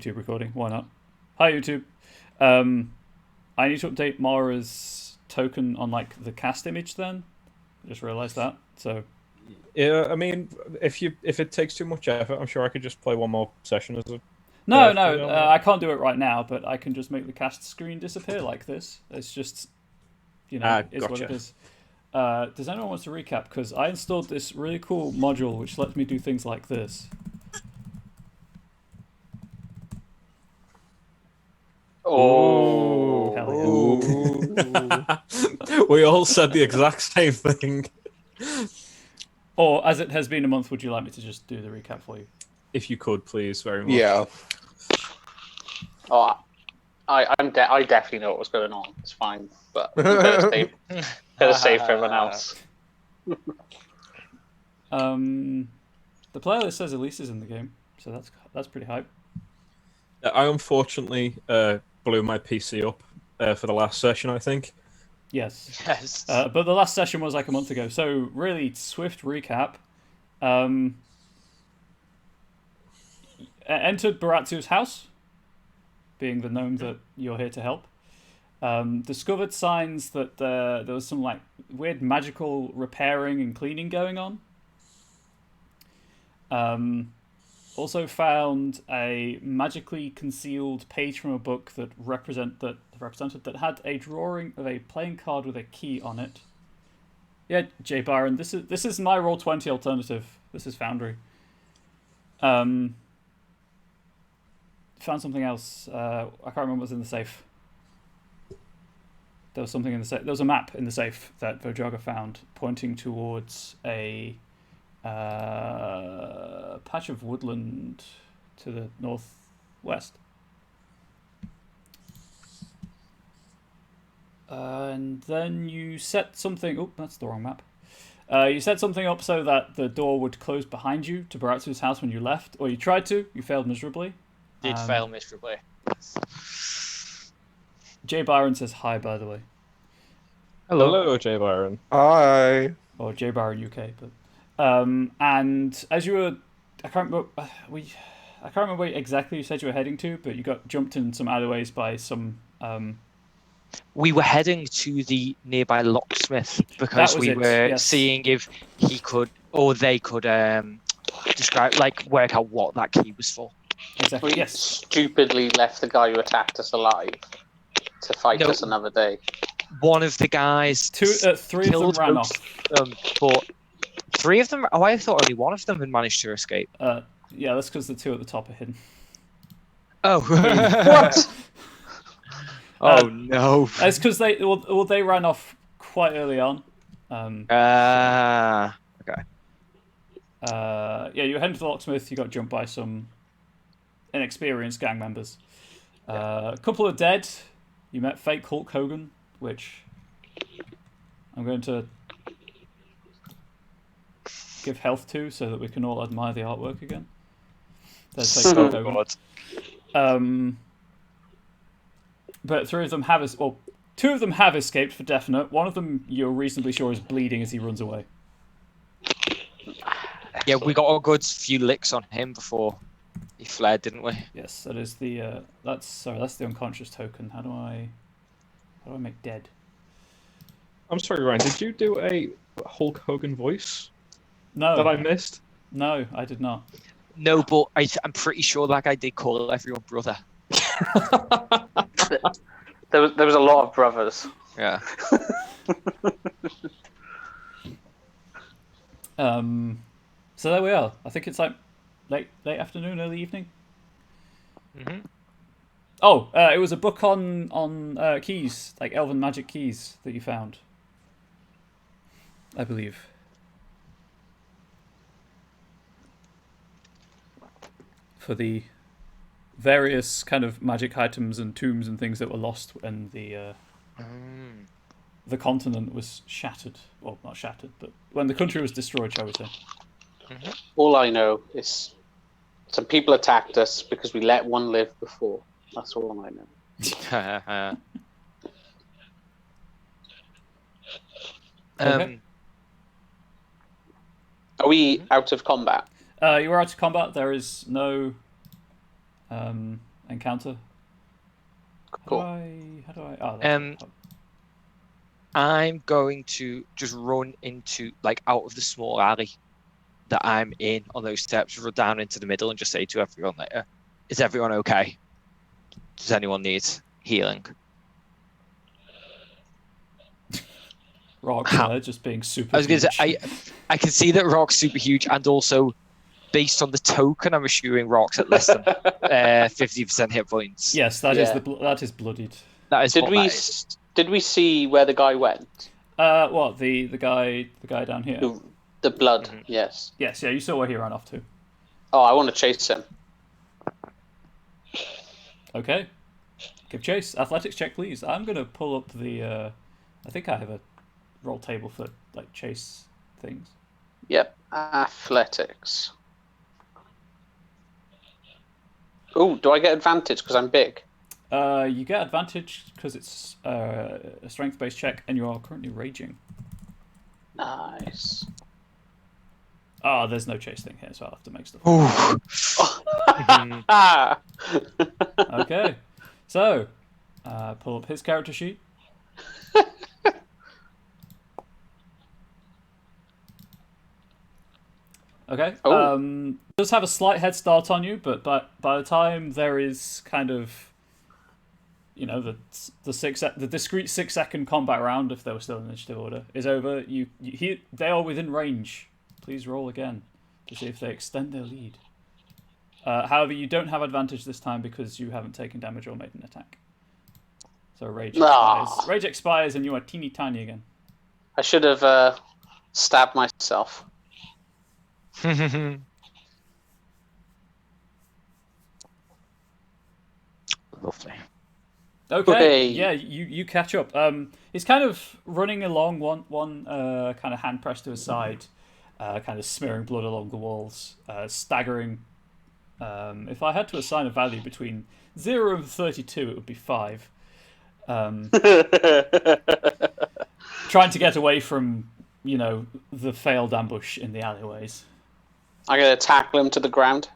YouTube recording. Why not? Hi, YouTube. I need to update Mara's token on like the cast image. Then, I just realised that. So, yeah, I mean, if it takes too much effort, I'm sure I could just play one more session as a. no, I can't do it right now, but I can just make the cast screen disappear like this. It's just, it's gotcha. what it is. Does anyone want to recap? Because I installed this really cool module which lets me do things like this. Oh, Hell yeah. We all said the exact same thing. Or, as it has been a month, would you like me to just do the recap for you? If you could, please, very much. Yeah. Oh, I definitely know what was going on. It's fine, but better save for everyone else. The playlist says Elise is in the game, so that's pretty hype. I unfortunately blew my PC up for the last session, I think. Yes. Yes. But the last session was like a month ago, so really swift recap. Entered Baratsu's house, being the gnome that you're here to help. Discovered signs that there was some like weird magical repairing and cleaning going on. Also found a magically concealed page from a book that represented that had a drawing of a playing card with a key on it. Yeah, J. Byron, this is my Roll20 alternative. This is Foundry. Found something else. I can't remember what was in the safe. There was something in the safe. There was a map in the safe that Vojaga found, pointing towards a patch of woodland to the northwest. And then you set something... Oh, that's the wrong map. You set something up so that the door would close behind you to Baratsu's house when you left. Or you tried to. You failed miserably. Did fail miserably. J. Byron says hi, by the way. Hello, J. Byron. Hi. Or J. Byron UK, but... and as you were... I can't remember where exactly you said you were heading to, but you got jumped in some alleyways by some... We were heading to the nearby locksmith because we were seeing if he could or they could work out what that key was for. Exactly. We yes. stupidly left the guy who attacked us alive to fight us another day. One of the guys, three of them ran off. But three of them. Oh, I thought only one of them had managed to escape. Yeah, that's because the two at the top are hidden. Oh, What? Oh no! It's because they ran off quite early on. Okay. Yeah, you were heading to the locksmith. You got jumped by some inexperienced gang members. A couple are dead. You met fake Hulk Hogan, which I'm going to give health to so that we can all admire the artwork again. There's fake Hulk Hogan. But two of them have escaped for definite. One of them you're reasonably sure is bleeding as he runs away. Yeah, we got a good few licks on him before he fled, didn't we? Yes, that is the that's the unconscious token. How do I make dead? I'm sorry, Ryan. Did you do a Hulk Hogan voice? No. That I missed? No, I did not. No, but I'm pretty sure that guy did call everyone brother. There was a lot of brothers. Yeah. So there we are. I think it's like late afternoon, early evening. Mm-hmm. Oh, it was a book on keys, like elven magic keys that you found, I believe. For the various kind of magic items and tombs and things that were lost when the continent was shattered. Well, not shattered, but when the country was destroyed, shall we say. Mm-hmm. All I know is some people attacked us because we let one live before. That's all I know. Okay. Are we out of combat? You were out of combat. There is no encounter. Cool. How do I? Oh, that's I'm going to just run into out of the small alley that I'm in on those steps, run down into the middle, and just say to everyone later, "Is everyone okay? Does anyone need healing?" Rock's just being super. I was going to say, I can see that Rock's super huge, and also based on the token, I'm assuming Rock's at less than 50% hit points. Yes, that is bloodied. That is. Did we see where the guy went? What the guy down here? The blood. Mm-hmm. Yes. Yes. Yeah, you saw where he ran off to. Oh, I want to chase him. Okay. Give chase. Athletics check, please. I'm gonna pull up the. I think I have a roll table for chase things. Yep. Athletics. Oh, do I get advantage because I'm big? You get advantage because it's a strength-based check, and you are currently raging. Nice. Oh, there's no chase thing here, so I'll have to make stuff. Okay, so pull up his character sheet. Okay. Does have a slight head start on you, but by the time there is kind of, the discrete 6-second combat round, if there was still an initiative order, is over. They are within range. Please roll again to see if they extend their lead. However, you don't have advantage this time because you haven't taken damage or made an attack. So rage expires. Rage expires, and you are teeny tiny again. I should have stabbed myself. Lovely. Okay. Yeah, you catch up. He's kind of running along, one kind of hand pressed to his side, kind of smearing blood along the walls, staggering. If I had to assign a value between 0 and 32, it would be 5. Trying to get away from, the failed ambush in the alleyways. I'm going to tackle him to the ground.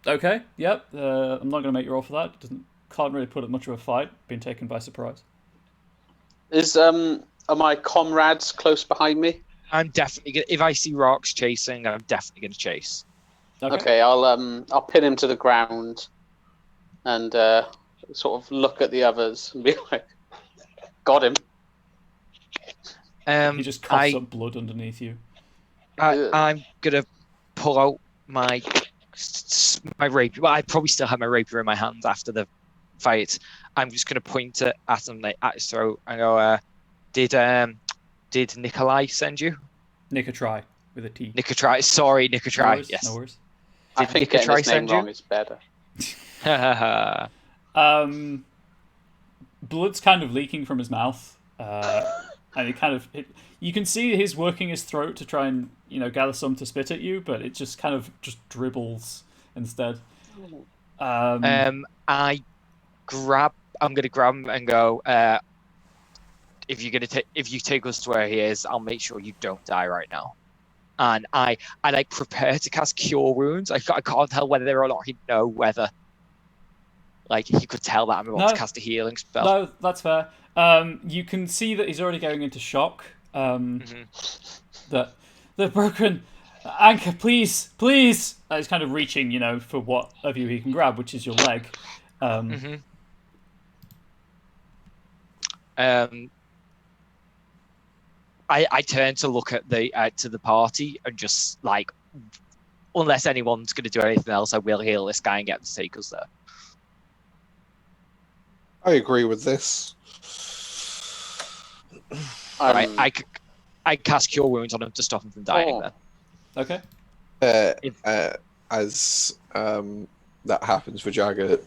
Okay, yep. I'm not going to make you roll for that. Can't really put up much of a fight, being taken by surprise. Are my comrades close behind me? I'm definitely gonna, if I see Rocks chasing, I'm definitely going to chase. Okay, I'll pin him to the ground and sort of look at the others and be like, got him. He just coughs up blood underneath you. I'm going to pull out my rapier. Well, I probably still have my rapier in my hand after the fight. I'm just going to point it at him, at his throat, and go, did Nikolai send you? Nicotry, with a T. Nicotry. Sorry, Nicotry. No yes. No worries. I think getting his name wrong is better. Blood's kind of leaking from his mouth, and you can see he's working his throat to try and gather some to spit at you, but it just kind of dribbles instead. I'm going to grab him and go, if you take us to where he is, I'll make sure you don't die right now. And I prepare to cast Cure Wounds. I can't tell whether or not he'd know whether he could tell that I'm about to cast a healing spell. No, that's fair. You can see that he's already going into shock. That the broken anchor, please. He's kind of reaching, for what of you he can grab, which is your leg. I turn to look at to the party and just unless anyone's going to do anything else, I will heal this guy and get him to take us there. I agree with this. Alright, I cast Cure Wounds on him to stop him from dying then. Okay. As that happens for Jagger,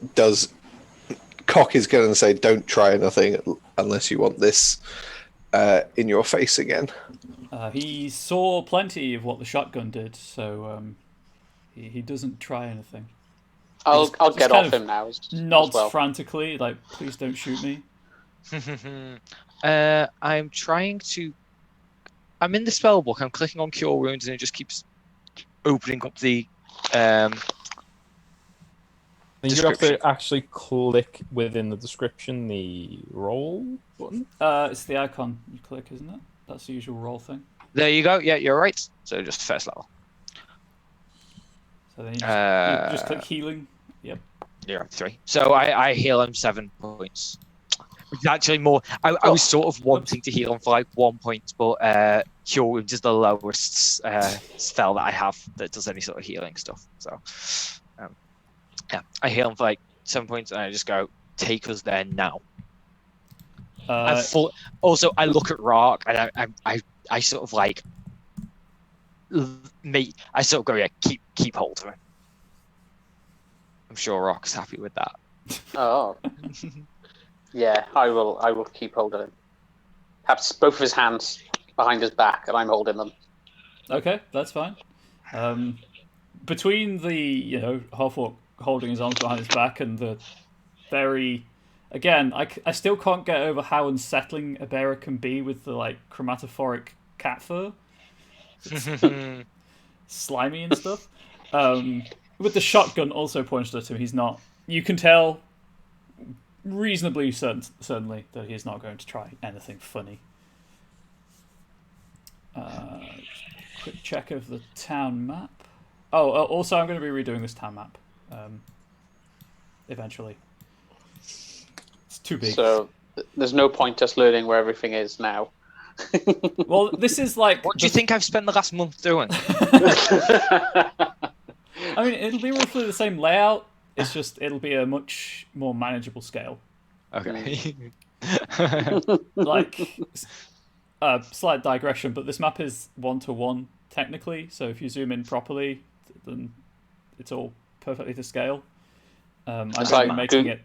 Cock is going to say, don't try anything unless you want this in your face again. He saw plenty of what the shotgun did, so he doesn't try anything. I'll get off him now. Nods frantically, please don't shoot me. I'm in the spell book. I'm clicking on Cure Wounds, and it just keeps opening up the You have description. to actually click within the description the roll button. It's the icon you click, isn't it? That's the usual roll thing. There you go. Yeah, you're right. So just first level. So then you just click healing. Yep. You're at 3. So I heal him 7 points. It's actually more. I was sort of wanting to heal him for like 1 point, but Cure Wounds is the lowest spell that I have that does any sort of healing stuff. So yeah, I heal him for like 7 points, and I just go, take us there now. Also, I look at Rock, and I sort of like I sort of go, yeah, keep hold of him. I'm sure Rock's happy with that. Oh. Yeah, I will keep hold of him. Perhaps both of his hands behind his back, and I'm holding them. Okay, that's fine. Between the half-orc holding his arms behind his back and the very, again, I still can't get over how unsettling a bearer can be with the like chromatophoric cat fur. It's slimy and stuff. With the shotgun also pointed at him, he's not. You can tell reasonably certainly that he's not going to try anything funny. Quick check of the town map. Also I'm going to be redoing this town map eventually. It's too big. So there's no point us learning where everything is now. Well, this is like... What do you think I've spent the last month doing? I mean, it'll be roughly the same layout. It's just, it'll be a much more manageable scale. Okay. Like, slight digression, but this map is 1-to-1 technically, so if you zoom in properly, then it's all perfectly to scale. I'm going to be making it,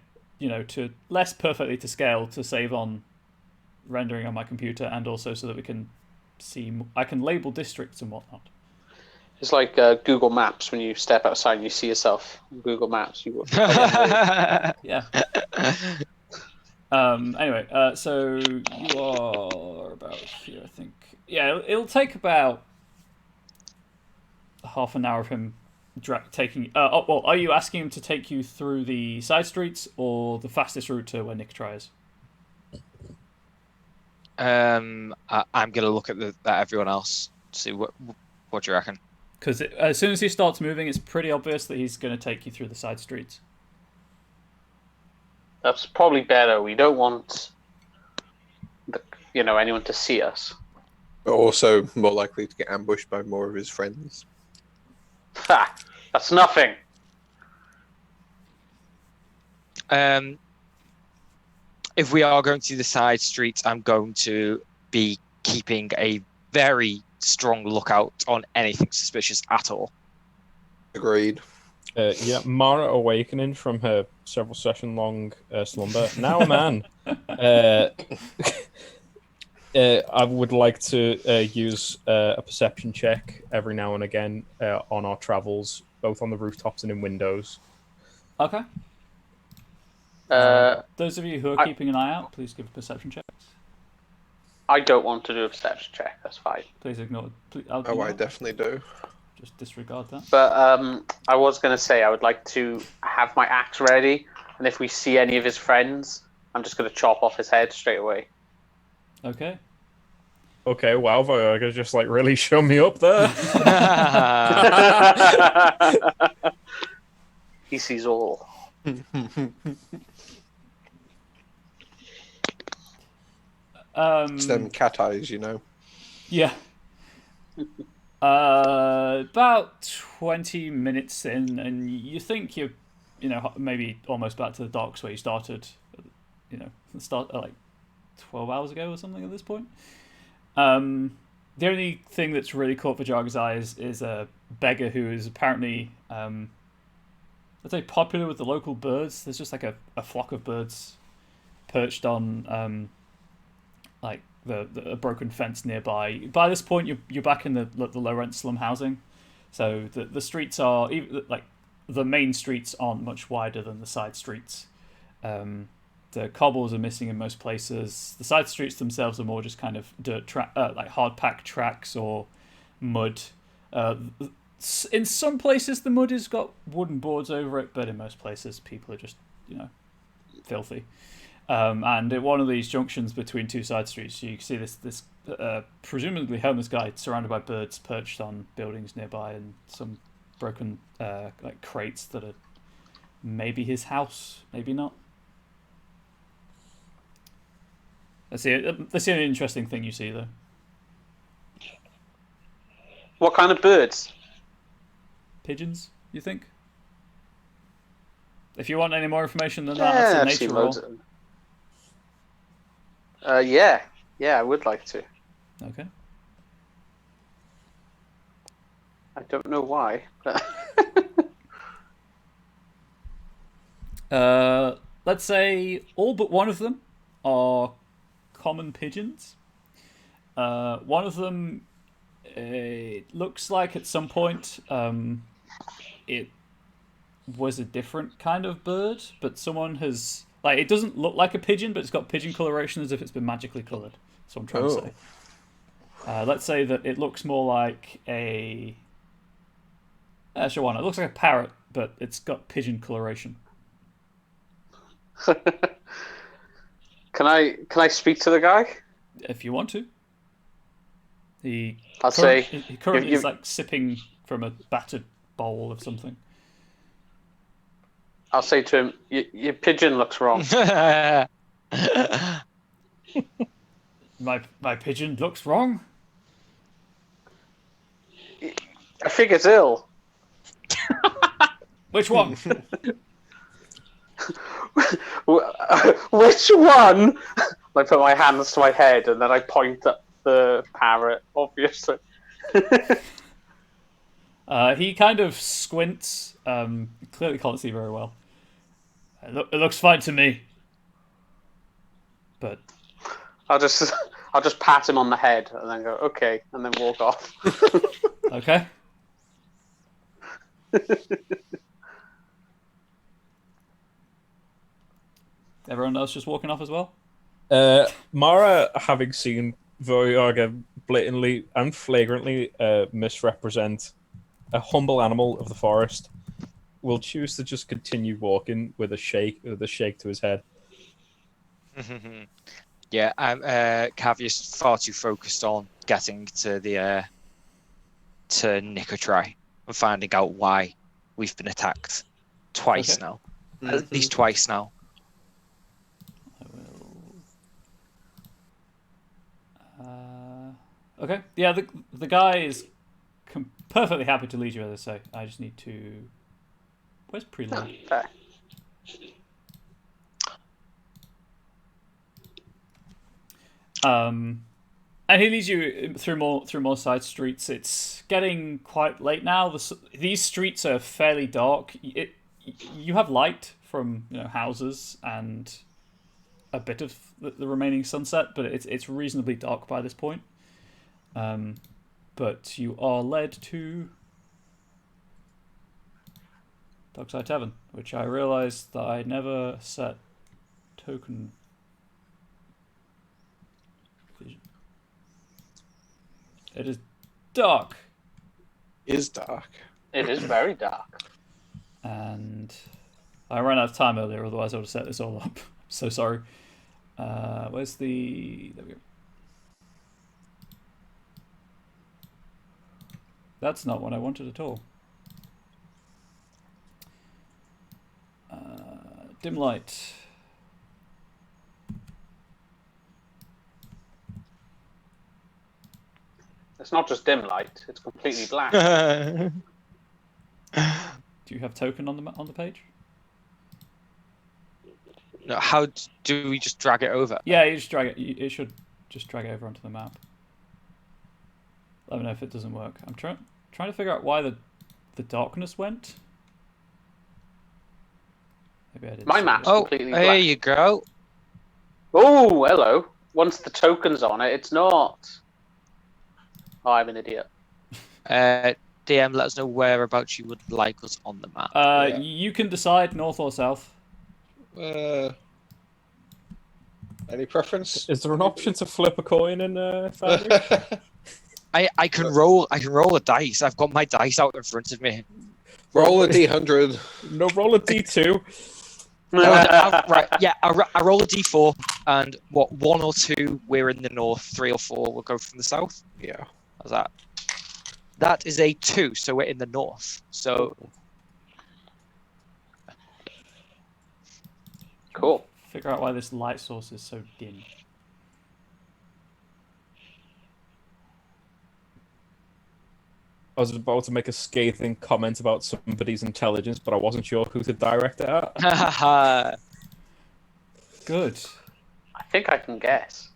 to less perfectly to scale to save on rendering on my computer, and also so that we can see, I can label districts and whatnot. It's like Google Maps. When you step outside and you see yourself on Google Maps, you Yeah. Anyway, so you are about here, I think. Yeah, it'll take about half an hour of him taking... are you asking him to take you through the side streets or the fastest route to where Nick tries? I'm gonna look at everyone else. See what do you reckon? Because as soon as he starts moving, it's pretty obvious that he's going to take you through the side streets. That's probably better. We don't want anyone to see us. But also more likely to get ambushed by more of his friends. Ha! That's nothing. If we are going to the side streets, I'm going to be keeping a very strong lookout on anything suspicious at all. Agreed. Yeah, Mara awakening from her several session long slumber. Now a man. I would like to use a perception check every now and again on our travels, both on the rooftops and in windows. Okay. Those of you who are keeping an eye out, please give a perception check. I don't want to do a perception check. That's fine. Please ignore. I definitely do. Just disregard that. But I was going to say I would like to have my axe ready, and if we see any of his friends, I'm just going to chop off his head straight away. Okay. Okay, wow, Voyager just like really show me up there. He sees all. It's them cat eyes, Yeah. About 20 minutes in, and you think you're, maybe almost back to the docks where you started, like 12 hours ago or something at this point. The only thing that's really caught Vajaga's eyes is a beggar who is apparently, I'd say, popular with the local birds. There's just like a flock of birds perched on, like a broken fence nearby. By this point, you're back in the low rent slum housing, so the streets are like the main streets aren't much wider than the side streets. The cobbles are missing in most places. The side streets themselves are more just kind of dirt like hard packed tracks or mud. In some places, the mud has got wooden boards over it, but in most places, people are just, filthy. And at one of these junctions between two side streets, you can see this presumably homeless guy surrounded by birds perched on buildings nearby, and some broken crates that are maybe his house, maybe not. That's the only interesting thing you see, though. What kind of birds? Pigeons, you think? If you want any more information than that, that's a nature roll. Yeah, I would like to. Okay. I don't know why. Let's say all but one of them are common pigeons. One of them, it looks like at some point it was a different kind of bird, but someone has... it doesn't look like a pigeon, but it's got pigeon coloration as if it's been magically coloured. That's what I'm trying to say. Let's say that it looks more like a... sure, why not? It looks like a parrot, but it's got pigeon coloration. Can I speak to the guy? If you want to. He currently is sipping from a battered bowl of something. I'll say to him, your pigeon looks wrong. My pigeon looks wrong? I think it's ill. Which one? Which one? I put my hands to my head and then I point at the parrot, obviously. He kind of squints. Clearly can't see very well. It looks fine to me. But I'll just pat him on the head and then go, okay, and then walk off. Okay. Everyone else just walking off as well? Mara, having seen Voyaga blatantly and flagrantly misrepresent a humble animal of the forest, will choose to just continue walking with a shake to his head. Yeah, Cavia's far too focused on getting to the to Nicotry and finding out why we've been attacked twice now. At least twice now. I will. Okay. Yeah, the guy is perfectly happy to lead you, as I say. I just need to. Where's preload? And he leads you through more side streets. It's getting quite late now. These streets are fairly dark. You have light from houses and a bit of the remaining sunset, but it's reasonably dark by this point. But you are led to Dockside Tavern, which I realised that I never set token. It is dark. It is dark. It is very dark. And I ran out of time earlier, otherwise I would have set this all up. So sorry. Where's the... There we go. That's not what I wanted at all. Dim light. It's not just dim light; it's completely black. Do you have token on the page? No, how do we just drag it over? Yeah, you just drag it. It should just drag it over onto the map. Let me know if it doesn't work. I'm trying to figure out why the darkness went. Maybe I didn't. My map's completely black. There you go. Oh, hello. Once the token's on it, it's not. Oh, I'm an idiot. DM, let us know whereabouts you would like us on the map. You can decide north or south. Any preference? Is there an option to flip a coin in Foundry? I can roll a dice. I've got my dice out in front of me. Roll a d100. No, roll a d2. Right, yeah, I roll a d4, and what, 1 or 2 we're in the north, 3 or 4 will go from the south. Yeah. How's that? That is a 2, so we're in the north. So Cool. Figure out why this light source is so dim. I was about to make a scathing comment about somebody's intelligence, but I wasn't sure who to direct it at. Good. I think I can guess.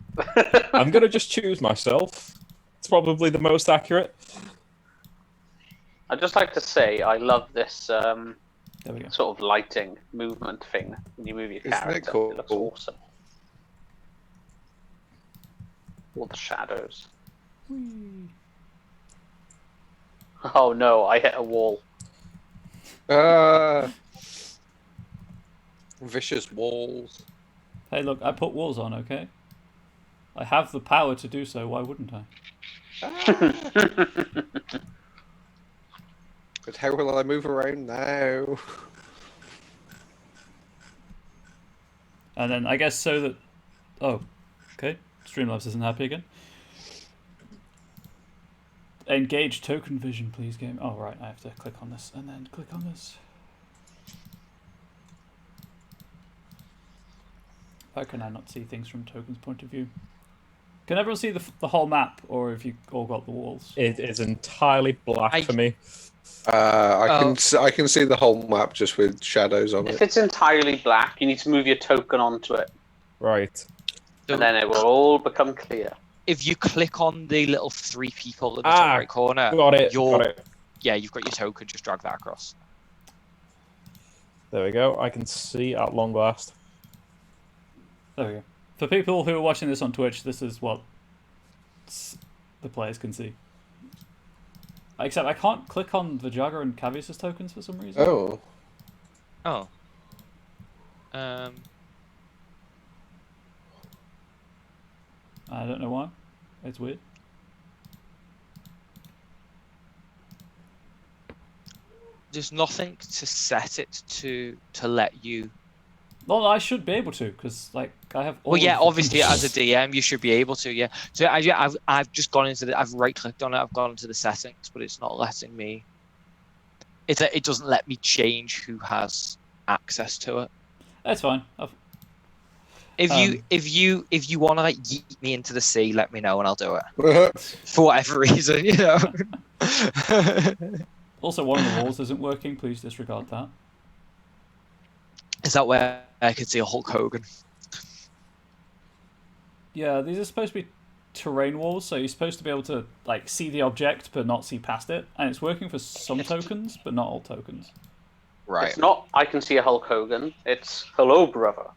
I'm going to just choose myself. It's probably the most accurate. I'd just like to say I love this There we go. sort of lighting movement thing when you move your Isn't it character. cool? It looks awesome. All the shadows. Oh no, I hit a wall. Vicious walls. Hey, look, I put walls on, okay? I have the power to do so, why wouldn't I? But how will I move around now? And then I guess so that... Oh, okay. Streamlabs isn't happy again. Engage token vision, please, game. Oh, right, I have to click on this and then click on this. How can I not see things from token's point of view? Can everyone see the whole map, or have you all got the walls? It is entirely black for me. I can see the whole map just with shadows on If it. it's entirely black, you need to move your token onto it, Right. and then it will all become clear. if you click on the little 3 people in the Ah, top right corner, Got it. Got it. yeah, you've got your token. Just drag that across. There we go. I can see at long last. There we go. For people who are watching this on Twitch, this is what the players can see. Except I can't click on the Jagger and Cavius' tokens for some reason. Oh. Oh. I don't know why. It's weird. There's nothing to set it to let you. Well, I should be able to, because like I have. Well, yeah, of the obviously as a controls. DM, you should be able to. Yeah. So I've just gone into the. I've right clicked on it. I've gone into the settings, but it's not letting me. It doesn't let me change who has access to it. That's fine. If you want to like yeet me into the sea, let me know and I'll do it for whatever reason, you know. Also, one of the walls isn't working. Please disregard that. Is that where I could see a Hulk Hogan? Yeah, these are supposed to be terrain walls, so you're supposed to be able to like see the object but not see past it, and it's working for some tokens, but not all tokens. Right. It's not I can see a Hulk Hogan, it's hello, brother.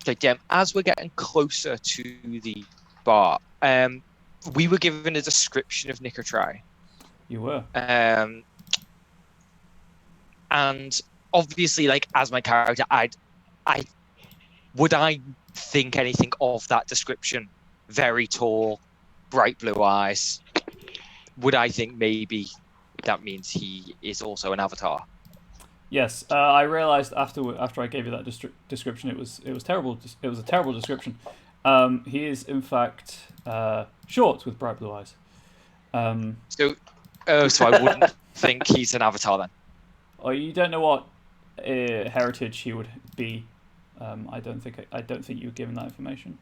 Okay, as we're getting closer to the bar, we were given a description of Nicotry. You were. And obviously, like as my character, I think anything of that description? Very tall, bright blue eyes. Would I think maybe that means he is also an avatar? Yes, I realised after I gave you that description, it was terrible. It was a terrible description. He is in fact short with bright blue eyes. So I wouldn't think he's an avatar then. Oh, you don't know what heritage he would be. I don't think you were given that information.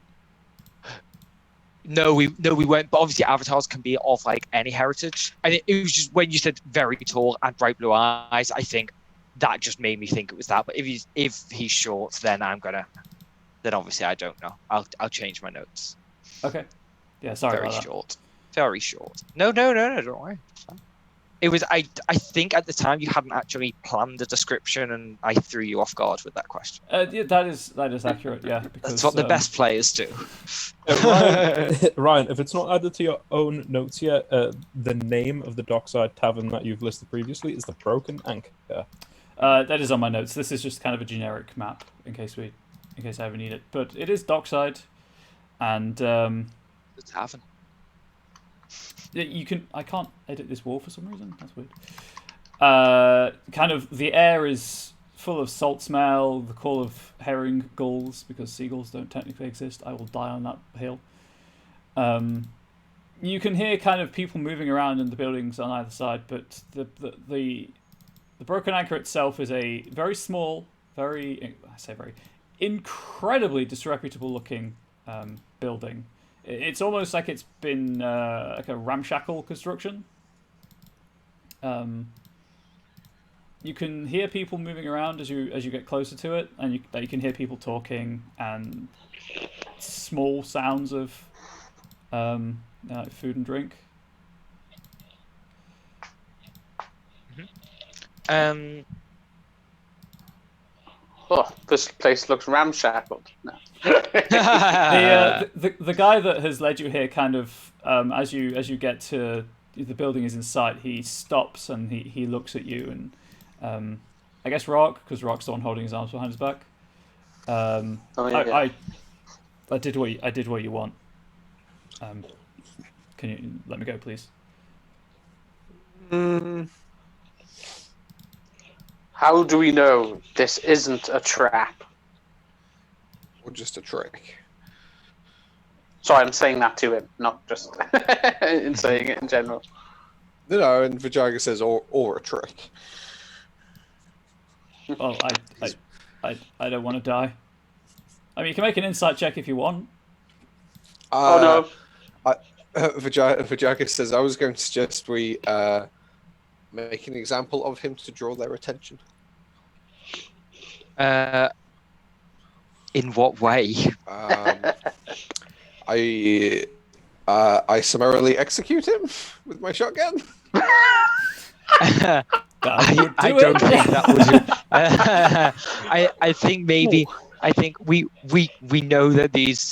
No, we weren't. But obviously, avatars can be of like any heritage. And it was just when you said very tall and bright blue eyes, I think that just made me think it was that. But if he's short, then then obviously I don't know. I'll change my notes. Okay. Yeah, sorry Very about short. Very short. No, don't worry. It was I think at the time you hadn't actually planned a description, and I threw you off guard with that question. Yeah, that is accurate. Yeah, because That's what the best players do. Ryan, if it's not added to your own notes yet, the name of the dockside tavern that you've listed previously is the Broken Anchor. That is on my notes. This is just kind of a generic map in case I ever need it. But it is dockside, and It's having. you can. I can't edit this wall for some reason. That's weird. Kind of the air is full of salt smell, the call of herring gulls, because seagulls don't technically exist. I will die on that hill. You can hear kind of people moving around in the buildings on either side, but the Broken Anchor itself is a very small, very incredibly disreputable looking building. It's almost like it's been like a ramshackle construction. You can hear people moving around as you get closer to it, and you can hear people talking and small sounds of food and drink. Oh, this place looks ramshackled. No. The guy that has led you here kind of as you get to the building is in sight, he stops and he looks at you and I guess Rock, because Rock's the one holding his arms behind his back. I did what you want. Can you let me go, please? How do we know this isn't a trap? Or just a trick? Sorry, I'm saying that to him, not just in saying it in general. No, and Vajaga says, or a trick. Well, I don't want to die. I mean, you can make an insight check if you want. Oh no. Vajaga says, I was going to suggest we make an example of him to draw their attention. In what way? I summarily execute him with my shotgun. I don't think that would. I think maybe. I think we know that these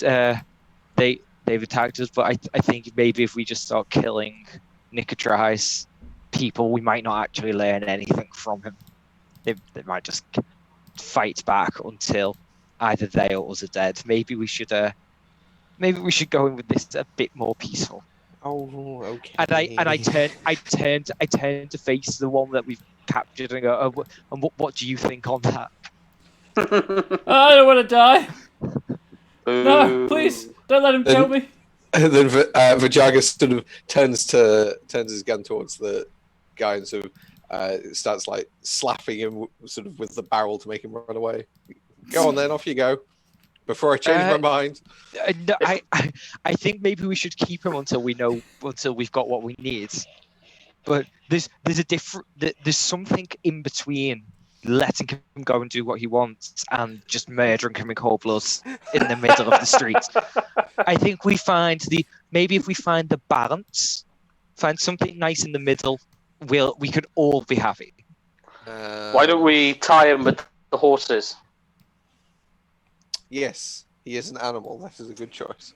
they've attacked us, but I think maybe if we just start killing Nicotrai's people, we might not actually learn anything from him. They might just fight back until either they or us are dead. Maybe we should go in with this a bit more peaceful. Oh, okay. And I turn to face the one that we've captured and go, and what do you think on that? I don't want to die. No, please don't let him kill me. And then Vajaga sort of turns his gun towards the guy and sort of starts like slapping him sort of with the barrel to make him run away. Go on then, off you go. Before I change my mind. No, I think maybe we should keep him until we've got what we need. But there's something in between letting him go and do what he wants and just murdering him in cold blood in the middle of the street. I think maybe if we find the balance, find something nice in the middle, we could all be happy. Why don't we tie him with the horses? Yes, he is an animal. That is a good choice.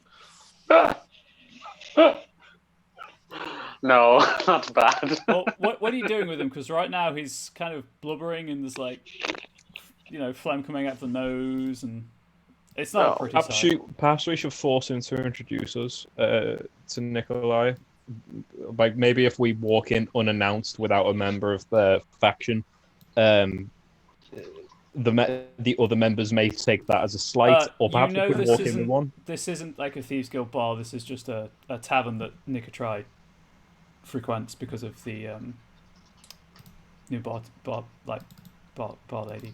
No, that's bad. Well, what are you doing with him? Because right now he's kind of blubbering and there's like, phlegm coming out the nose, and it's not a pretty sight. Perhaps we should force him to introduce us to Nikolai. Like maybe if we walk in unannounced without a member of the faction, the other members may take that as a slight, or perhaps if we walk in with one. This isn't like a Thieves Guild bar. This is just a tavern that Nicotrei frequents because of the new bar lady.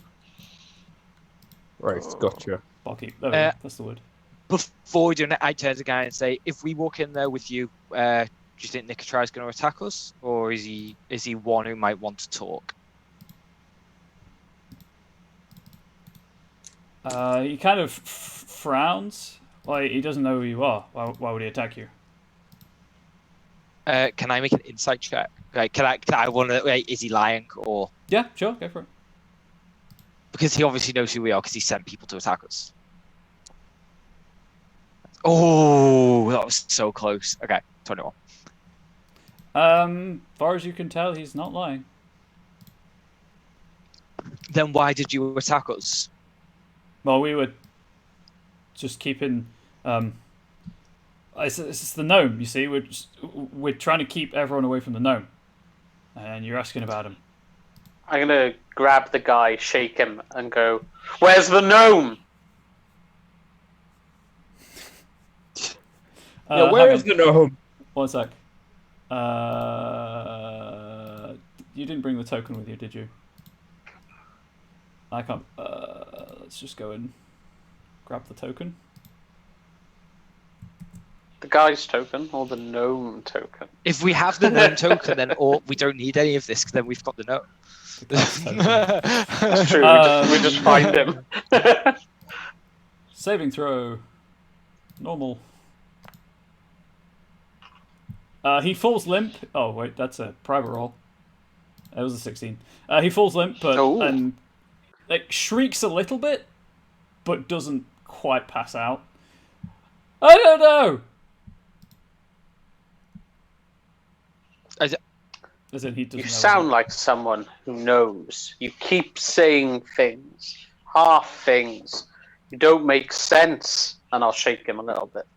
Right, gotcha. Barkeep. That's the word. Before we do it, I turn to the guy and say, if we walk in there with you, do you think Nicotrei is going to attack us, or is he one who might want to talk? He kind of frowns. Like he doesn't know who you are. Why would he attack you? Can I make an insight check? Like, can I want to? Is he lying or? Yeah, sure, go for it. Because he obviously knows who we are because he sent people to attack us. Oh, that was so close. Okay, 21. Far as you can tell, he's not lying. Then why did you attack us? Well, we were just keeping. It's the gnome. You see, we're trying to keep everyone away from the gnome, and you're asking about him. I'm gonna grab the guy, shake him, and go, "Where's the gnome?" Yeah, where is the gnome? 1 sec. You didn't bring the token with you, did you? I can't. Let's just go and grab the token. The guy's token or the gnome token? If we have the gnome token, then we don't need any of this, because then we've got the gnome. That's true. We just find him. Saving throw. Normal. He falls limp. Oh wait, that's a private roll. It was a 16. He falls limp, but and like shrieks a little bit, but doesn't quite pass out. I don't know. As in, he doesn't. You sound like someone who knows. You keep saying things, half things. You don't make sense. And I'll shake him a little bit.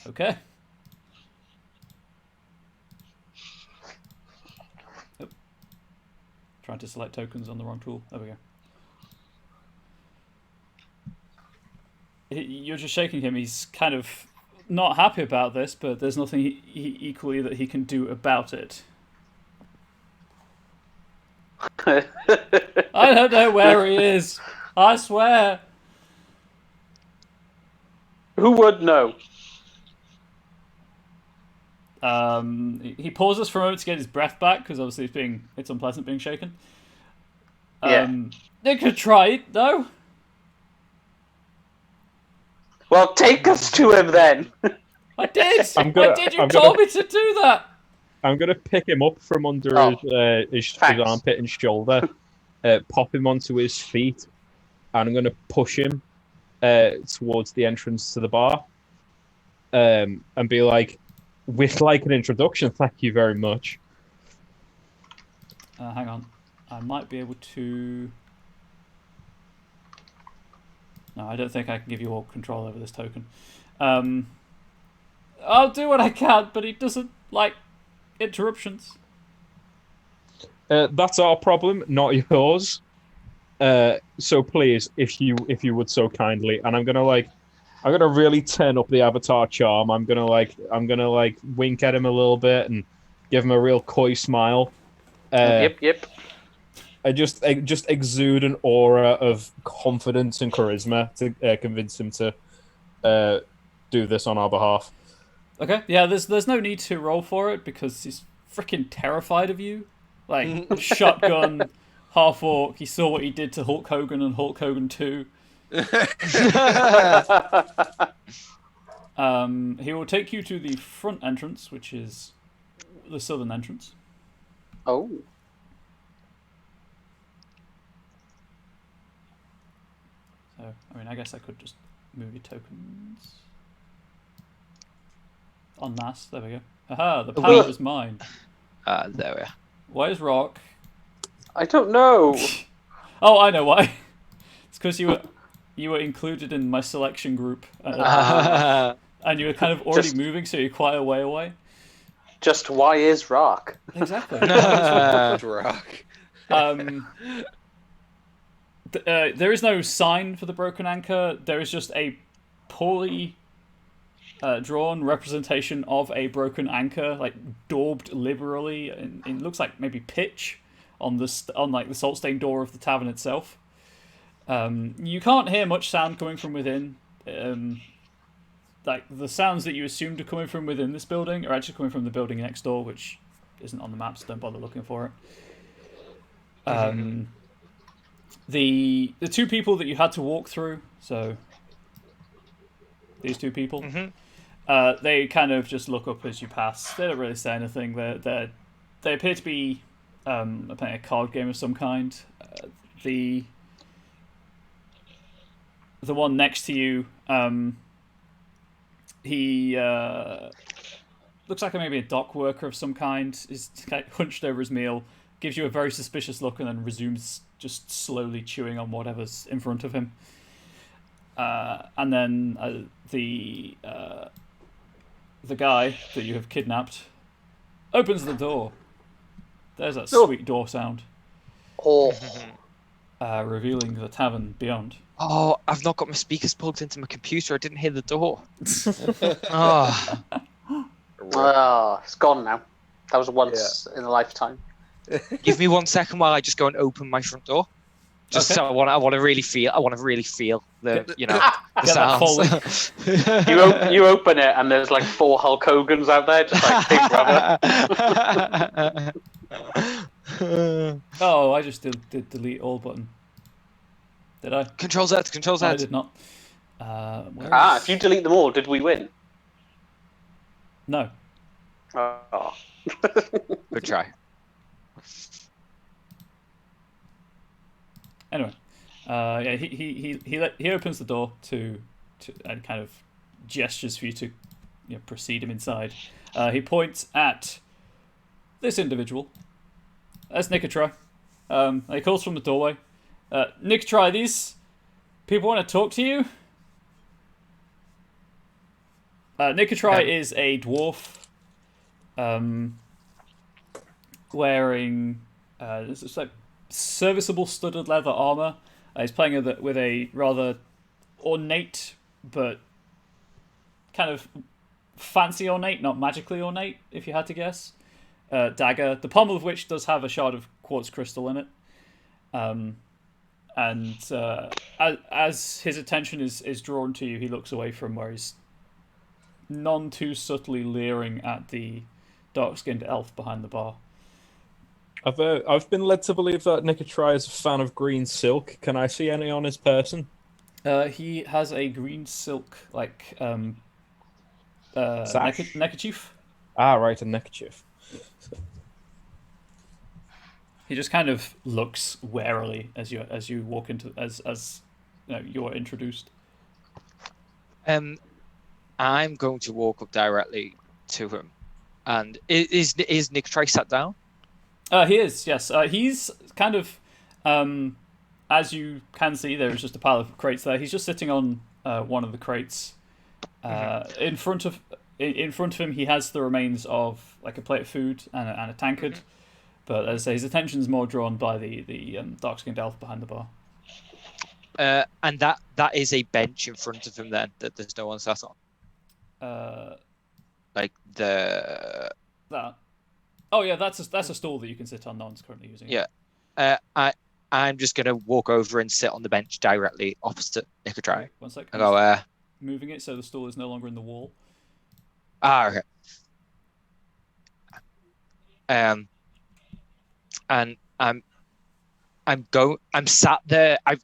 Okay. Oh. Trying to select tokens on the wrong tool. There we go. You're just shaking him. He's kind of not happy about this, but there's nothing equally that he can do about it. I don't know where he is. I swear. Who would know? He pauses for a moment to get his breath back, because obviously it's unpleasant being shaken. They could try it, though. Well, take us to him then. I did. You told me to do that. I'm gonna pick him up from under his armpit and shoulder, pop him onto his feet, and I'm gonna push him towards the entrance to the bar, and be like, "With like an introduction, thank you very much." Hang on, I might be able to. No, I don't think I can give you all control over this token. I'll do what I can, but he doesn't like interruptions. That's our problem, not yours. So please, if you would so kindly, and I'm gonna really turn up the avatar charm. I'm gonna wink at him a little bit and give him a real coy smile. Yep. I just exude an aura of confidence and charisma to convince him to do this on our behalf. Okay, yeah. There's no need to roll for it because he's freaking terrified of you. Like shotgun, half orc. He saw what he did to Hulk Hogan and Hulk Hogan 2. He will take you to the front entrance, which is the southern entrance. Oh. So, I mean, I guess I could just move your tokens. En masse, there we go. Aha, the power is mine. There we are. Where's Rock? I don't know. Oh, I know why. It's because you were included in my selection group. And you were kind of already moving, so you're quite a way away. Just why is Rock? Exactly. Rock. There is no sign for the broken anchor. There is just a poorly drawn representation of a broken anchor, like daubed liberally, and it looks like maybe pitch on the salt stained door of the tavern itself. You can't hear much sound coming from within. Like the sounds that you assumed are coming from within this building are actually coming from the building next door, which isn't on the map, so don't bother looking for it. The two people that you had to walk through, so these two people, they kind of just look up as you pass. They don't really say anything. They appear to be playing a card game of some kind. The one next to you, he looks like maybe a dock worker of some kind. He's kind of hunched over his meal, gives you a very suspicious look and then resumes just slowly chewing on whatever's in front of him. And then the guy that you have kidnapped opens the door. There's that sweet door sound, Oh, revealing the tavern beyond. Oh, I've not got my speakers plugged into my computer. I didn't hear the door. Oh. It's gone now. That was once in a lifetime. Give me 1 second while I just go and open my front door. Just Okay. so I want to really feel the the Get that sounds. You open it and there's like 4 Hulk Hogans out there, just like big brother. Oh, I just did delete all button. Did I? Control Z. Control Z. I did not. Where If you delete them all, did we win? No. Oh. Good try. Anyway, he opens the door to and kind of gestures for you to precede him inside. He points at this individual. That's Nicotry. He calls from the doorway. Nicotry, these people want to talk to you. Nicotry is a dwarf, wearing it's like serviceable studded leather armor. He's playing with a rather ornate but kind of fancy ornate, not magically ornate, if you had to guess, dagger, the pommel of which does have a shard of quartz crystal in it. And as his attention is drawn to you, he looks away from where he's none too subtly leering at the dark-skinned elf behind the bar. I've been led to believe that Nicotry is a fan of green silk. Can I see any on his person? He has a green silk neckerchief. Ah, right, a neckerchief. He just kind of looks warily as you walk into as you're introduced. I'm going to walk up directly to him. And is Nicotry sat down? He is, yes. He's kind of, as you can see, there's just a pile of crates there. He's just sitting on one of the crates. In front of him, he has the remains of like a plate of food and a tankard. But as I say, his attention's more drawn by the dark-skinned elf behind the bar. And that is a bench in front of him then that there's no one sat on. Like the that. Oh yeah, that's a stool that you can sit on. No one's currently using it. Yeah. I'm just gonna walk over and sit on the bench directly opposite Nicotry. Okay, 1 second. I go moving it so the stool is no longer in the wall. Okay. And I'm sat there. I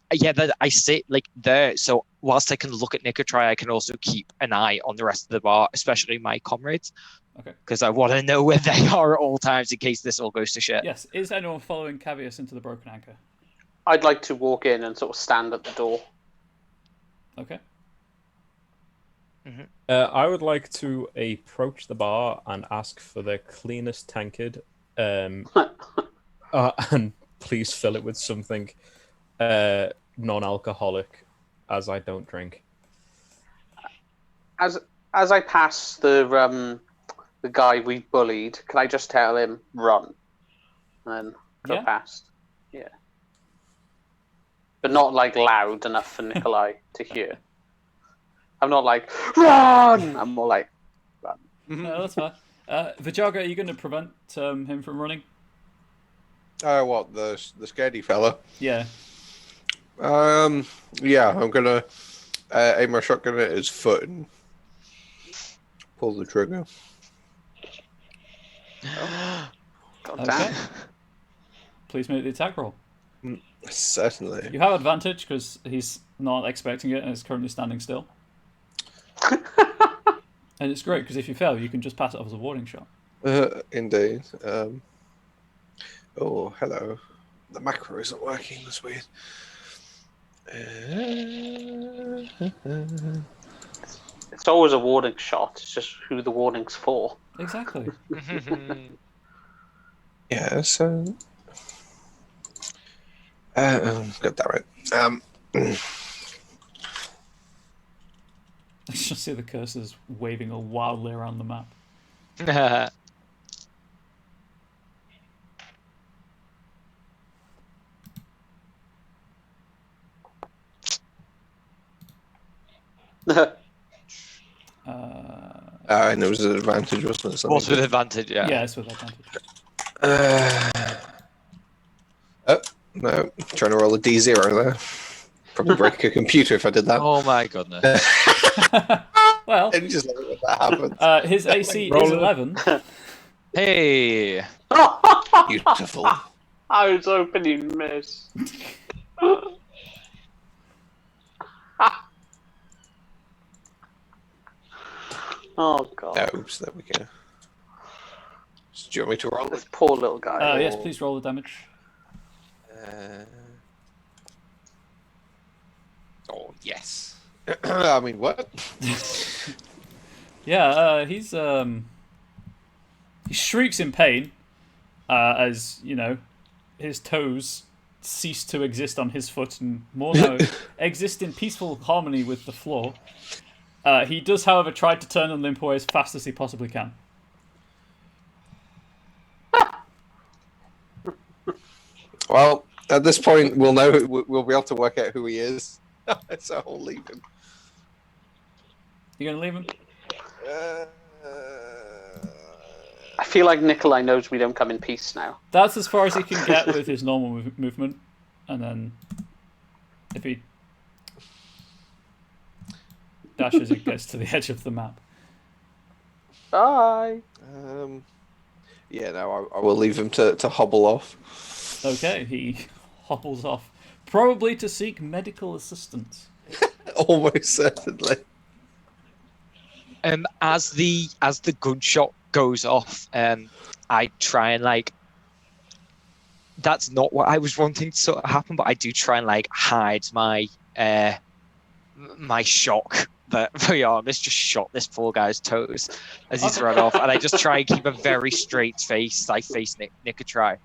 sit like there. So whilst I can look at Nicotry, I can also keep an eye on the rest of the bar, especially my comrades. Okay. Because I want to know where they are at all times in case this all goes to shit. Yes. Is anyone following Cavius into the Broken Anchor? I'd like to walk in and sort of stand at the door. Okay. I would like to approach the bar and ask for the cleanest tankard, and please fill it with something non-alcoholic, as I don't drink. As I pass the guy we bullied, can I just tell him run, and then go past? Yeah, but not like loud enough for Nikolai to hear. I'm not like run. I'm more like run. No, that's fine. Vijaga, are you going to prevent him from running? What, the scaredy fella? Yeah. Yeah, I'm gonna aim my shotgun at his foot and pull the trigger. God Okay. damn. Please make the attack roll. Certainly. You have advantage because he's not expecting it and is currently standing still. And it's great because if you fail, you can just pass it off as a warning shot. Indeed. Oh, hello. The macro isn't working. That's weird. It's always a warning shot. It's just who the warning's for. Exactly. Yeah, so God damn it. I just see the cursors waving all wildly around the map. And there was an advantage, wasn't it? What's with advantage? Yeah, it's with advantage. Oh, no. Trying to roll a D0 there. Probably break a computer if I did that. Oh my goodness. Well, And just let that happen. his AC is roll it. 11. Hey. Beautiful. I was hoping you'd miss. Oh god. Oops, there we go. So do you want me to roll This it? poor little guy. Yes, please roll the damage. Oh, yes. I mean, what? Yeah, he shrieks in pain as, his toes cease to exist on his foot and more now exist in peaceful harmony with the floor. He does, however, try to turn and limp away as fast as he possibly can. Well, at this point, we'll know. We'll be able to work out who he is. So I'll leave him. You gonna leave him? I feel like Nikolai knows we don't come in peace now. That's as far as he can get with his normal movement, and then if he dashes, it gets to the edge of the map. Bye. Yeah, no, I will leave him to hobble off. Okay, he hobbles off, probably to seek medical assistance. Almost certainly. As the gunshot goes off, I try and that's not what I was wanting to sort of happen, but I do try and hide my my shock that Voyaris just shot this poor guy's toes as he's run off, and I just try and keep a very straight face. I face Nickatry.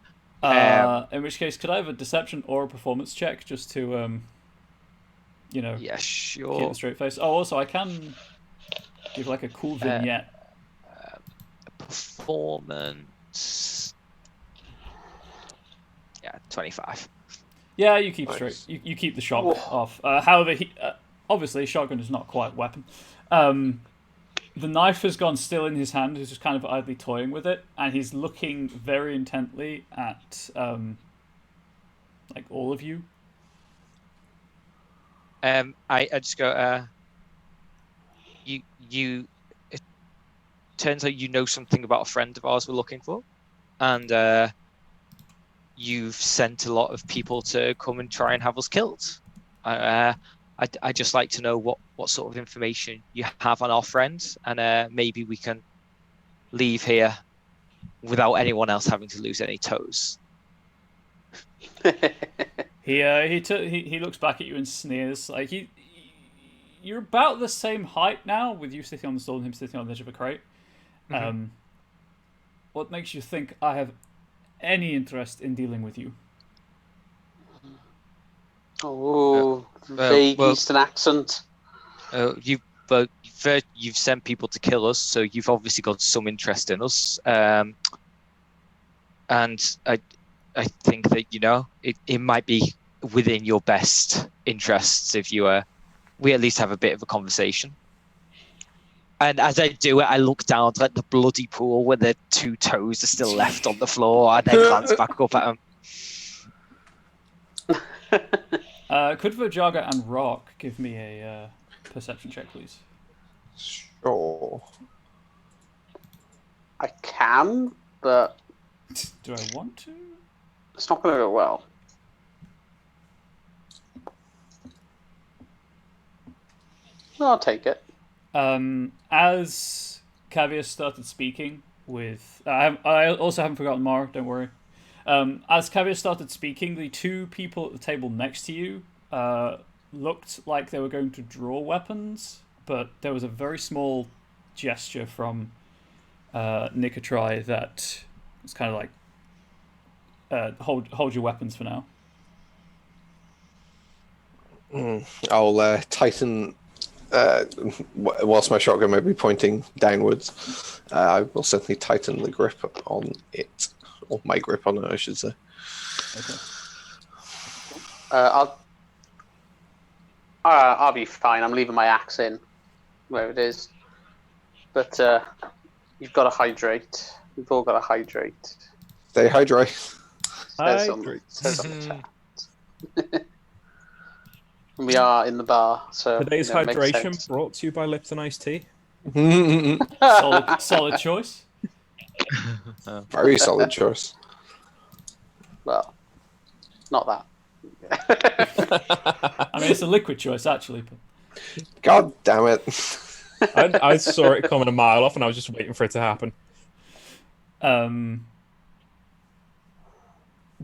In which case, could I have a deception or a performance check just to, Yeah, sure. keep a straight face? Oh, also, I can give a cool vignette. Performance. Yeah, 25. Yeah, you keep Nice. straight. You keep the shock off. However, obviously, a shotgun is not quite a weapon. The knife has gone still in his hand. He's just kind of idly toying with it, and he's looking very intently at all of you. I just go. You. It turns out you know something about a friend of ours we're looking for, and you've sent a lot of people to come and try and have us killed. I just like to know what sort of information you have on our friends, and maybe we can leave here without anyone else having to lose any toes. He looks back at you and sneers. You're about the same height now, with you sitting on the stool and him sitting on the edge of a crate. Mm-hmm. What makes you think I have any interest in dealing with you? Oh, vague well- Eastern accent. You've sent people to kill us, so you've obviously got some interest in us. And I think that it might be within your best interests if we at least have a bit of a conversation. And as I do it, I look down to the bloody pool where the two toes are still left on the floor, and then glance back up at him. Could Verjaga and Rock give me a perception check, please? Sure. I can, but Do I want to? it's not going to go well. I'll take it. As Caviar started speaking with... I also haven't forgotten Mara, don't worry. As Caviar started speaking, the two people at the table next to you looked like they were going to draw weapons, but there was a very small gesture from Nickatry that was kind of hold your weapons for now. I'll tighten. Whilst my shotgun may be pointing downwards, I will certainly tighten the grip on it, or my grip on it, I should say. Okay. I'll be fine. I'm leaving my axe in where it is. But you've got to hydrate. We've all got to hydrate. Stay hydrated. Says on the chat. We are in the bar, so Today's it makes hydration sense. brought to you by Lipton Iced Tea. Solid choice. Very solid choice. Well, not that. I mean, it's a liquid choice actually, but God damn it. I saw it coming a mile off, and I was just waiting for it to happen.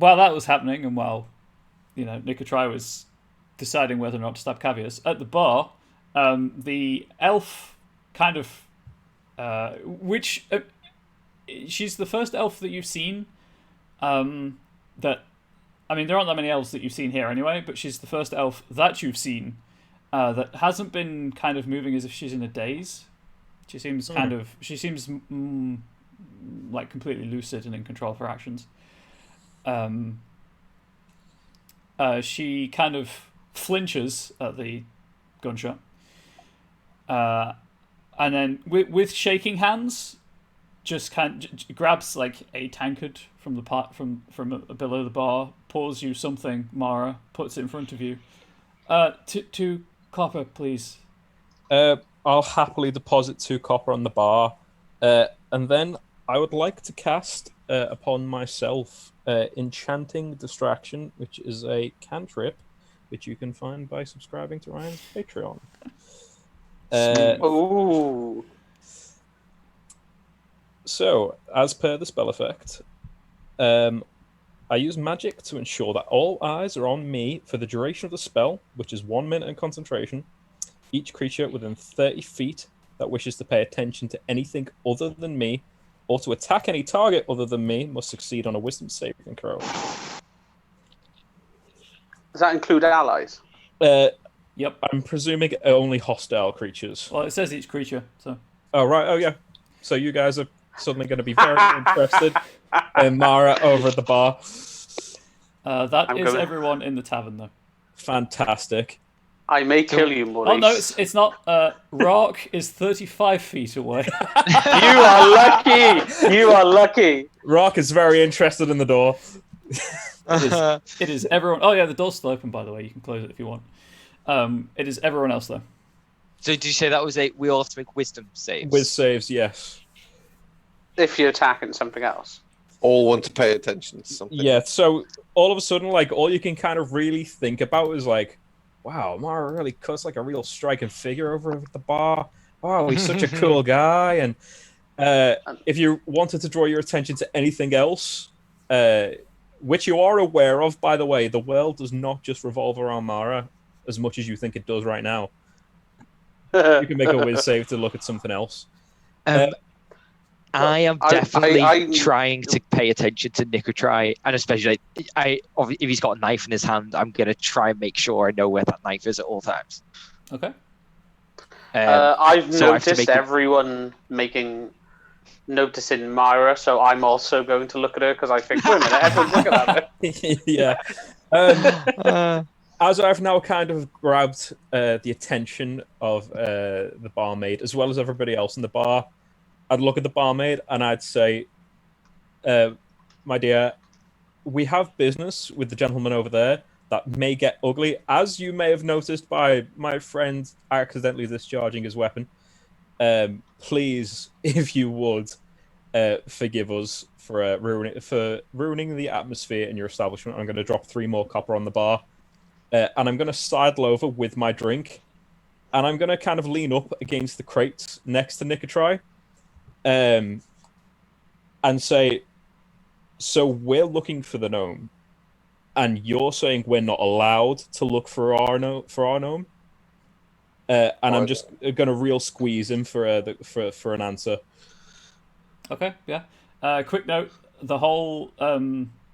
while that was happening, and while Nicotrai was deciding whether or not to stab Cavius at the bar, the elf kind of, she's the first elf that you've seen. That, I mean, there aren't that many elves that you've seen here anyway, but she's the first elf that you've seen that hasn't been kind of moving as if she's in a daze. She seems like completely lucid and in control of her actions. She kind of flinches at the gunshot, and then with shaking hands, just grabs like a tankard from the part from below the bar, pours you something, Mara, puts it in front of you. Two copper, please. I'll happily deposit 2 copper on the bar, and then I would like to cast upon myself Enchanting Distraction, which is a cantrip, which you can find by subscribing to Ryan's Patreon. Ooh. So, as per the spell effect, I use magic to ensure that all eyes are on me for the duration of the spell, which is 1 minute in concentration. Each creature within 30 feet that wishes to pay attention to anything other than me, or to attack any target other than me, must succeed on a wisdom saving throw. Does that include allies? Yep. I'm presuming only hostile creatures. Well, it says each creature, so. Oh, right. Oh, yeah. So you guys are suddenly going to be very interested in Mara over at the bar. That is everyone in the tavern, though. Fantastic. I may kill you, Maurice. Oh, no, it's not. Rock is 35 feet away. You are lucky! You are lucky! Rock is very interested in the door. It is everyone. Oh, yeah, the door's still open, by the way. You can close it if you want. It is everyone else, though. So did you say that was we all have to make wisdom saves? With saves, yes. If you're attacking something else. All want to pay attention to something. Yeah, so all of a sudden, like, all you can kind of really think about is like, wow, Mara really cuts like a real striking figure over at the bar. Wow, he's such a cool guy. And if you wanted to draw your attention to anything else, which you are aware of, by the way, the world does not just revolve around Mara as much as you think it does right now. You can make a whiz save to look at something else. I am definitely trying to pay attention to Nicotrai, and especially if he's got a knife in his hand, I'm gonna try and make sure I know where that knife is at all times. Okay. I've noticed everyone noticing Myra, so I'm also going to look at her because I think, wait a minute, everyone's looking at her. Yeah. As I've now kind of grabbed the attention of the barmaid, as well as everybody else in the bar, I'd look at the barmaid and I'd say, my dear, we have business with the gentleman over there that may get ugly, as you may have noticed by my friend accidentally discharging his weapon. Please, if you would, forgive us for ruining the atmosphere in your establishment. I'm going to drop 3 more copper on the bar. And I'm going to sidle over with my drink. And I'm going to kind of lean up against the crates next to Nicotrai. And say, so we're looking for the gnome. And you're saying we're not allowed to look for our gnome? And I'm just going to real squeeze him for an answer. Okay, yeah. Quick note, the whole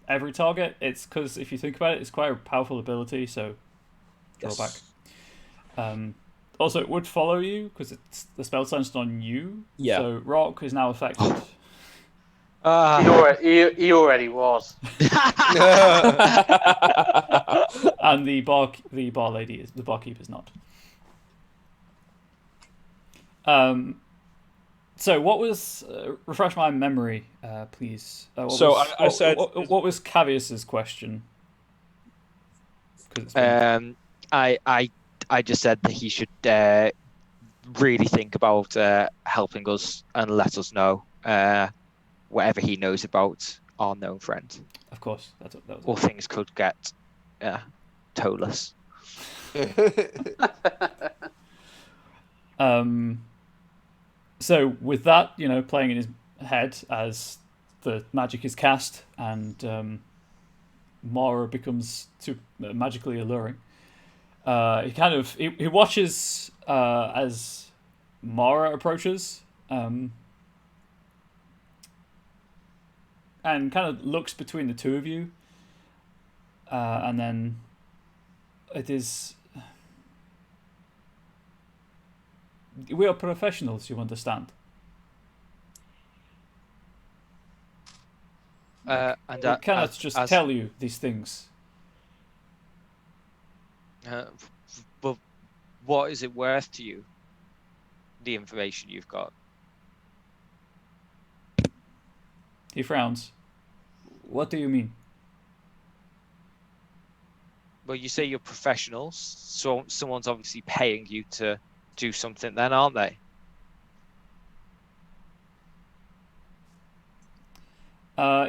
every target, it's because if you think about it, it's quite a powerful ability, so drawback. Also, it would follow you because it's the spell centered on you. Yeah. So Rock is now affected. He already was. And the bar lady is the barkeep is not. So what was refresh my memory, please? I said, what was Cavius's question? 'Cause it's been- I just said that he should really think about helping us and let us know whatever he knows about our known friend. Of course, that was. Or things could get toeless. So with that, playing in his head as the magic is cast and Mara becomes too magically alluring. He watches as Mara approaches and kind of looks between the two of you, and then it is. We are professionals, you understand. And we cannot just tell you these things. But what is it worth to you? The information you've got. He frowns. What do you mean? Well, you say you're professionals, so someone's obviously paying you to do something then, aren't they?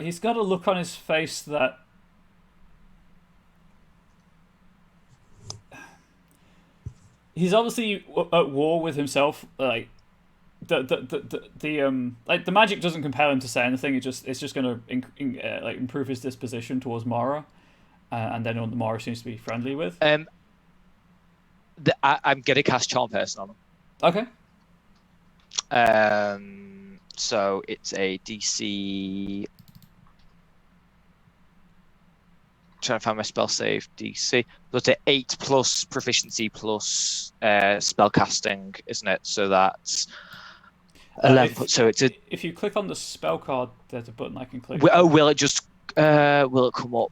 He's got a look on his face that he's obviously at war with himself. Like the magic doesn't compel him to say anything. It's just going to improve his disposition towards Mara, and then on the Mara seems to be friendly with. I'm gonna cast Charm Person on him. Okay. So it's a DC. Trying to find my spell save DC. So it's an 8 plus proficiency plus spell casting, isn't it? So that's 11. So it's a. If you click on the spell card, there's a button I can click. Will it just? Will it come up?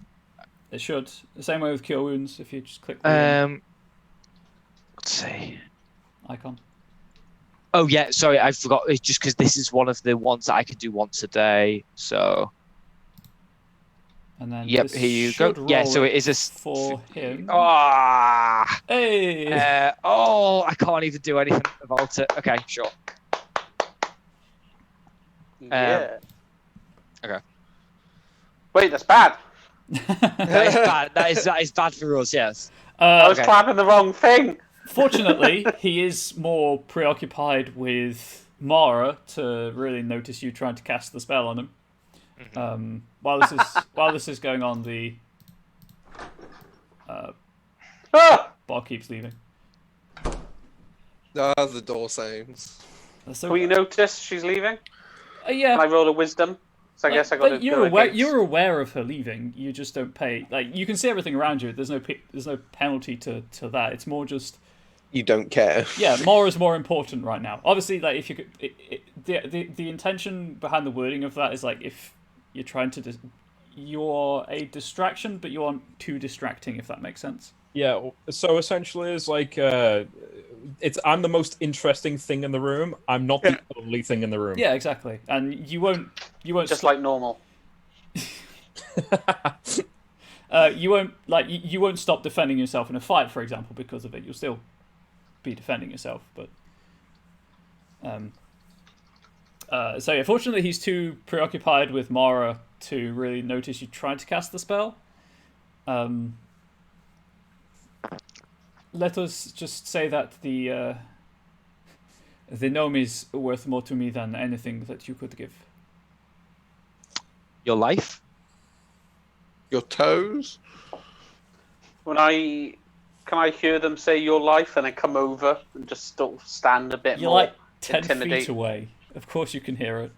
It should. The same way with Cure Wounds. If you just click. Let's see. Icon. Oh yeah, sorry, I forgot. It's just because this is one of the ones that I can do once a day. So. And then yep, here you go. Yeah, so it is a for him. Hey. I can't even do anything about it. Okay, sure. Yeah. Okay. Wait, that's bad. That is bad. That is bad for us. Yes. I was clapping the wrong thing. Fortunately, he is more preoccupied with Mara to really notice you trying to cast the spell on him. Mm-hmm. While this is going on, the bar keeps leaving. The door sings. So, will you notice she's leaving? Yeah. Can I roll a wisdom? So I guess I got to. You're aware of her leaving. You just don't pay. Like you can see everything around you. There's no penalty to that. It's more just. You don't care. Yeah, more is more important right now. Obviously, like if you could, the intention behind the wording of that is like if you're trying to, you're a distraction, but you aren't too distracting. If that makes sense. Yeah. So essentially, it's like I'm the most interesting thing in the room. I'm not the only thing in the room. Yeah, exactly. And you won't just like normal. You won't stop defending yourself in a fight, for example, because of it. You'll still be defending yourself, but so yeah, fortunately he's too preoccupied with Mara to really notice you tried to cast the spell. Let us just say that the gnome is worth more to me than anything that you could give. Your life? Your toes? Can I hear them say your life and then come over and just still stand a bit You're more? You're like 10 feet away. Of course you can hear it.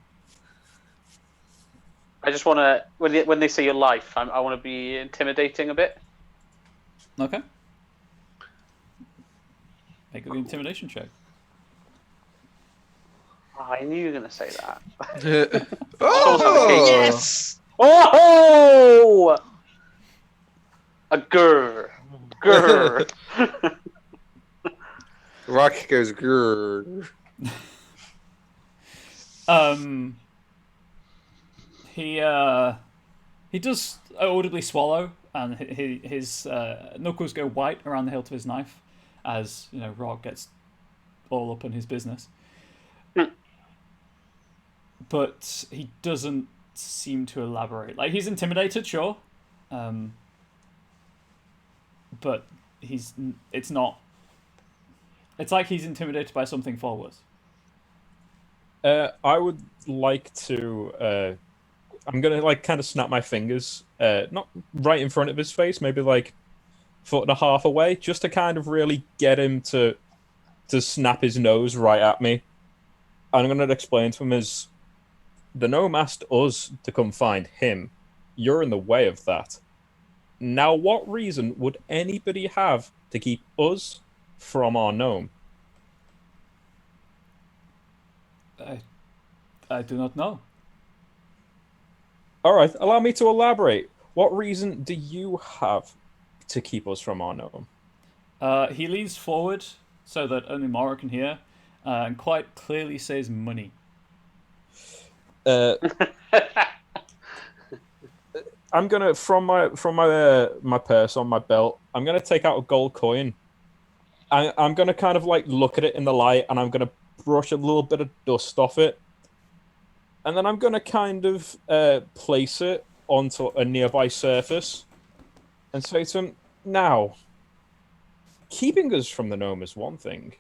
I just want to, when they say your life, I want to be intimidating a bit. Okay. Make the intimidation check. Oh, I knew you were going to say that. Oh! Yes! Oh! A grr. Grr. Rock goes grrr. He does audibly swallow, and his knuckles go white around the hilt of his knife, as Rock gets all up in his business. But he doesn't seem to elaborate. Like, he's intimidated, sure, but it's not. It's like he's intimidated by something far worse. I would like to. I'm gonna kind of snap my fingers, not right in front of his face, maybe like 1.5 foot away, just to kind of really get him to snap his nose right at me. And I'm gonna explain to him as the gnome asked us to come find him. You're in the way of that. Now, what reason would anybody have to keep us from our gnome? I do not know. All right, allow me to elaborate. What reason do you have to keep us from our gnome? He leans forward so that only Mara can hear, and quite clearly says money. I'm gonna from my purse on my belt. I'm gonna take out a gold coin. I'm gonna kind of like look at it in the light, and I'm gonna brush a little bit of dust off it, and then I'm gonna kind of place it onto a nearby surface, and say to him, "Now, keeping us from the gnome is one thing.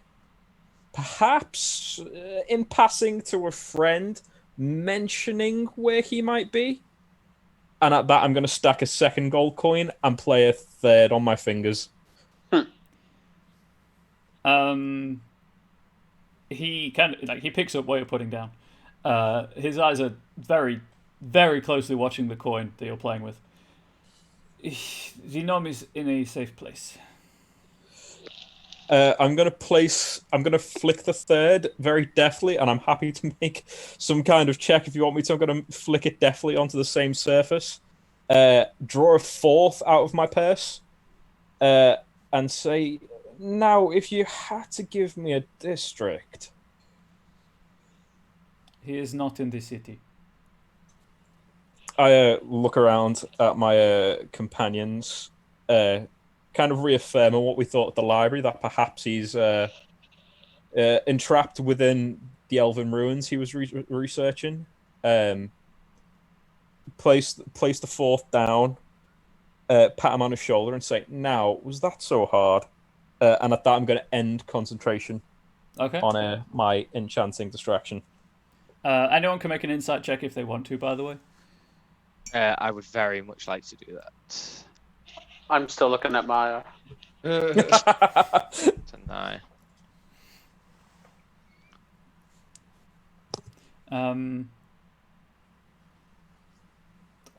Perhaps in passing to a friend, mentioning where he might be." And at that, I'm going to stack a second gold coin and play a third on my fingers. He he picks up what you're putting down. His eyes are very, very closely watching the coin that you're playing with. The gnome is in a safe place. I'm going to flick the third very deftly, and I'm happy to make some kind of check if you want me to. I'm going to flick it deftly onto the same surface. Draw a fourth out of my purse, and say, "Now, if you had to give me a district." He is not in the city. I look around at my companions, kind of reaffirming what we thought at the library, that perhaps he's entrapped within the elven ruins he was researching. Place the fourth down, pat him on his shoulder and say, "Now, was that so hard?" And at that, I'm going to end concentration on my Enchanting Distraction. Anyone can make an insight check if they want to, by the way. I would very much like to do that. I'm still looking at Maya. It's a 9.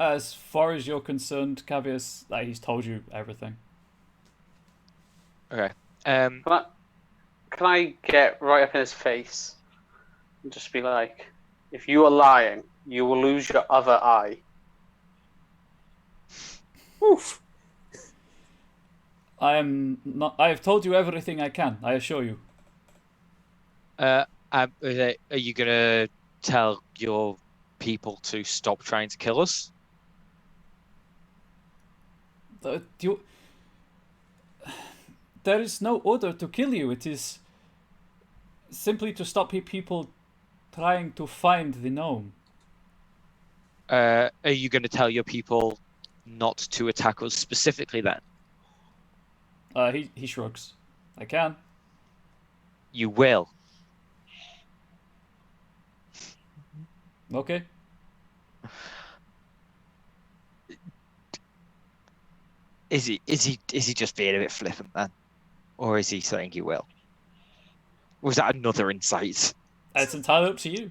As far as you're concerned, Cavius, he's told you everything. Okay. Can I get right up in his face and just be like, "If you are lying, you will lose your other eye." Oof. I have told you everything I can, I assure you. Are you gonna tell your people to stop trying to kill us? There is no order to kill you. It is simply to stop people trying to find the gnome. Are you going to tell your people not to attack us specifically then? He shrugs. I can. You will. Okay. Is he just being a bit flippant then? Or is he saying he will? Or was that another insight? It's entirely up to you.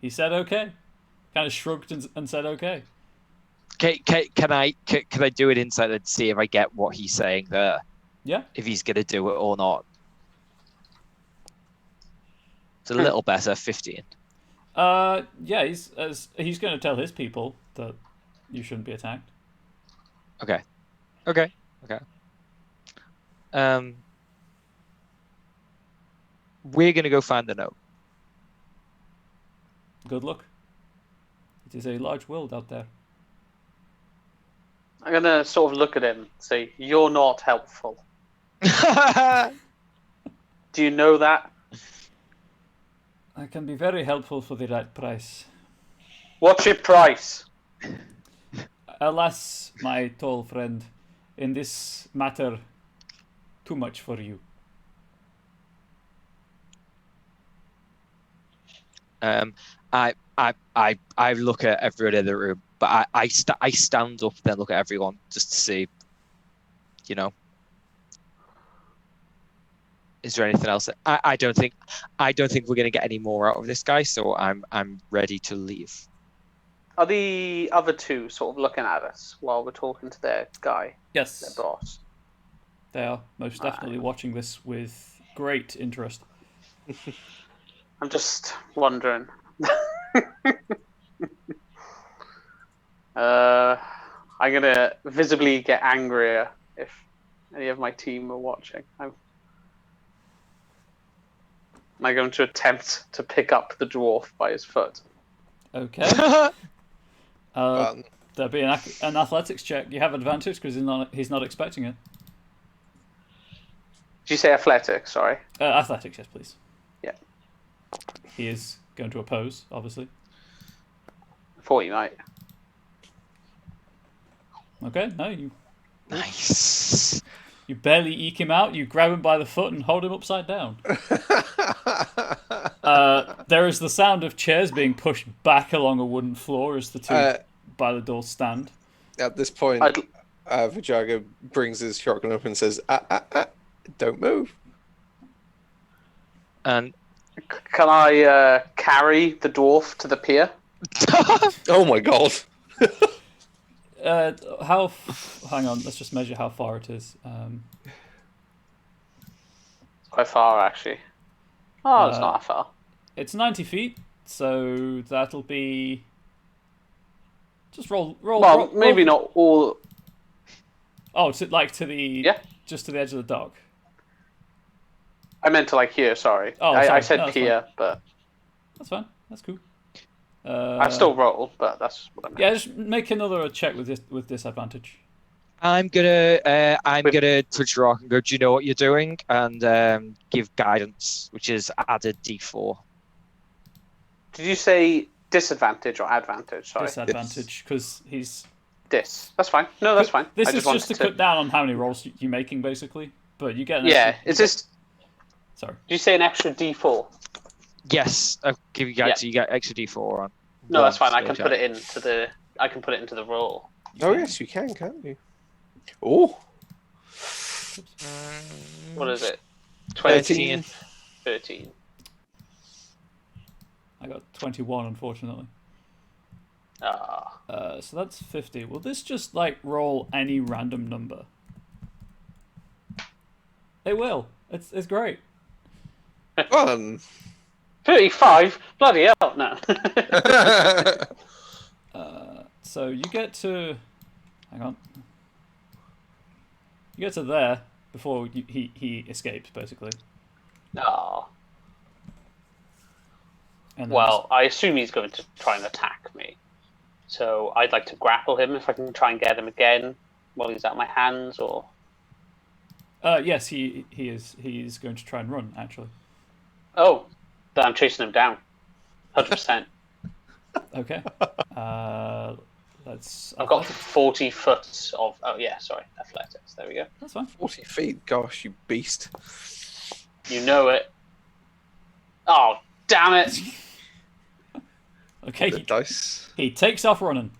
He said okay. Kind of shrugged and said okay. Can I do an insight and see if I get what he's saying there? Yeah. If he's going to do it or not. It's a little better, 15. Yeah, he's going to tell his people that you shouldn't be attacked. Okay. We're gonna go find the note. Good luck. It is a large world out there. I'm gonna sort of look at him and say, "You're not helpful. Do you know that? I can be very helpful for the right price. What's your price?" Alas, my tall friend, in this matter, too much for you. I look at everyone in the room, but I stand up, then look at everyone just to see, is there anything else? I don't think we're gonna get any more out of this guy, so I'm ready to leave. Are the other two sort of looking at us while we're talking to their guy, Yes, their boss? they are most definitely watching this with great interest. I'm just wondering. I'm gonna visibly get angrier if any of my team are watching. Am I going to attempt to pick up the dwarf by his foot? Okay. There'll be an athletics check. You have advantage because he's not expecting it. Did you say athletics? Sorry. Athletics, yes, please. Yeah. He is going to oppose, obviously. 40, mate. Okay, no, you Nice. You barely eke him out. You grab him by the foot and hold him upside down. There is the sound of chairs being pushed back along a wooden floor as the two by the door stand. At this point, Vajaga brings his shotgun up and says, don't move. And can I carry the dwarf to the pier? Oh my god. Hang on, let's just measure how far it is. It's quite far, actually. Oh, it's not that far. It's 90 feet, so that'll be... Just roll. Well, maybe not all... Oh, to the... Yeah. Just to the edge of the dock. I meant to here, sorry. Oh, I sorry. said No, pier, but... That's fine, that's cool. I still roll, but that's what I meant. Yeah, just make another check with disadvantage. I'm gonna touch rock and go, do you know what you're doing? And give guidance, which is added D4. Did you say disadvantage or advantage? Sorry. Disadvantage, because he's... That's fine. No, that's fine. This is just to cut down on how many rolls you're making, basically. But you get an Yeah, extra... is this... Sorry. Did you say an extra D4? Yes, I'll give you guys. So you get extra D4 on. No, that's fine. I can put it into the. I can put it into the roll. Oh yes, you can, can't you? Oh. What is it? 13. 13. I got 21, unfortunately. Ah. So that's 50. Will this just roll any random number? It will. It's great. Fun. 35? Bloody hell, no. So you get to... Hang on. You get to there before he escapes, basically. Ah. And Well, I assume he's going to try and attack me. So I'd like to grapple him if I can try and get him again while he's out of my hands, or... yes, he is. He's going to try and run, actually. Oh, then I'm chasing him down. 100%. Okay. Let's... I've got 40 foot of... Oh, yeah, sorry. Athletics. There we go. That's fine. 40 feet, gosh, you beast. You know it. Oh, damn it. Okay. Dice. He takes off running.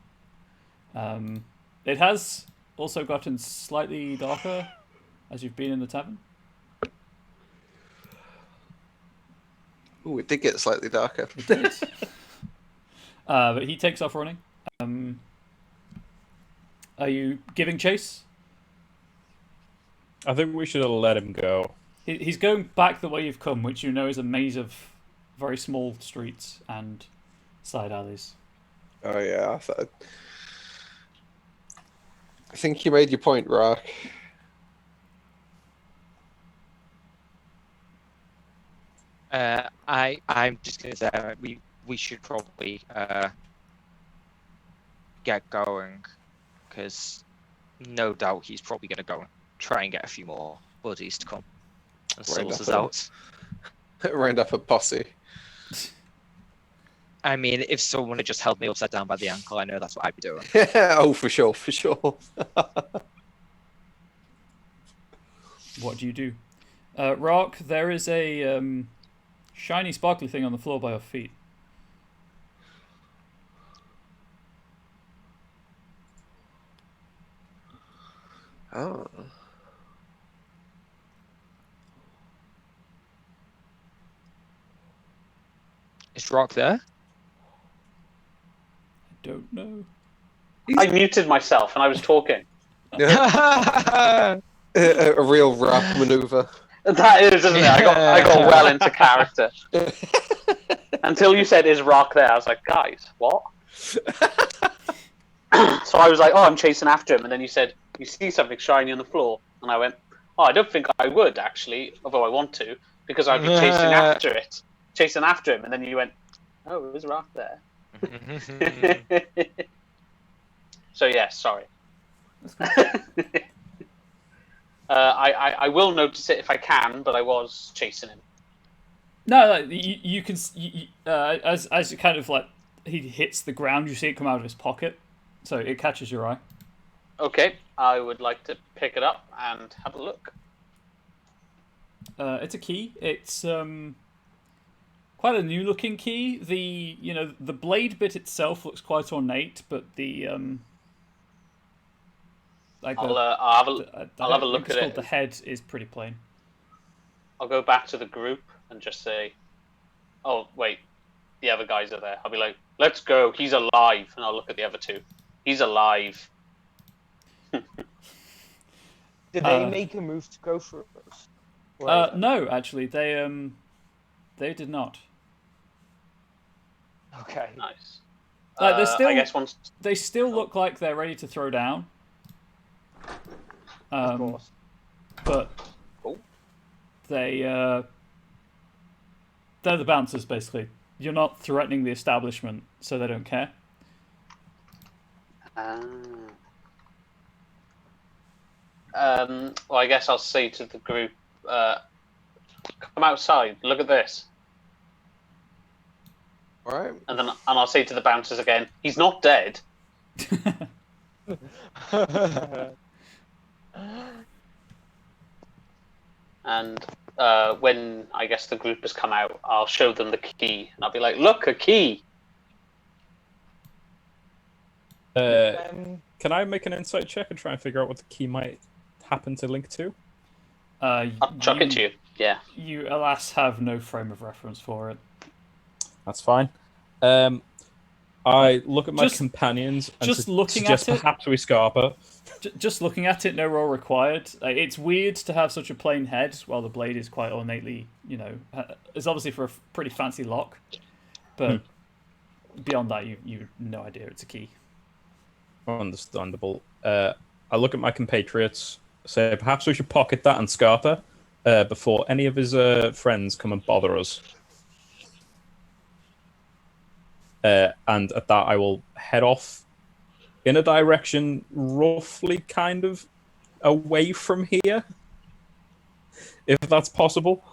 It has also gotten slightly darker as you've been in the tavern. Ooh, it did get slightly darker. It did. But he takes off running. Are you giving chase? I think we should have let him go. He's going back the way you've come, which you know is a maze of very small streets and side alleys. Oh yeah, I think you made your point, Rock. I'm just gonna say we should probably get going, because no doubt he's probably gonna go and try and get a few more buddies to come and sort us out. Round up a posse. I mean, if someone had just held me upside down by the ankle, I know that's what I'd be doing. Oh, for sure, for sure. What do you do? Rock, there is a shiny sparkly thing on the floor by your feet. Oh. Is Rock there? I don't know. I muted myself and I was talking. Yeah. A real Rock maneuver. That is, isn't it? I got well into character. Until you said, "Is Rock there?" I was like, "Guys, what?" So I was like, "Oh, I'm chasing after him," and then you said, "You see something shiny on the floor," and I went, "Oh, I don't think I would actually, although I want to, because I'd be chasing after him." And then you went, "Oh, is Rock there?" So yeah, sorry. I will notice it if I can, but I was chasing him. No, like, you can as you kind of like he hits the ground, you see it come out of his pocket, so it catches your eye. Okay, I would like to pick it up and have a look. It's a key. It's quite a new looking key. The blade bit itself looks quite ornate, but the I'll have a look at it. The head is pretty plain. I'll go back to the group and just say, "Oh wait, the other guys are there." I'll be like, "Let's go. He's alive." And I'll look at the other two. He's alive. Did they make a move to go for us? No, actually, they did not. Okay. Nice. Like they're still. I guess once they still look like they're ready to throw down. Of course. But they're the bouncers, basically. You're not threatening the establishment, so they don't care. Well, I guess I'll say to the group, "Come outside. Look at this." All right. And I'll say to the bouncers again, "He's not dead." And when I guess the group has come out, I'll show them the key, and I'll be like, "Look, a key." Can I make an insight check and try and figure out what the key might happen to link to? I'll chuck it to you. Yeah. You, alas, have no frame of reference for it. That's fine. I look at my companions and suggest perhaps we Scarpa. Just looking at it, no roll required. It's weird to have such a plain head, while the blade is quite ornately, it's obviously for a pretty fancy lock. But beyond that, you have no idea it's a key. Understandable. I look at my compatriots, say perhaps we should pocket that and Scarpa before any of his friends come and bother us. And at that, I will head off in a direction roughly kind of away from here, if that's possible.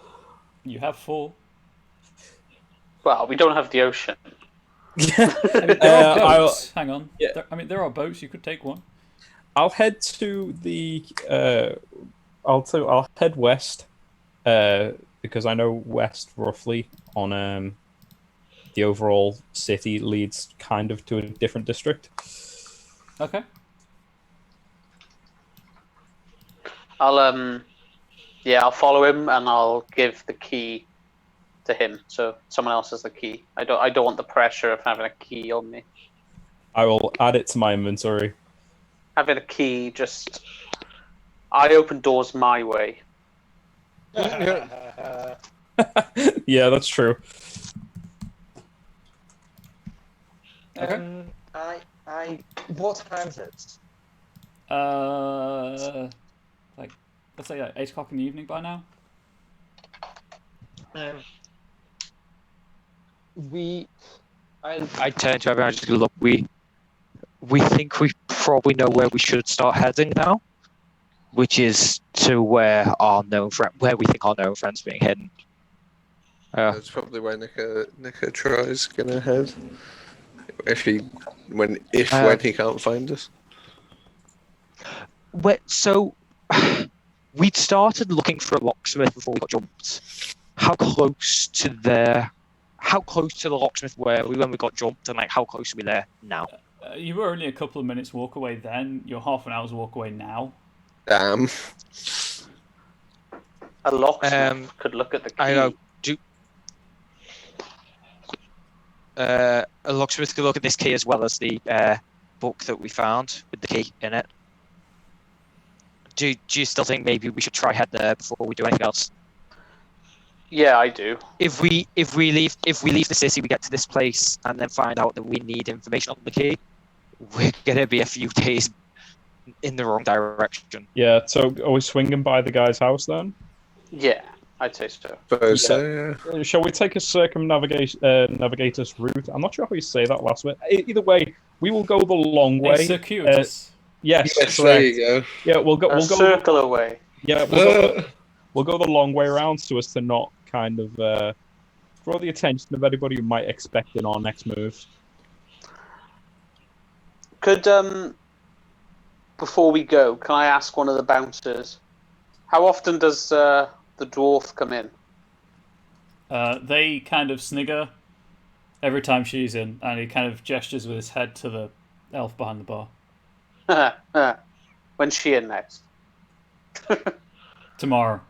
You have 4. Well, we don't have the ocean. There are boats. Hang on. Yeah. There are boats. You could take one. I'll head to the. I'll head west, because I know west roughly on the overall city leads kind of to a different district. Okay. I'll follow him and I'll give the key to him, so someone else has the key. I don't want the pressure of having a key on me. I will add it to my inventory. Having a key, just I open doors my way. Yeah, that's true. Okay. What time is it? Like, let's say 8 o'clock in the evening by now. I turn to everyone and just go, look, we think we probably know where we should start heading now, which is to where we think our known friends being hidden. That's probably where Nico tries gonna head. When he can't find us. So we'd started looking for a locksmith before we got jumped. How close to the locksmith were we when we got jumped, and like how close are we there now? You were only a couple of minutes walk away then. You're half an hour's walk away now. Damn. A locksmith could look at the key. I know. A locksmith could look at this key as well as the book that we found with the key in it. Do you still think maybe we should try head there before we do anything else? Yeah, I do. If we leave the city, we get to this place and then find out that we need information on the key, we're gonna be a few days in the wrong direction. Yeah, so are we swinging by the guy's house then? Yeah, I'd say so. So, yeah. Shall we take a circumnavigator's route? I'm not sure how you say that last bit. Either way, we will go the long way. Circuitous. Yes, Yes, correct. there you go. Yeah, we'll go. Circle away. Yeah, we'll go the long way around so as to not kind of draw the attention of anybody who might expect in our next move. Could before we go, can I ask one of the bouncers, how often does the dwarf come in? They kind of snigger every time she's in, and he kind of gestures with his head to the elf behind the bar. When's she in next? Tomorrow.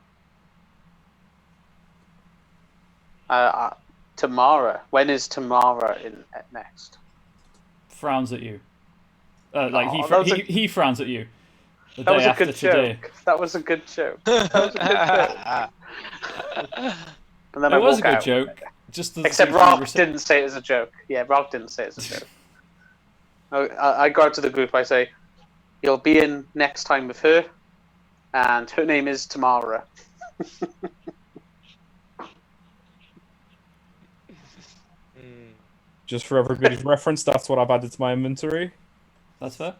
Tamara. When is Tamara in next? Frowns at you. He frowns at you. The That day was a after good today. joke. That was a good joke. And then It I was a walk good out. joke. Just doesn't Except seem to be Rob didn't say it as a joke. Yeah, Rob didn't say it as a joke. I go out to the group. I say, "You'll be in next time with her, and her name is Tamara." Just for everybody's reference, that's what I've added to my inventory. That's fair.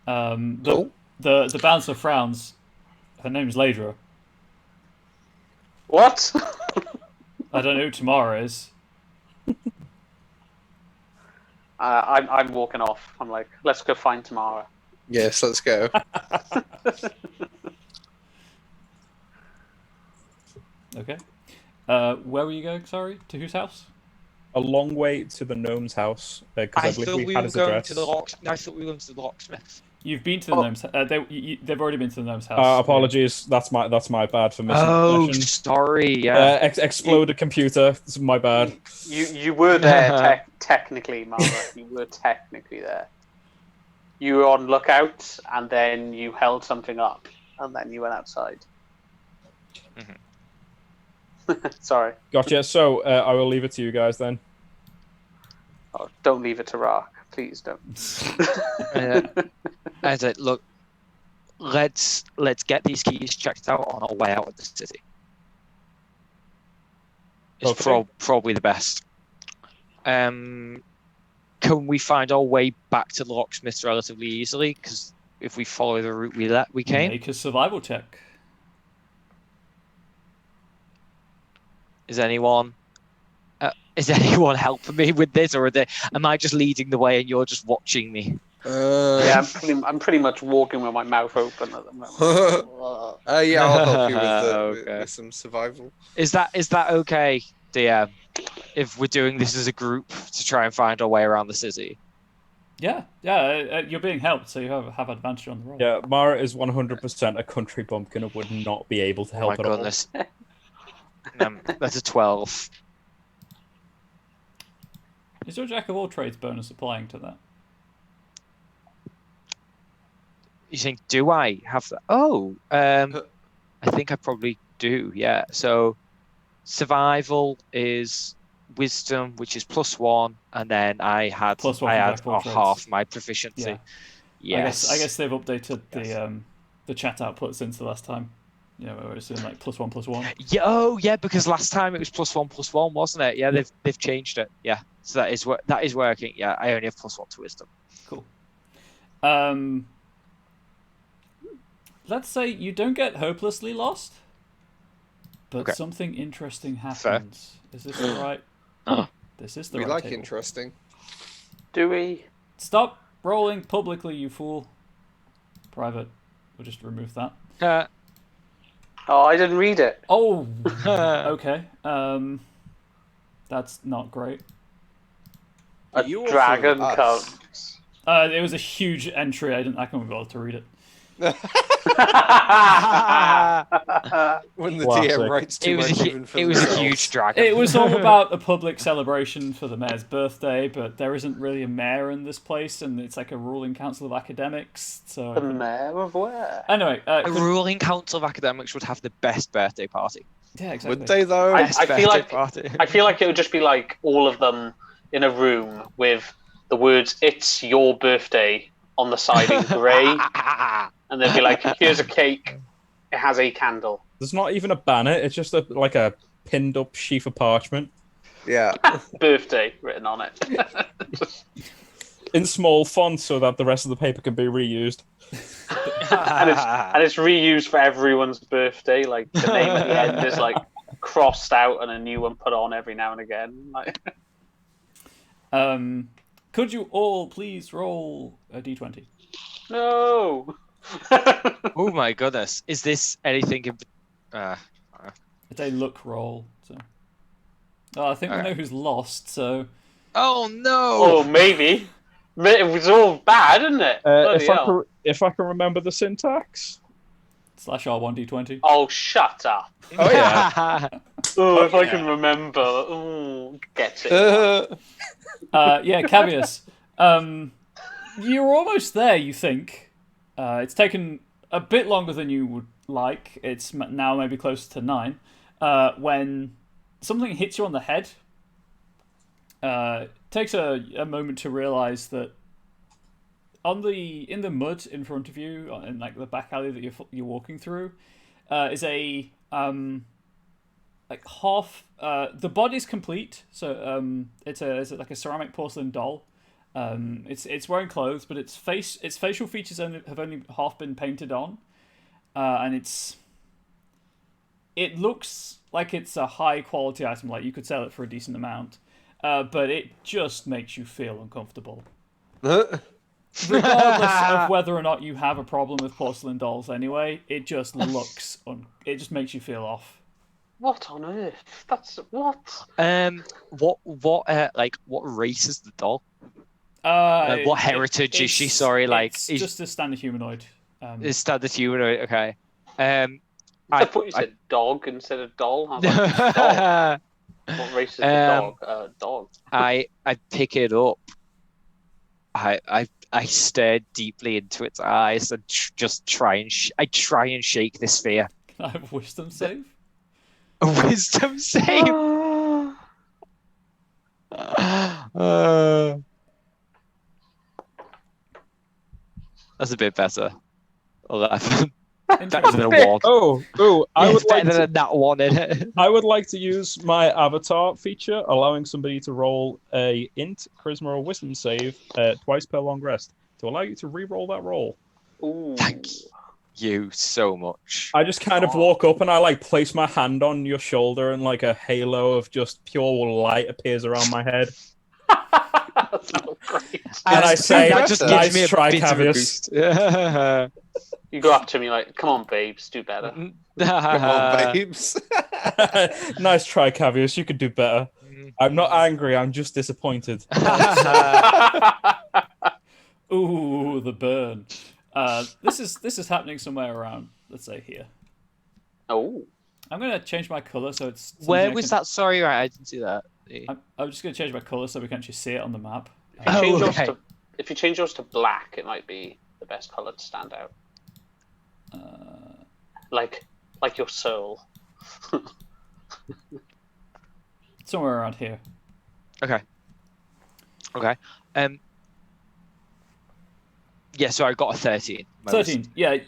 Cool. The bouncer frowns. Her name's Ladra. What? I don't know who Tamara is. I'm walking off. I'm like, let's go find Tamara. Yes, let's go. Okay. Where were you going? Sorry, to whose house? A long way to the gnome's house because I believe we had his address. I thought we were going to the locksmith. You've been to the gnome's. They've already been to the gnome's house. Apologies, that's my bad for missing. Oh, sorry. Yeah. Exploded computer. This is my bad. You were there technically, Mara. You were technically there. You were on lookout, and then you held something up, and then you went outside. Sorry. Gotcha. So I will leave it to you guys then. Oh, don't leave it to Rock. Please don't. I said, look, let's get these keys checked out on our way out of the city. It's Okay. probably the best. Can we find our way back to the locksmiths relatively easily? Because if we follow the route we came, Make a survival check. is anyone helping me with this, or am I just leading the way and you're just watching me? Yeah, I'm pretty much walking with my mouth open at the moment. Yeah, I'll help you with, Okay. with some survival. Is that okay, DM? If we're doing this as a group to try and find our way around the city? Yeah. You're being helped, so you have advantage on the roll. Yeah, Mara is 100% a country bumpkin and would not be able to Oh help my at all. goodness. That's a 12. Is your jack of all trades bonus applying to that? You think, do I have that? Oh, I think I probably do, yeah. So survival is wisdom, which is +1, and then I had +1 from I had Jack of all trades. half my proficiency. Yeah. Yes. I guess they've updated Yes. the chat output since the last time. You know, it was in like +1/+1. Yeah. Oh, yeah. Because last time it was +1/+1, wasn't it? Yeah. They've changed it. Yeah. So that is working. Yeah. I only have +1 to wisdom. Cool. Let's say you don't get hopelessly lost, but Okay. something interesting happens. Is this the right? This is the We right like table. interesting. Do we? Stop rolling publicly, you fool. Private. We'll just remove that. Oh, I didn't read it. Oh, okay. That's not great. A You also- dragon us. comes. It was a huge entry. I couldn't be able to read it. When the Classic. DM writes too much even for It was a themselves. huge dragon. It was all about a public celebration for the mayor's birthday, but there isn't really a mayor in this place, and it's like a ruling council of academics. So The mayor of where? anyway, A ruling council of academics would have the best birthday party. yeah, exactly. Would they though? I Best feel birthday like party. I feel like it would just be like all of them in a room with the words "It's your birthday" on the side in grey, and they'd be like, "Here's a cake. It has a candle." There's not even a banner. It's just like a pinned up sheaf of parchment Yeah. Birthday written on it. in small font so that the rest of the paper can be reused. and it's reused for everyone's birthday. Like the name at the end is like crossed out and a new one put on every now and again. Like, Could you all please roll a d20? no. Oh my goodness! Is this anything? It's a look roll. So, I think we know who's lost. So, Oh no! Oh, maybe. It was all bad, isn't it? Bloody hell. If I can remember the syntax. /R1d20. Oh, shut up. Oh yeah. Oh, if I can remember. Oh, get it. Yeah, Cavius. You're almost there, you think. It's taken a bit longer than you would like. It's now maybe closer to 9. When something hits you on the head, it takes a moment to realize that in the mud in front of you, in like the back alley that you're walking through, is a like half. The body's complete, so it's like a ceramic porcelain doll. It's wearing clothes, but its facial features have only half been painted on, and it looks like it's a high quality item. Like you could sell it for a decent amount, but it just makes you feel uncomfortable. Regardless of whether or not you have a problem with porcelain dolls, anyway, it just looks it just makes you feel off. What on earth? That's what? What race is the doll? What heritage is she? Sorry, it's just a standard humanoid. Is standard humanoid? Okay. I thought you said dog instead of doll. I was like, dog. What race is the dog? Dog. I pick it up. I stare deeply into its eyes and just try and shake this fear. Can I have a wisdom save? A wisdom save. That's a bit better. 11. Better than a 1. I would It's like better to, than that one, innit? I would like to use my avatar feature, allowing somebody to roll a int, charisma, or wisdom save twice per long rest to allow you to re-roll that roll. Ooh. Thank you so much. I just kind of walk up and I like place my hand on your shoulder and like a halo of just pure light appears around my head. That's not great. And I say, that just nice gives me a try, bit of a Cavius. boost. You go up to me like, "Come on, babes, do better." Come on, babes. Nice try, Cavius. You could do better. I'm not angry. I'm just disappointed. Ooh, the burn. This is happening somewhere around, let's say here. Oh. I'm gonna change my color so it's. something Where I was can- that? Sorry, right, I didn't see that. I'm just gonna change my color so we can actually see it on the map. If you change yours to black, it might be the best color to stand out. Like your soul. Somewhere around here. Okay. Yeah, so I got a 13. 13. Yeah.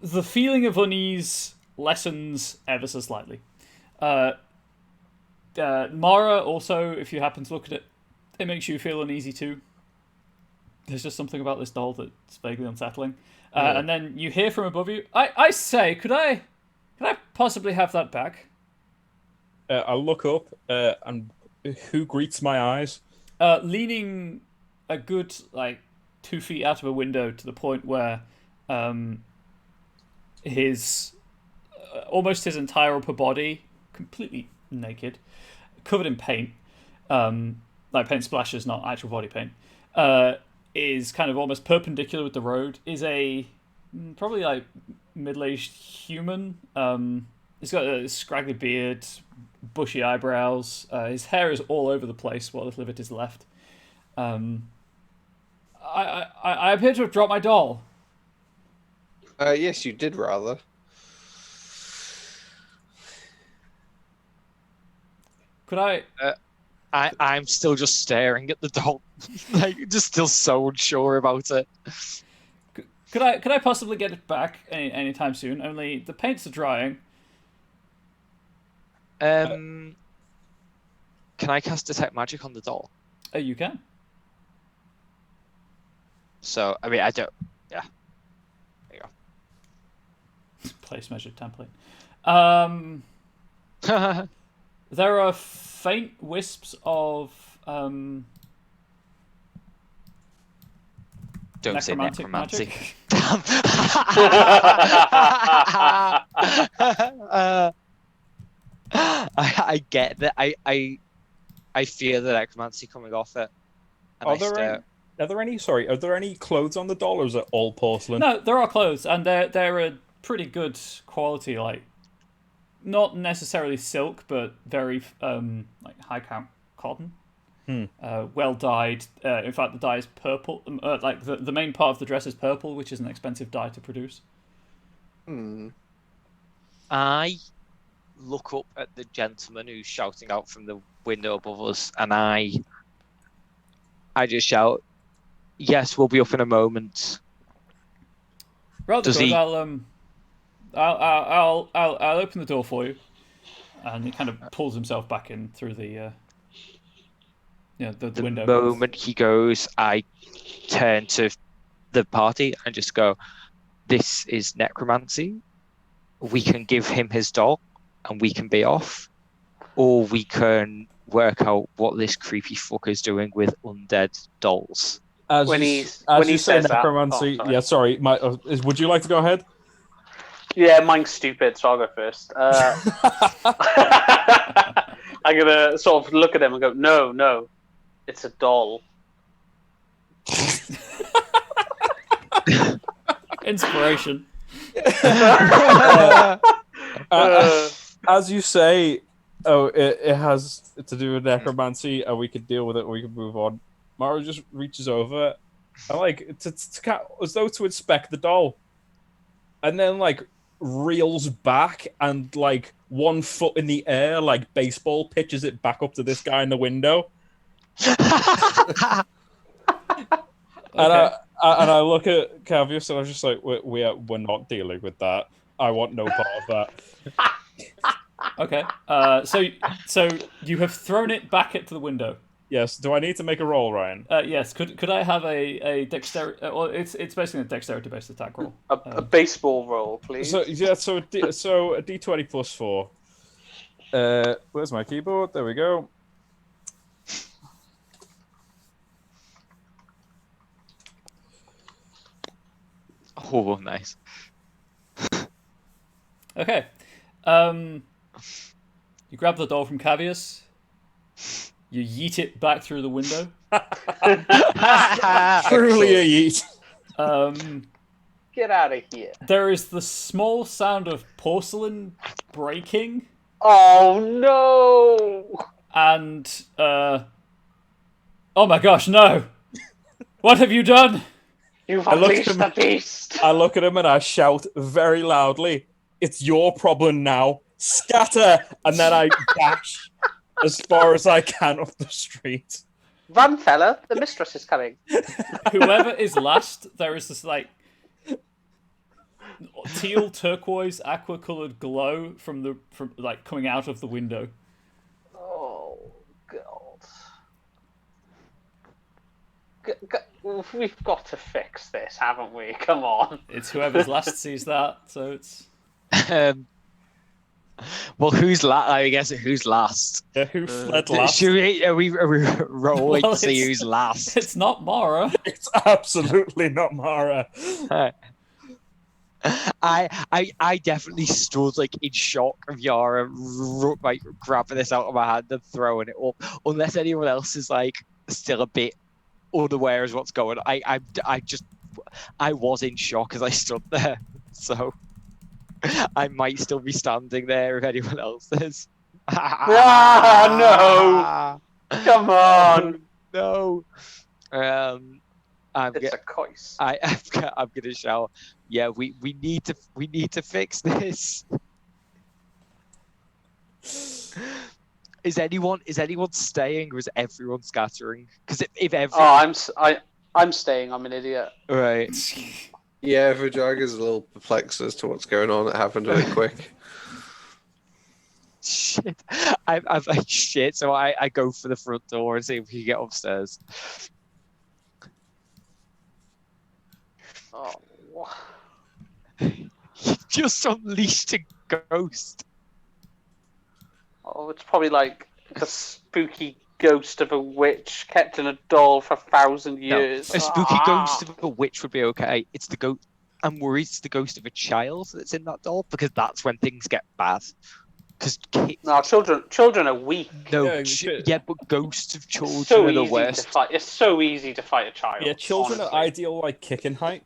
The feeling of unease lessens ever so slightly. Mara also, if you happen to look at it, it makes you feel uneasy too. There's just something about this doll that's vaguely unsettling. And then you hear from above you, I say, could I possibly have that back? I look up, and who greets my eyes? Leaning a good, 2 feet out of a window to the point where his almost his entire upper body, completely naked, covered in paint, paint splashes, not actual body paint, is kind of almost perpendicular with the road, is a probably middle-aged human. He's got a scraggly beard, bushy eyebrows. His hair is all over the place, what little of it is left. I appear to have dropped my doll. Yes, you did rather. Could I? I'm still just staring at the doll, just still so unsure about it. Could I possibly get it back anytime soon? Only the paints are drying. Can I cast Detect Magic on the doll? You can. So, I mean, I don't... Yeah. There you Place measure template. There are faint wisps of... Don't say necromancy. Magic. Damn. I get that. I fear the necromancy coming off it. Are there any clothes on the doll, or is it all porcelain? No, there are clothes, and they're a pretty good quality, not necessarily silk, but very high count cotton. Well dyed. In fact, the dye is purple. The main part of the dress is purple, which is an expensive dye to produce. I look up at the gentleman who's shouting out from the window above us, and I just shout, "Yes, we'll be up in a moment." Rather good. I'll open the door for you, and he kind of pulls himself back in through the window. The moment he goes, I turn to the party and just go, "This is necromancy. We can give him his doll, and we can be off, or we can work out what this creepy fucker is doing with undead dolls." As you say necromancy, that... sorry. Would you like to go ahead? Yeah, mine's stupid, so I'll go first. I'm gonna sort of look at him and go, "No, it's a doll." Inspiration. As you say, it has to do with necromancy, and we can deal with it, or we can move on. Mara just reaches over, and as though to inspect the doll, and then reels back and 1 foot in the air, baseball pitches it back up to this guy in the window. Okay. And I look at Cavius and I'm just like, we're not dealing with that. I want no part of that. Okay. So you have thrown it back into the window. Yes. Do I need to make a roll, Ryan? Yes. Could I have a dexterity? Well, it's basically a dexterity-based attack roll. A baseball roll, please. So a D20 plus 4. Where's my keyboard? There we go. Oh, nice. Okay. You grab the doll from Cavius. You yeet it back through the window. Truly a yeet. Get out of here. There is the small sound of porcelain breaking. Oh no! And oh my gosh, no! What have you done? You've unleashed the beast. I look at him and I shout very loudly, "It's your problem now. Scatter!" And then I dash as far as I can up the street. Run, fella! The mistress is coming. Whoever is last, there is this like teal, turquoise, aqua-colored glow from like coming out of the window. Oh God! We've got to fix this, haven't we? Come on. It's whoever's last sees that, so it's. Well, who's last? I guess who's last. Yeah, who fled last? Are we rolling Well, to see it's- who's last? It's not Mara. It's absolutely not Mara. I definitely stood like in shock of Yara like grabbing this out of my hand and throwing it up. Unless anyone else is like still a bit unaware of what's going on. I was in shock as I stood there. So I might still be standing there if anyone else is. Ah, no! Come on! No. It's a cois. I'm gonna shout. Yeah, we need to fix this. Is anyone staying or is everyone scattering? Because if everyone, I'm staying. I'm an idiot. right. Yeah, Vajaga's a little perplexed as to what's going on. It happened really quick. Shit. I'm like shit. So I go for the front door and see if we can get upstairs. Oh, You've just unleashed a ghost. it's probably like the spooky ghost of a witch kept in a doll for 1,000 years. A spooky ghost of a witch would be okay. It's the ghost. I'm worried it's the ghost of a child that's in that doll because that's when things get bad. Because No, children are weak. no, Yeah, but ghosts of children It's so are the easy to worst. fight. It's so easy to fight a child. Yeah, children are honestly. ideal like kicking height.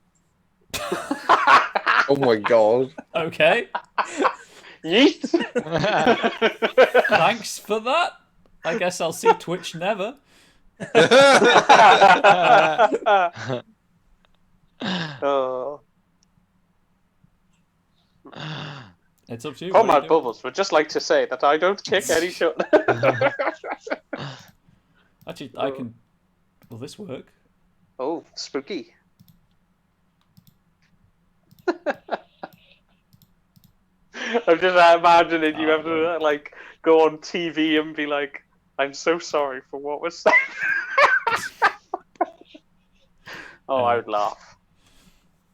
Oh my god. Okay. Yeet. Thanks for that. I guess I'll see Twitch never. Oh. It's up to you. Oh What my are you doing? bubbles would just like to say that I don't kick any shot. Actually, I can. Will this work? Oh, spooky. I'm just imagining you have to like go on TV and be like, "I'm so sorry for what was said." Oh, I would laugh.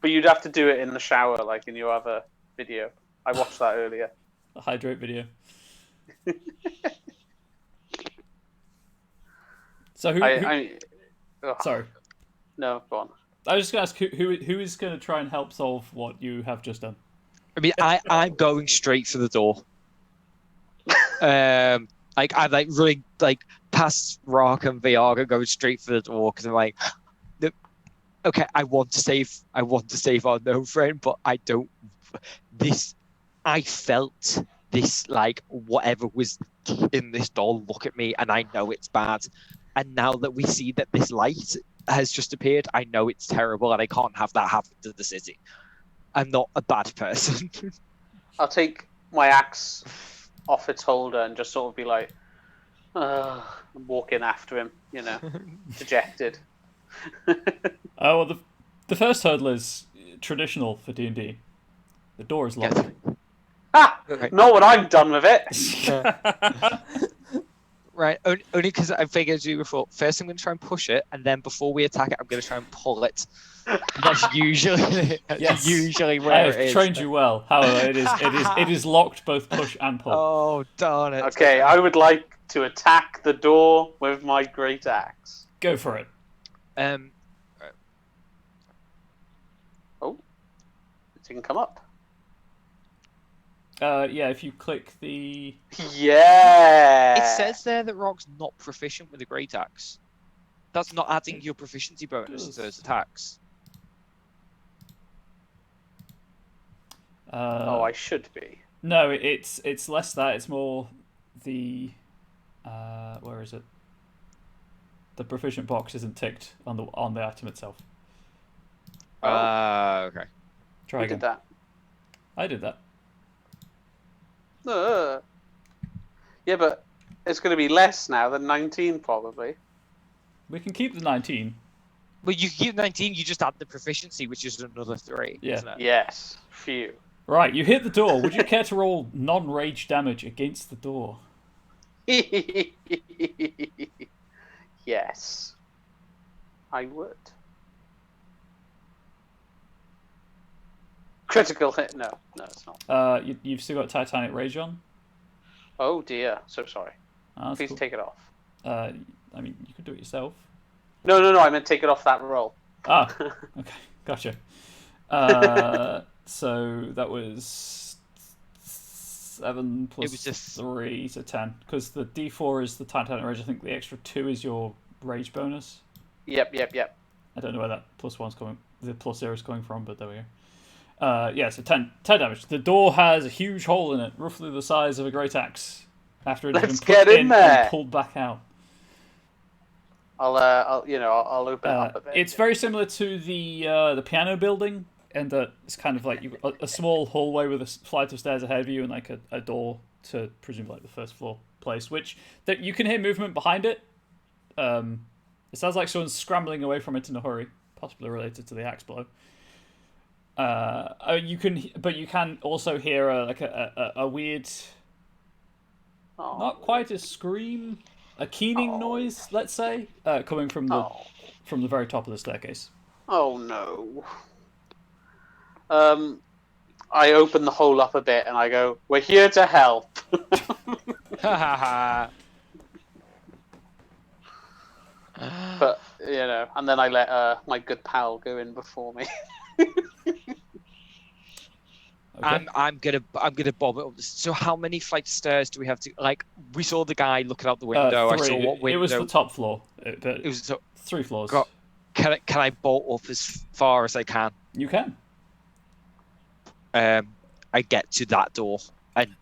But you'd have to do it in the shower, like in your other video. I watched that earlier. The hydrate video. So who? Ugh. Sorry, No, go on. I was just gonna ask who is going to try and help solve what you have just done. I mean, I'm going straight for the door. Like I'm like running like past Rock and Viaga, going straight for the door because I'm like, okay, I want to save our known friend, but I don't. I felt this like whatever was in this doll look at me, and I know it's bad. And now that we see that this light has just appeared, I know it's terrible, and I can't have that happen to the city. I'm not a bad person. I'll take my axe off its holder and just sort of be like, walking after him, you know, dejected. Oh well, the first hurdle is traditional for D&D. The door is locked. Ah! Right. Not when I'm done with it. Right, only because I figured you before. First, I'm going to try and push it, and then before we attack it, I'm going to try and pull it. That's usually Yes. usually I where have it is. trained you well. However, it is locked both push and pull. Oh darn it! Okay, I would like to attack the door with my great axe. Go for it. Oh, it didn't come up. Yeah, if you click the. Yeah. It says there that Rock's not proficient with a great axe. That's not adding your proficiency bonus to those attacks. Oh, I should be. No, it's less that. It's more the. Where is it? The proficient box isn't ticked on the item itself. Okay. Try Who again. did that? I did that. Yeah, but It's going to be less now than 19, probably. We can keep the 19. But you keep 19, you just add the proficiency, which is another 3. Yeah. Isn't it? Yes. Phew. Right, you hit the door. Would you care to roll non-rage damage against the door? Yes. I would. Critical hit? No, it's not. You've still got Titanic Rage on. Oh dear. So sorry. That's Please cool. take it off. I mean, you could do it yourself. No. I meant take it off that roll. Ah, okay, gotcha. So that was 7 plus It was just 3, so 10. Because the D4 is the Titanic Rage. I think the extra 2 is your rage bonus. Yep. I don't know where that +1's coming, the +0 is coming from, but there we go. Yeah, so 10 damage. The door has a huge hole in it, roughly the size of a great axe. After it's been Let's put get in in there. and pulled back out. I'll open it up a bit. It's very similar to the piano building, and that it's kind of like you've got a small hallway with a flight of stairs ahead of you, and like a door to presumably like the first floor place, which that you can hear movement behind it. It sounds like someone's scrambling away from it in a hurry, possibly related to the axe blow. You can also hear a weird, not quite a scream, a keening noise, let's say, coming from the very top of the staircase. Oh no. I open the hole up a bit and I go, "We're here to help." But and then I let my good pal go in before me. Okay. I'm gonna bob it up. So how many flight of stairs do we have to? Like, we saw the guy looking out the window. 3. I saw what window. It was the top floor, but It was 3 floors. Can I bolt up as far as I can? You can. I get to that door, and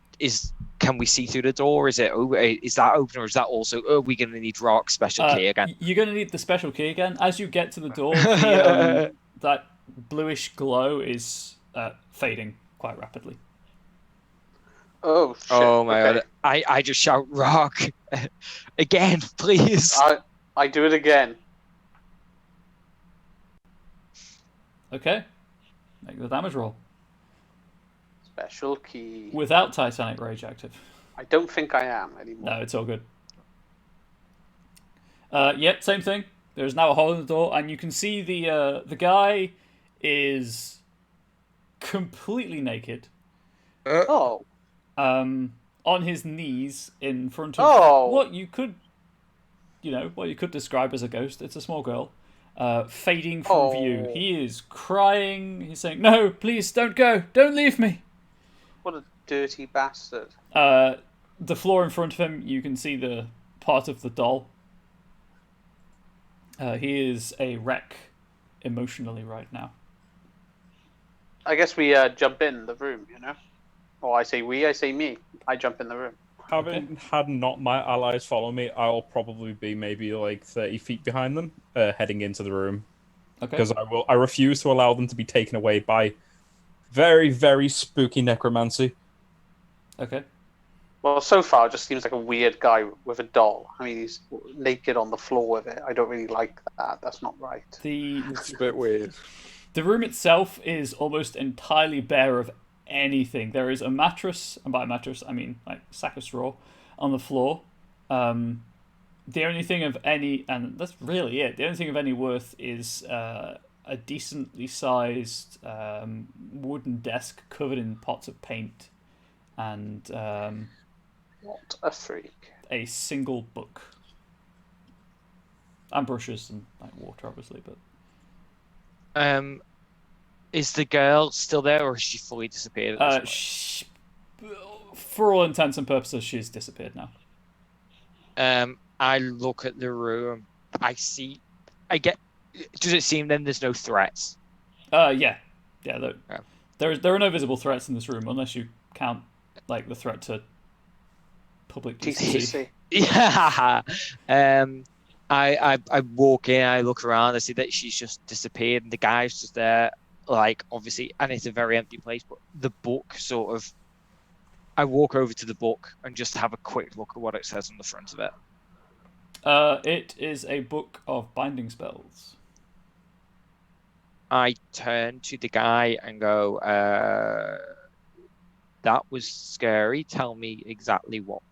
can we see through the door? Is that open, or is that also? Are we gonna need Rock's special key again? You're gonna need the special key again. As you get to the door, that bluish glow is fading quite rapidly. Oh shit! Oh my okay. god! I just shout Rock again, please. I do it again. Okay. Make the damage roll. Special key. Without Titanic Rage active. I don't think I am anymore. No, it's all good. Yep, same thing. There's now a hole in the door, and you can see the guy is completely naked. Oh. On his knees in front of what you could describe as a ghost. It's a small girl. Fading from view. He is crying. He's saying, "No, please don't go. Don't leave me." What a dirty bastard. The floor in front of him, you can see the part of the doll. He is a wreck emotionally right now. I guess we jump in the room, Or I say we, I say me. I jump in the room. Having had not my allies follow me, I'll probably be maybe like 30 feet behind them, heading into the room. Okay. Because I refuse to allow them to be taken away by very, very spooky necromancy. Okay. Well, so far, it just seems like a weird guy with a doll. I mean, he's naked on the floor with it. I don't really like that. That's not right. It's a bit weird. The room itself is almost entirely bare of anything. There is a mattress, and by mattress I mean like sack of straw, on the floor. The only thing of any, and that's really it, the only thing of any worth is a decently sized wooden desk covered in pots of paint and What a freak. a single book. And brushes and like water, obviously, but Is the girl still there, or has she fully disappeared at this point? For all intents and purposes, she's disappeared now. I look at the room. Does it seem then there's no threats? Yeah. There are no visible threats in this room unless you count like the threat to public decency. TCC. Yeah. I walk in, I look around, I see that she's just disappeared, and the guy's just there, like, obviously, and it's a very empty place, but the book sort of I walk over to the book and just have a quick look at what it says on the front of it. It is a book of binding spells. I turn to the guy and go, that was scary. Tell me exactly what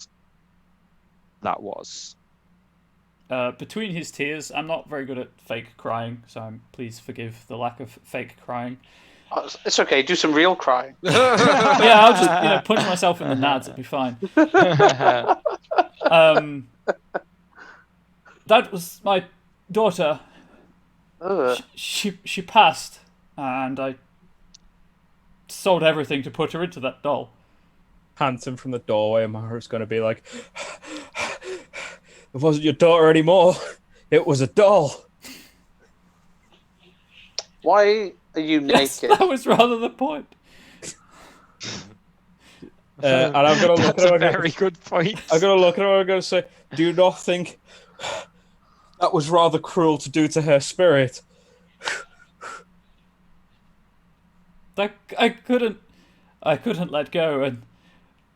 that was. Between his tears, I'm not very good at fake crying, so please forgive the lack of fake crying. Oh, it's okay. Do some real crying. But yeah, I'll just punch myself in the nads. It'll be fine. That was my daughter. She passed, and I sold everything to put her into that doll. Handsome from the doorway, Mara's going to be like, it wasn't your daughter anymore. It was a doll. Why are you Yes, naked? that was rather the point. And I'm going to look That's at her. a very good point. I'm going to look at her and I'm going to say, do you not think that was rather cruel to do to her spirit? I couldn't let go, and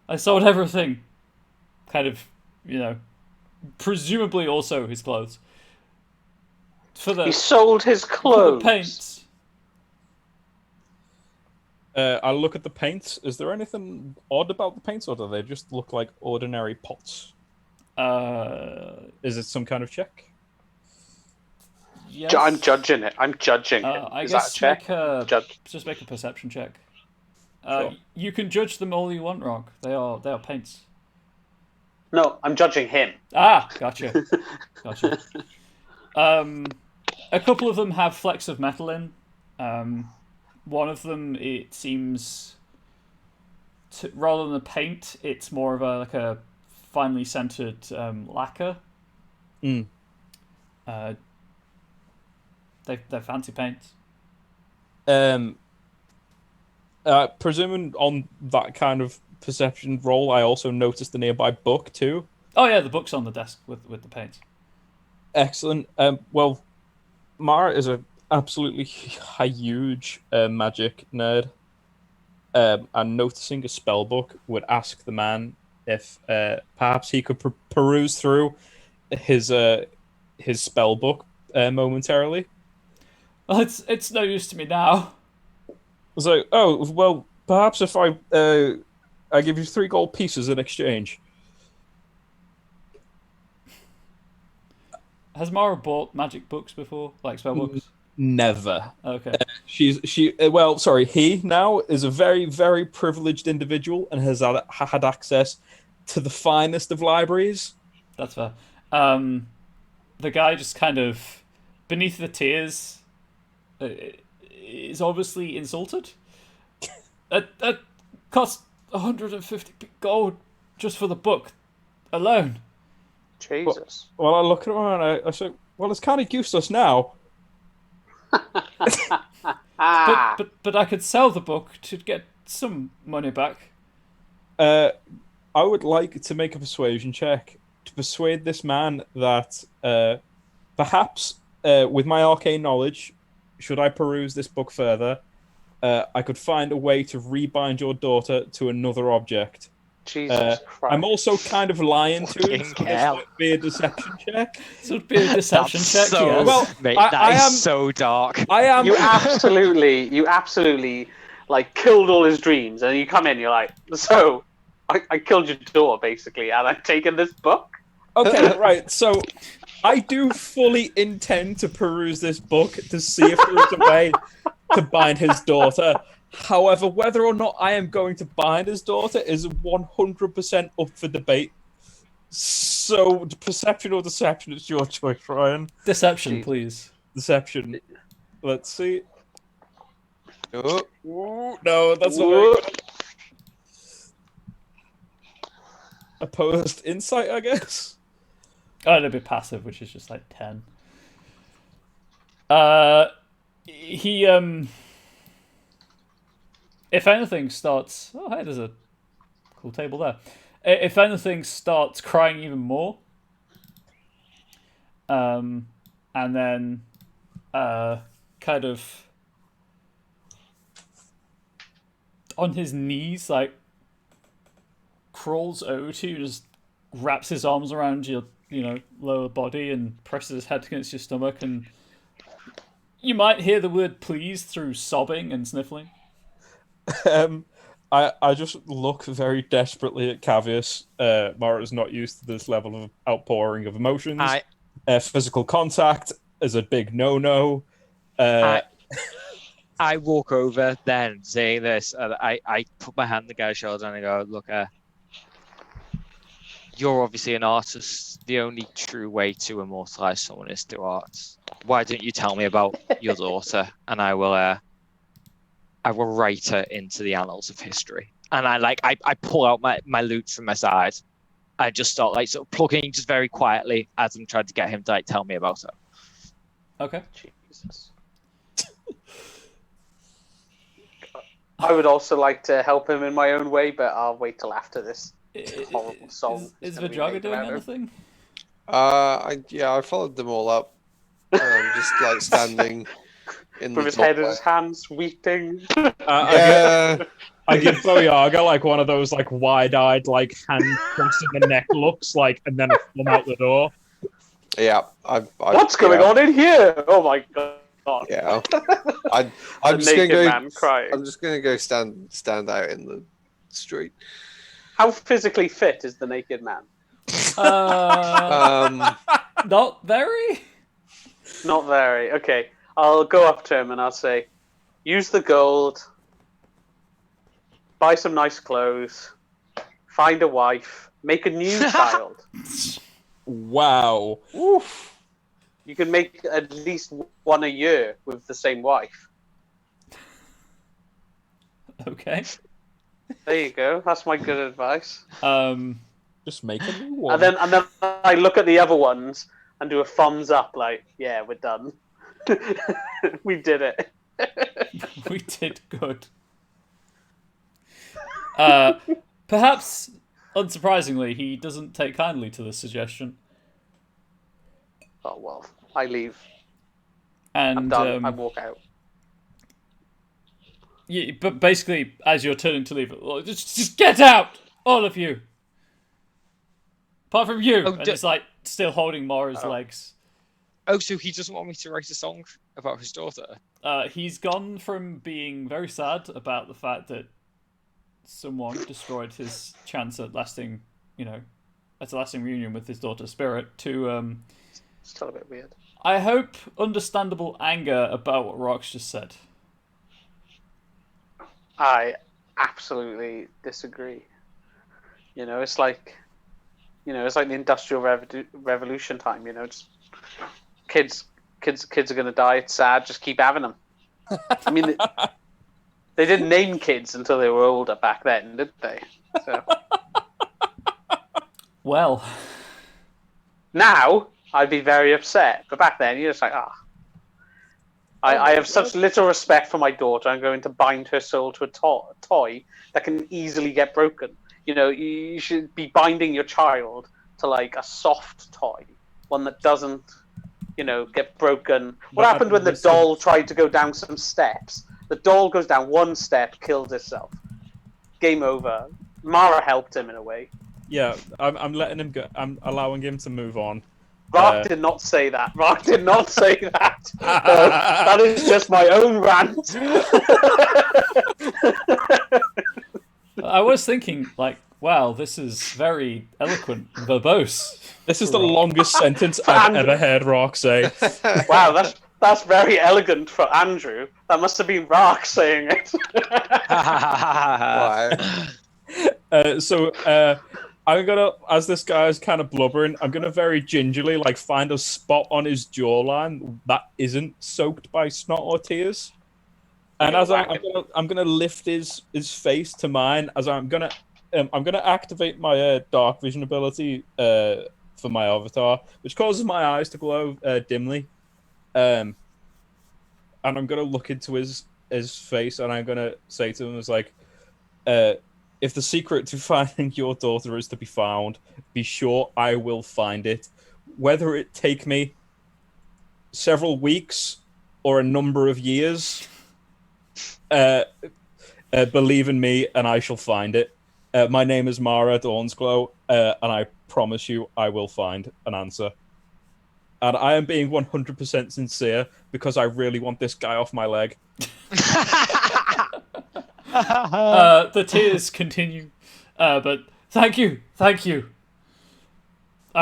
I sold everything. Kind of, presumably also his clothes. He sold his For clothes. the paints. I look at the paints. Is there anything odd about the paints, or do they just look like ordinary pots? Is it some kind of check? Yes. I'm judging it. I'm judging him. I Is guess that a check? just make a perception check. Sure. You can judge them all you want, Rock. They are paints. No, I'm judging him. Ah, gotcha. A couple of them have flecks of metal in. One of them, it seems, rather than a paint, it's more of a finely scented lacquer. Mm. They're fancy paints. Presuming on that kind of perception roll, I also noticed the nearby book too. Oh yeah, the book's on the desk with the paints. Excellent. Well, Mara is a absolutely huge magic nerd. And noticing a spell book would ask the man if perhaps he could peruse through his spell book momentarily. Well, it's no use to me now. So, oh well, perhaps if I give you 3 gold pieces in exchange. Has Mara bought magic books before, like spell books? Never. Okay. He now is a very, very privileged individual and has had access to the finest of libraries. That's fair. The guy just kind of, beneath the tears, is obviously insulted. That cost 150 gold just for the book alone. Jesus. Well, I look at him and I say, well, it's kind of useless now. But I could sell the book to get some money back. I would like to make a persuasion check to persuade this man that perhaps with my arcane knowledge, should I peruse this book further, I could find a way to rebind your daughter to another object. Jesus Christ. I'm also kind of lying to him, so Fucking this hell. might be a deception check. So it'd be a deception That's check. so, Yes. Well, mate, I that is am- so dark. I am. You absolutely like killed all his dreams, and you come in, you're like, so I killed your daughter basically, and I've taken this book. Okay, right. So I do fully intend to peruse this book to see if there's a way to bind his daughter. However, whether or not I am going to bind his daughter is 100% up for debate. So, perception or deception, it's your choice, Ryan. Deception, please. Deception. Let's see. Oh, Ooh, no, that's not right. Opposed insight, I guess. Oh, it'd be passive, which is just like 10. He if anything starts. Oh, hey, there's a cool table there. If anything starts crying even more, and then kind of on his knees, like crawls over to you, just wraps his arms around your, lower body and presses his head against your stomach, and you might hear the word please through sobbing and sniffling. I just look very desperately at Cavius. Mara's not used to this level of outpouring of emotions. Physical contact is a big no-no. I walk over then saying this, and I put my hand on the guy's shoulder and I go, look, you're obviously an artist. The only true way to immortalize someone is through art. Why don't you tell me about your daughter, and I will write her into the annals of history. And I pull out my lute from my side. I just start sort of plugging just very quietly as I'm trying to get him to tell me about her. Okay. Jesus. I would also like to help him in my own way, but I'll wait till after this horrible song. Is Vajaga doing anything? I followed them all up. Just standing in with the his head in doorway. his hands, weeping. I give Boyaga one of those wide-eyed hand crossing the neck looks and then I thumb out the door. Yeah, What's going on in here? Oh my god. Yeah, I'm just gonna go. I'm just gonna go stand out in the street. How physically fit is the naked man? Not very. Not very. Okay, I'll go up to him and I'll say, use the gold, buy some nice clothes, find a wife, make a new child. Wow. Oof. You can make at least one a year with the same wife. Okay. There you go. That's my good advice. Just make a new one. And then I look at the other ones and do a thumbs up, yeah, we're done. We did it. We did good. Perhaps, unsurprisingly, he doesn't take kindly to this suggestion. Oh well, I leave. And I'm done. I walk out. Yeah, but basically, as you're turning to leave, just get out, all of you. Apart from you, and it's still holding Mora's legs. Oh, so he doesn't want me to write a song about his daughter? He's gone from being very sad about the fact that someone destroyed his chance at lasting reunion with his daughter's spirit to It's still a bit weird. I hope understandable anger about what Rox just said. I absolutely disagree. It's like the Industrial Revolution time. Just kids are gonna die. It's sad. Just keep having them. I mean, they didn't name kids until they were older back then, did they? So well, now I'd be very upset, but back then you're just like, I have such little respect for my daughter. I'm going to bind her soul to a toy that can easily get broken. You should be binding your child to a soft toy, one that doesn't, get broken. What happened when the doll tried to go down some steps? The doll goes down one step, kills itself. Game over. Mara helped him in a way. Yeah, I'm letting him go. I'm allowing him to move on. Mark did not say that. Mark did not say that. That is just my own rant. I was thinking, wow, this is very eloquent, verbose. This is the longest sentence I've ever heard Rock say. Wow, that's very elegant for Andrew. That must have been Rock saying it. Why? I'm gonna, as this guy is kind of blubbering, I'm gonna very gingerly find a spot on his jawline that isn't soaked by snot or tears, and as I'm gonna lift his face to mine as I'm gonna activate my dark vision ability for my avatar, which causes my eyes to glow dimly, and I'm gonna look into his face and I'm gonna say to him if the secret to finding your daughter is to be found, be sure I will find it. Whether it take me several weeks or a number of years, believe in me and I shall find it. My name is Mara Dawnsglow, and I promise you I will find an answer. And I am being 100% sincere because I really want this guy off my leg. The tears continue, but thank you. I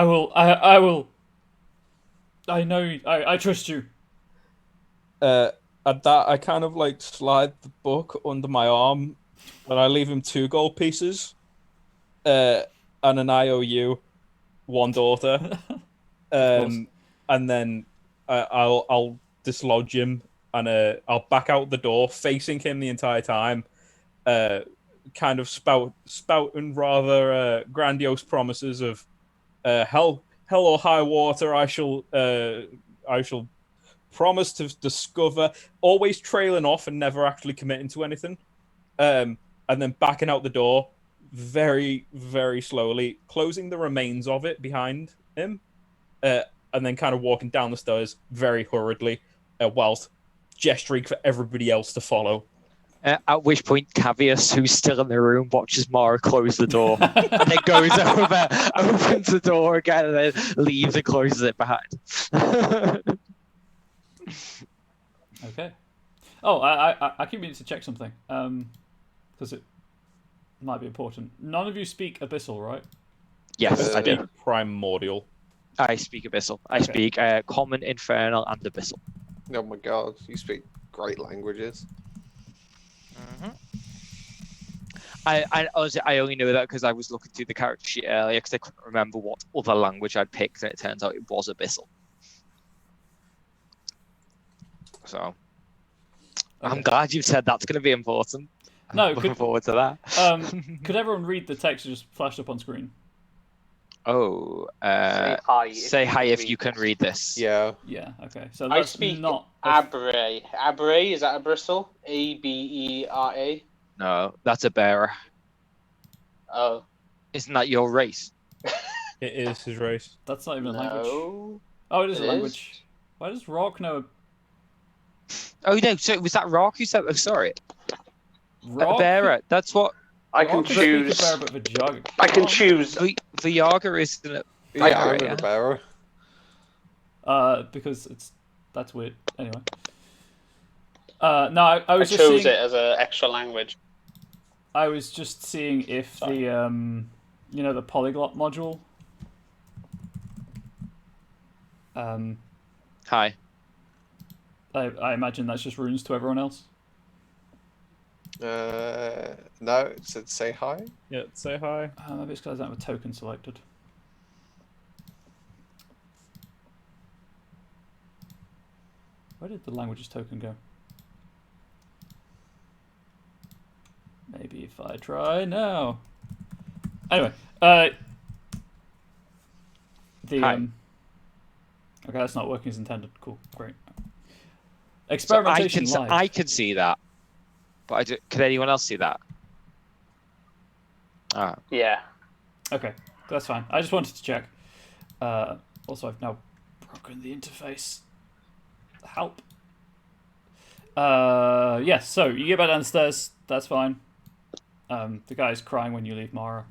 will. I know. I trust you. At that, I kind of like slide the book under my arm, and I leave him 2 gold pieces, and an IOU, 1 daughter, and then I'll dislodge him, and I'll back out the door, facing him the entire time, kind of spouting rather grandiose promises of hell or high water. I shall promise to discover, always trailing off and never actually committing to anything, and then backing out the door very, very slowly, closing the remains of it behind him, and then kind of walking down the stairs very hurriedly, whilst gesturing for everybody else to follow. At which point, Cavius, who's still in the room, watches Mara close the door, and then goes over, opens the door again, and then leaves and closes it behind. Okay. Oh, I keep meaning to check something, because it might be important. None of you speak Abyssal, right? Yes, I do. Primordial. I speak Abyssal. I speak Common, Infernal, and Abyssal. Oh my god, you speak great languages. I only know that because I was looking through the character sheet earlier because I couldn't remember what other language I'd picked, and it turns out it was Abyssal. So, okay. I'm glad you've said that's going to be important. No, looking forward to that. Could everyone read the text that just flashed up on screen? Oh, say hi if you can read this. Yeah. Yeah. Okay. So I that's speak not Abre. Abre, is that a bristle? Abera. No, that's a bearer. Oh. Isn't that your race? It is his race. That's not even a language. No. Oh, it is It a language. Why does Rock know? Oh no, so was that Rock who said? Oh, sorry, Rock? bearer. That's what. I can Rock could speak choose. a bear, but Vijaga I can can't. choose. Viagra isn't it? Yeah, I remember Barrow. Because that's weird. Anyway. No, I was I just chose seeing, it as an extra language. I was just seeing if the the polyglot module. Hi. I imagine that's just runes to everyone else. No, it said say hi. Yeah, say hi. Maybe it's because I don't have a token selected. Where did the languages token go? Maybe if I try now. Anyway, Hi. okay, that's not working as intended. Cool, great. Experimentation live. I can see that, but can anyone else see that? Yeah. Okay, that's fine. I just wanted to check. Also, I've now broken the interface. Help. Yes, so you get back downstairs. That's fine. The guy's crying when you leave Mara.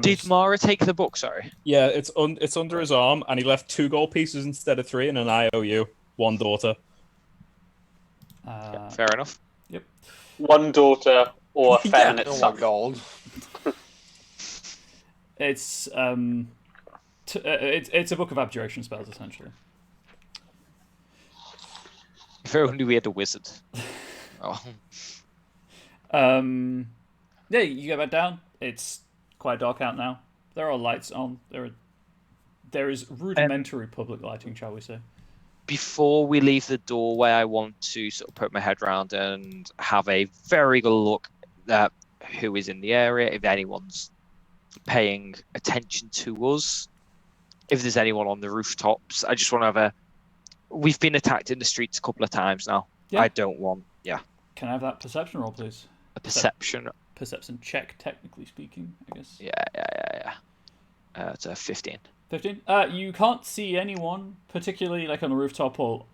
Did Mara take the book? Sorry. Yeah, it's under his arm, and he left 2 gold pieces instead of 3, and an IOU, 1 daughter. Fair enough. Yep. 1 daughter or a feminine Oh my son. god. It's it's a book of abjuration spells essentially. If only we had a wizard. Oh. Yeah, you get back down. It's quite dark out now. There are lights on. There is rudimentary public lighting, shall we say? Before we leave the doorway, I want to sort of put my head around and have a very good look at who is in the area, if anyone's paying attention to us, if there's anyone on the rooftops. I just want to have We've been attacked in the streets a couple of times now. Yeah. I don't want. Yeah. Can I have that perception roll, please? A perception. Perception check, technically speaking, I guess. Yeah. It's a 15. 15. You can't see anyone, particularly like on the rooftop or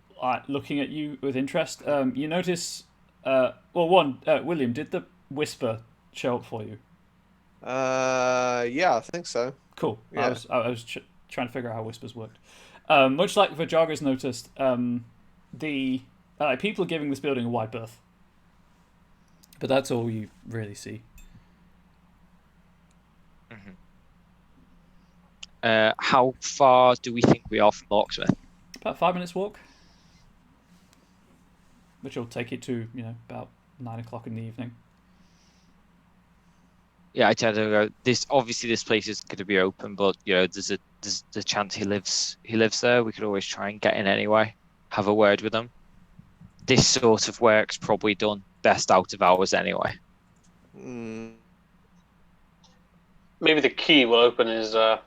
looking at you with interest. You notice, William, did the Whisper show up for you? Yeah, I think so. Cool. Yeah. I was trying to figure out how whispers worked. Much like Vajaga's noticed, the people are giving this building a wide berth, but that's all you really see. How far do we think we are from Locksmith? About 5 minutes walk, which will take it to about 9 o'clock in the evening. Yeah, I tend to go. This place is going to be open, but there's a chance he lives there. We could always try and get in anyway. Have a word with him. This sort of work's probably done best out of hours anyway. Maybe the key will open his. Well,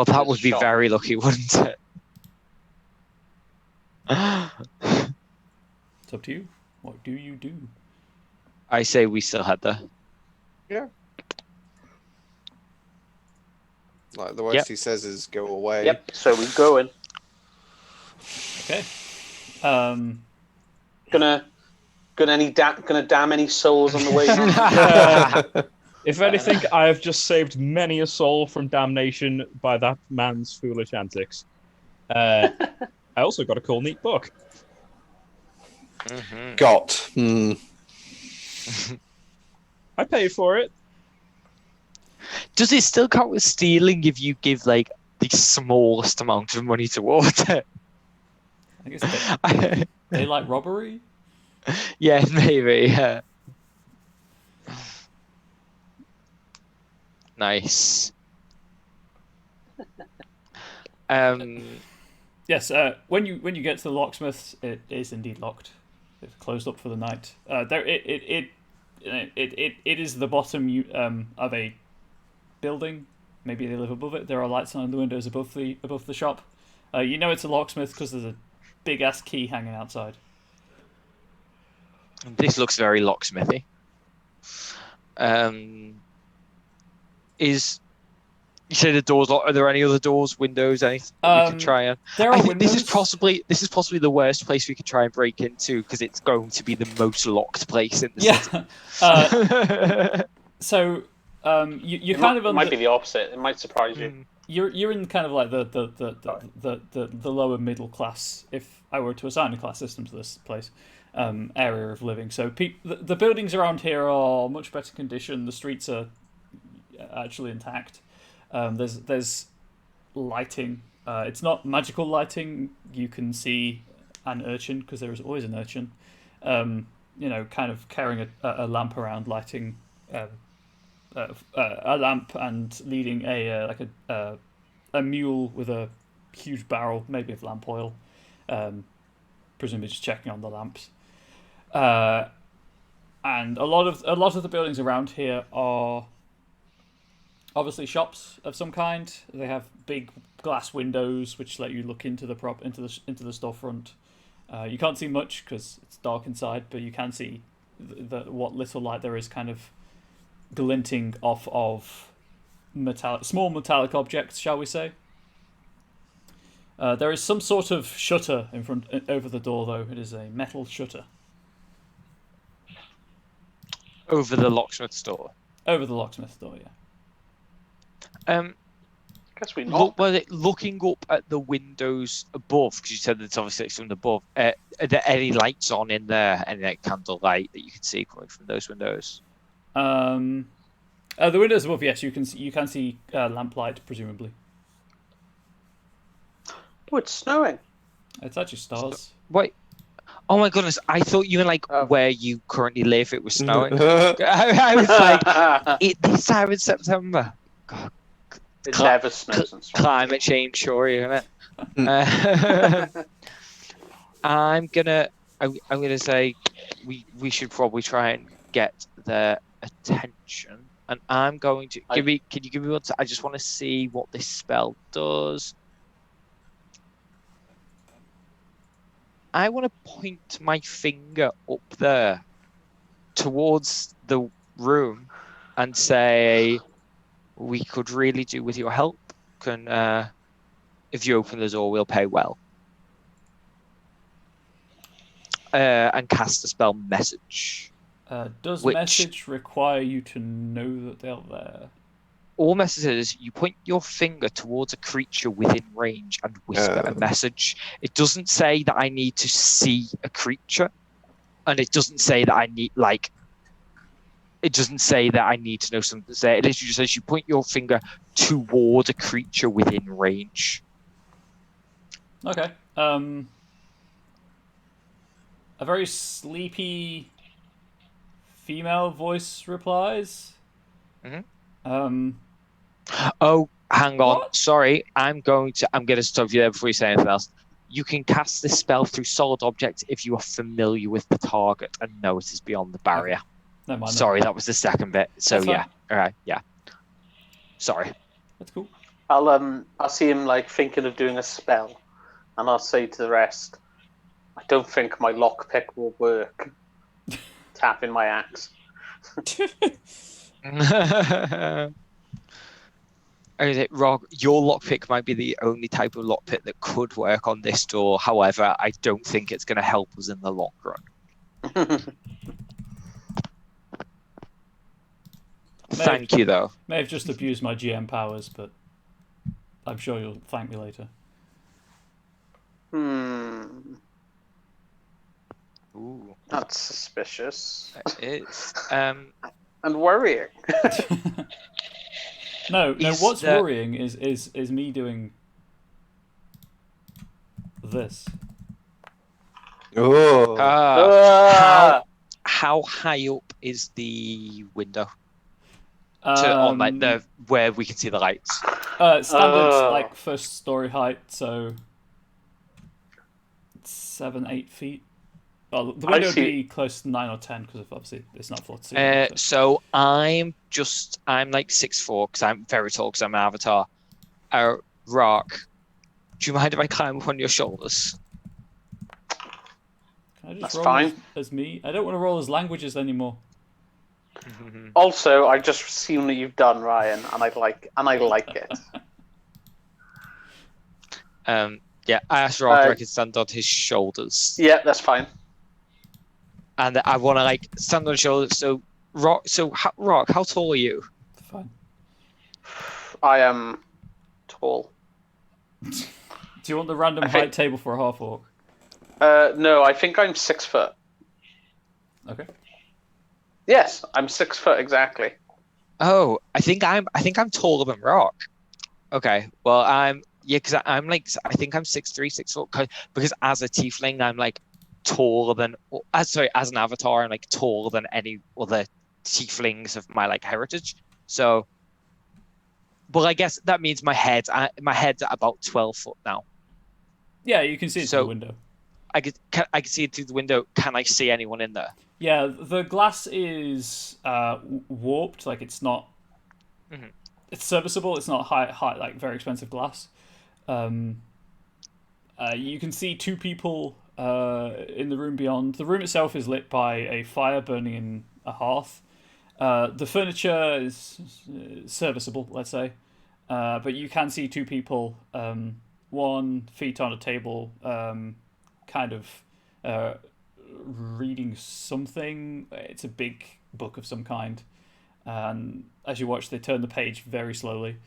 that his would be shop. very lucky, wouldn't it? It's up to you. What do you do? I say we still head there. Yeah. Like the worst he says is go away. Yep. So we go in. Okay. Gonna damn any souls on the way. If anything, I have just saved many a soul from damnation by that man's foolish antics. I also got a cool, neat book. Got. I paid for it. Does it still count as stealing if you give the smallest amount of money towards it? I guess they like robbery. Yeah, maybe. Yeah. Nice. Yes. When you get to the locksmiths, it is indeed locked. It's closed up for the night. It is the bottom of a building. Maybe they live above it. There are lights on the windows above the shop. It's a locksmith because there's a big ass key hanging outside. This looks very locksmithy. You say the doors locked? Are there any other doors, windows, anything we can try and? There are I think windows. This is possibly the worst place we could try and break into because it's going to be the most locked place in the city. So you It might be the opposite. It might surprise you. You're in kind of like the lower middle class, if I were to assign a class system to this place, area of living. So the buildings around here are much better condition. The streets are actually intact. There's lighting. It's not magical lighting. You can see an urchin because there is always an urchin. Kind of carrying a lamp around, lighting a lamp and leading a mule with a huge barrel, maybe of lamp oil, presumably just checking on the lamps. And a lot of the buildings around here are obviously shops of some kind. They have big glass windows which let you look into the storefront. You can't see much because it's dark inside, but you can see what little light there is kind of glinting off of small metallic objects, shall we say. There is some sort of shutter over the door, though. It is a metal shutter. Over the locksmith's door? Over the locksmith's door, yeah. Guess we not. Looking up at the windows above, because you said that it's obviously from above, are there any lights on in there? Any candlelight that you can see coming from those windows? The windows above, yes, you can see lamplight, presumably. Oh, it's snowing. It's actually stars. Wait. Oh my goodness! I thought you were where you currently live. It was snowing. I was like, this time in September. God. It never snows in Swansea. Climate change, sure, isn't it? I'm gonna say we should probably try and get their attention, and I'm going to Can you give me one? I just want to see what this spell does. I want to point my finger up there towards the room and say, we could really do with your help. If you open the door, we'll pay well. And cast a spell message. Does Which- message require you to know that they're there? All messages, you point your finger towards a creature within range and whisper a message. It doesn't say that I need to see a creature, and it doesn't say that I need it doesn't say that I need to know something to say. It literally just says you point your finger toward a creature within range. Okay. A very sleepy female voice replies. Mhm. Oh, hang on. What? Sorry, I'm going to stop you there before you say anything else. You can cast this spell through solid objects if you are familiar with the target and know it is beyond the barrier. Okay. Never mind. Sorry, that was the second bit. So That's fine. yeah, all right, yeah. Sorry. That's cool. I'll see him like thinking of doing a spell, and I'll say to the rest, I don't think my lockpick will work. Tapping my axe. Rob, your lockpick might be the only type of lockpick that could work on this door. However, I don't think it's going to help us in the long run. Thank you, though. May have just abused my GM powers, but I'm sure you'll thank me later. Ooh, That's suspicious. that is. And worrying. No, Is what's there- worrying is me doing this. Oh. How high up is the window? On like the where we can see the lights. Standard like first story height, so 7-8 feet. Well, the window would be close to 9 or 10 because obviously it's not floor to ceiling. So I'm like 6'4" because I'm very tall because I'm an avatar. Rock, do you mind if I climb up on your shoulders? Can I just That's roll fine. as me? I don't want to roll as languages anymore. Also, I've just seen what you've done, Ryan, and I like it. Yeah, I asked Rock if I could stand on his shoulders. Yeah, that's fine. And I want to like stand on his shoulders. So Rock, how tall are you? Fine. I am tall. Do you want the random height table for a half orc? No, I think I'm 6 foot. Okay. Yes, I'm 6 foot exactly. Oh, I think I'm taller than Rock. Okay, well because I'm like I think I'm 6'3", 6'4", because as a tiefling I'm like taller than as an avatar I'm like taller than any other tieflings of my like heritage. So, but I guess that means my head's at about 12 foot now. Yeah, you can see it through the window. I can see it through the window. Can I see anyone in there? Yeah, the glass is warped. Like it's not. It's serviceable. It's not high like very expensive glass. You can see two people in the room beyond. The room itself is lit by a fire burning in a hearth. The furniture is serviceable, let's say, but you can see two people. 1 feet on a table, kind of reading something. It's a big book of some kind. And as you watch, they turn the page very slowly,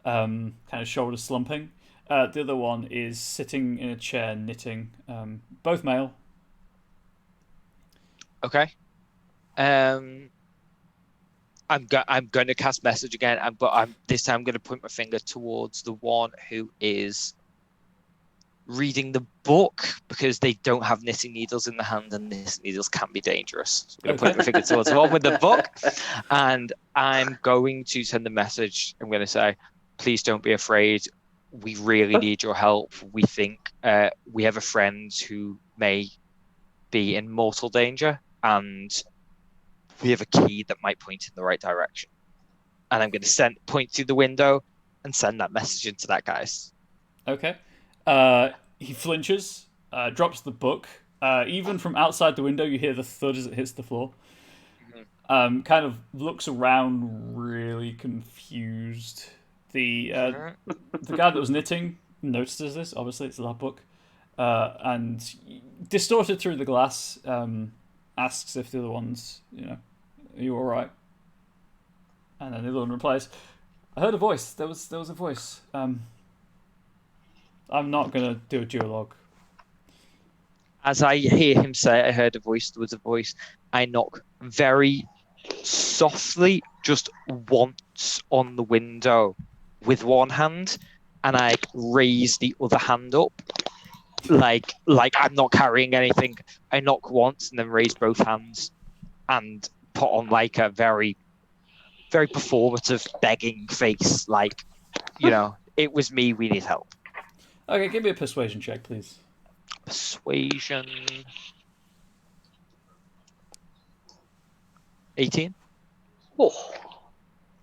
kind of shoulders slumping. The other one is sitting in a chair knitting, both male. Okay. I'm going to cast message again, but this time I'm going to point my finger towards the one who is reading the book because they don't have knitting needles in the hand, and knitting needles can be dangerous. So I'm going to point my finger towards the one with the book, and I'm going to send a message. I'm going to say, please don't be afraid. We really need your help. We think we have a friend who may be in mortal danger, and we have a key that might point in the right direction. And I'm going to point through the window and send that message into that guy's. Okay. He flinches, drops the book. Even from outside the window, you hear the thud as it hits the floor. Kind of looks around, really confused. The guy that was knitting notices this. Obviously, it's that book, and distorted through the glass. asks if the other one's, are you all right? And then the other one replies, I heard a voice. There was a voice. I'm not gonna do a duologue. As I hear him say, I heard a voice, there was a voice, I knock very softly, just once on the window with one hand, and I raise the other hand up, like I'm not carrying anything. I knock once and then raise both hands and put on like a very, very performative begging face, like, it was me, we need help. Okay, give me a persuasion check, please. Persuasion. 18. Oh,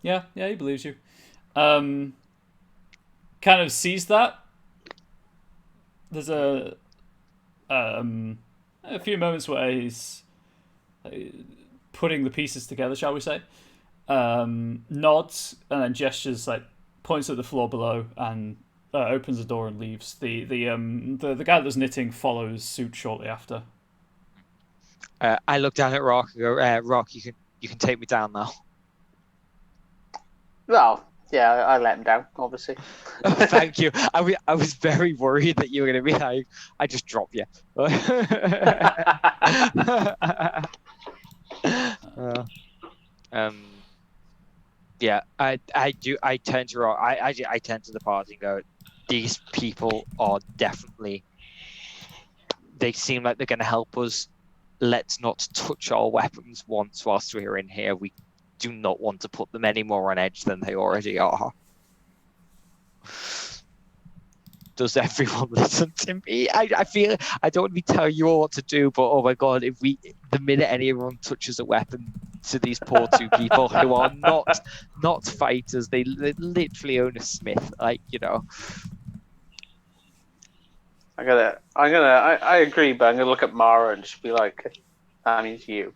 Yeah, he believes you. Kind of sees that. There's a few moments where he's putting the pieces together, shall we say? Nods and then gestures, like points at the floor below, and opens the door and leaves. The guy that's knitting follows suit shortly after. I look down at Rock and go, Rock, you can take me down now. well, yeah, I let him down, obviously. Thank you. I was very worried that you were going to be like, I just drop you. Yeah, I turn to Rock. I turn to the party and go, these people are definitely, they seem like they're going to help us. Let's not touch our weapons once whilst we're in here. We do not want to put them any more on edge than they already are. Does everyone listen to me? I feel I don't want to tell you all what to do, but oh my god, the minute anyone touches a weapon to these poor two people who are not fighters, they literally own a smith, I agree, but I'm gonna look at Mara and just be like, that means you.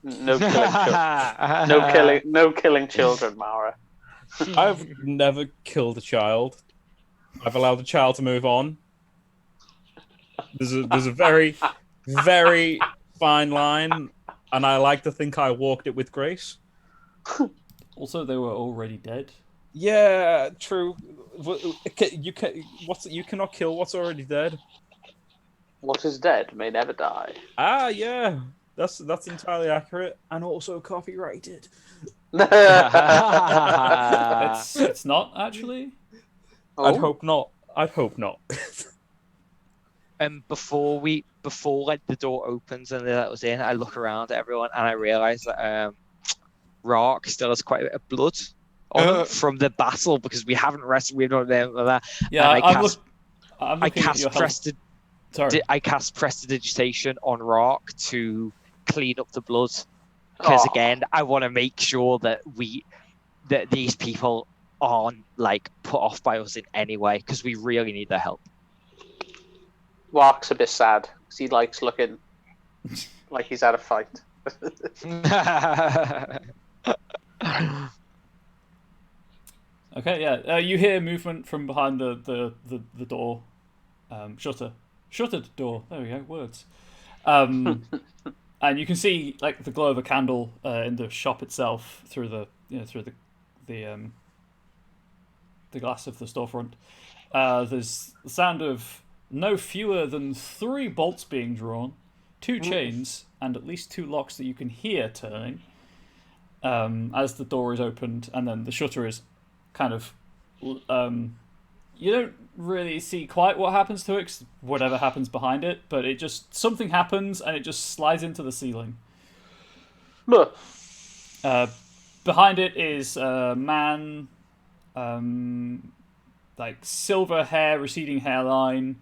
No killing, no killing children, Mara. I've never killed a child. I've allowed the child to move on. There's a very, very fine line, and I like to think I walked it with grace. Also, they were already dead. Yeah, true. You cannot kill what's already dead. What is dead may never die. Ah, yeah, that's entirely accurate, and also copyrighted. It's not actually. Oh. I'd hope not. Before like the door opens and they let us in, I look around at everyone and I realise that Rock still has quite a bit of blood on him from the battle because we haven't rested. We've not done that. Yeah, I cast prestidigitation on Rock to clean up the blood because again, I want to make sure that these people aren't like put off by us in any way because we really need their help. Rock's a bit sad because he likes looking like he's had a fight. Okay, yeah. You hear movement from behind the door. Shuttered door. There we go. Words. And you can see like the glow of a candle in the shop itself through the glass of the storefront. There's the sound of no fewer than 3 bolts being drawn, 2 chains, and at least 2 locks that you can hear turning as the door is opened, and then the shutter is kind of... you don't really see quite what happens to it, 'cause whatever happens behind it, but it just... something happens, and it just slides into the ceiling. Behind it is a man... like silver hair, receding hairline,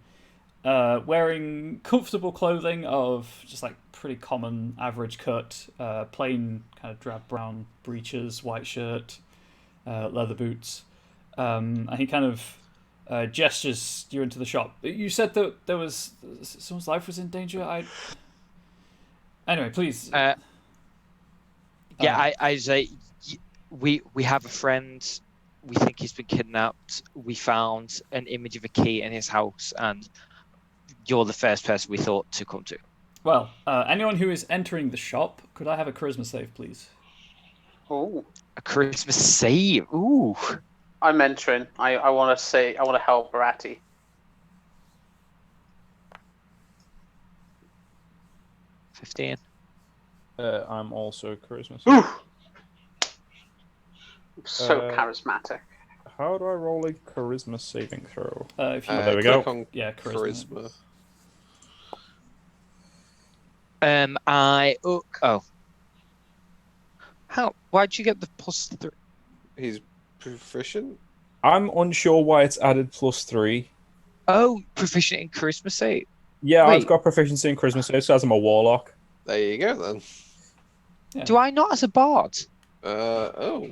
wearing comfortable clothing of just like pretty common average cut, plain kind of drab brown breeches, white shirt, leather boots, and he kind of gestures you into the shop. You said that there was someone's life was in danger. Anyway, please. I say we have a friend. We think he's been kidnapped. We found an image of a key in his house, and you're the first person we thought to come to. Well, anyone who is entering the shop, could I have a charisma save, please? Oh, A Christmas save. Ooh. I'm entering. I want to help Ratty. 15. I'm also charisma. Ooh, so Uh, charismatic. How do I roll a charisma saving throw? If you, there we click go. on yeah, charisma. Oh. Why'd you get the +3? He's proficient. I'm unsure why it's added +3. Oh, proficient in charisma save. Yeah, I've Wait. got proficiency in charisma save, so as I'm a warlock. There you go then. Yeah. Do I not as a bard? Oh.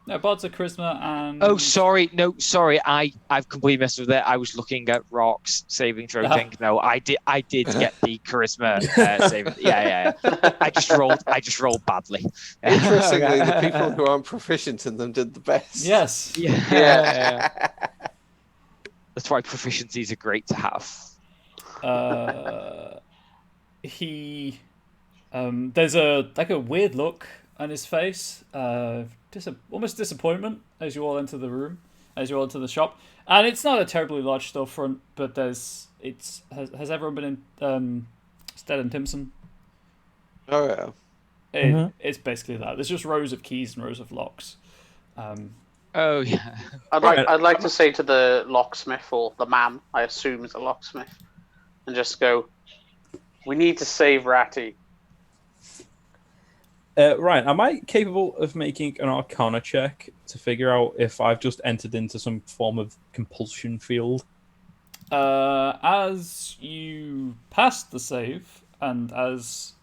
No, bards are charisma and. Oh, sorry. No, sorry. I've completely messed with it. I was looking at Rock's saving throw thing. No, I did get the charisma saving. Yeah. I just rolled badly. Interestingly, the people who aren't proficient in them did the best. Yes. Yeah. That's why proficiencies are great to have. He there's a weird look on his face, almost disappointment as you all enter the room, as you all enter the shop, and it's not a terribly large storefront, but has everyone been in Stead and Timpson? Oh yeah. It's basically that. There's just rows of keys and rows of locks. Oh yeah. I'd like to say to the locksmith, or the man I assume is a locksmith, and just go, we need to save Ratty. Ryan, am I capable of making an Arcana check to figure out if I've just entered into some form of compulsion field? As you pass the save, and as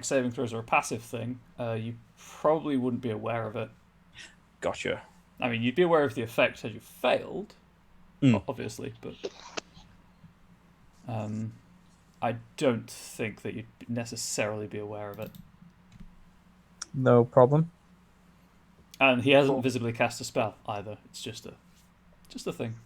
saving throws are a passive thing, you probably wouldn't be aware of it. Gotcha. I mean, you'd be aware of the effect had you failed, obviously, but I don't think that you'd necessarily be aware of it. No problem. And he hasn't visibly cast a spell either. It's just a thing.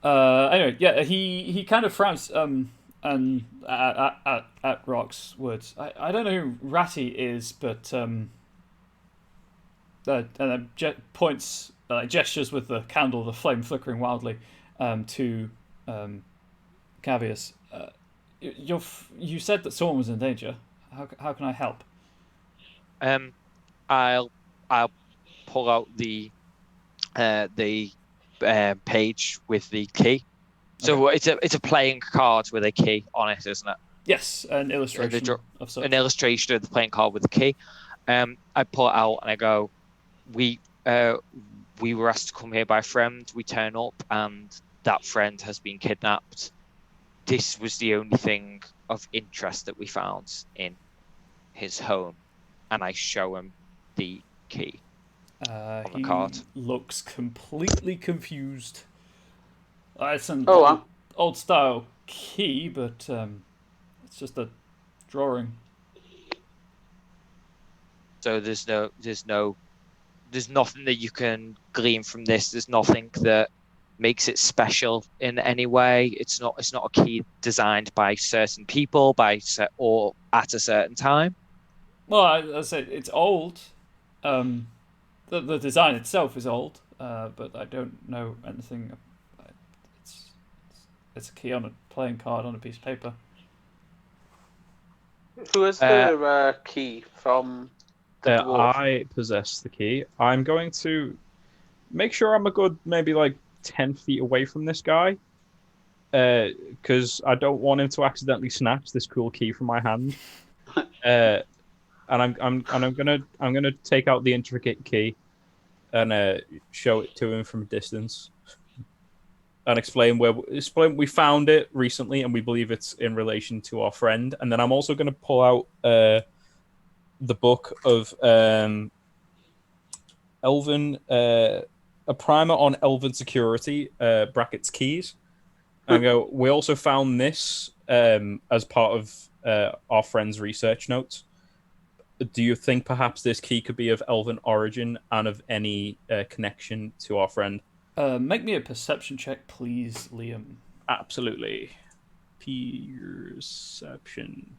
Anyway, yeah, he kind of frowns and at Rock's words. I don't know who Ratty is, but and then points gestures with the candle, the flame flickering wildly, to Cavius. You said that someone was in danger. How can I help? I'll pull out the page with the key. So Okay. it's a playing card with a key on it, isn't it? Yes, an illustration of such. An illustration of the playing card with the key. I pull it out and I go, we were asked to come here by a friend. We turn up and that friend has been kidnapped. This was the only thing of interest that we found in his home, and I show him the key on the card. Looks completely confused. It's an old style key, but it's just a drawing. So there's nothing that you can glean from this. There's nothing that makes it special in any way. It's not a key designed by certain people or at a certain time. Well, I said it's old. The design itself is old, but I don't know anything. It's a key on a playing card on a piece of paper. Who has the key from the dwarf? I possess the key. I'm going to make sure I'm a good maybe 10 feet away from this guy, because I don't want him to accidentally snatch this cool key from my hand. And I'm gonna take out the intricate key and show it to him from a distance, and explain we found it recently and we believe it's in relation to our friend. And then I'm also going to pull out the book of Elven, a primer on Elven security, brackets keys. And go, we also found this as part of our friend's research notes. Do you think perhaps this key could be of Elven origin and of any connection to our friend? Make me a perception check, please, Liam. Absolutely. perception.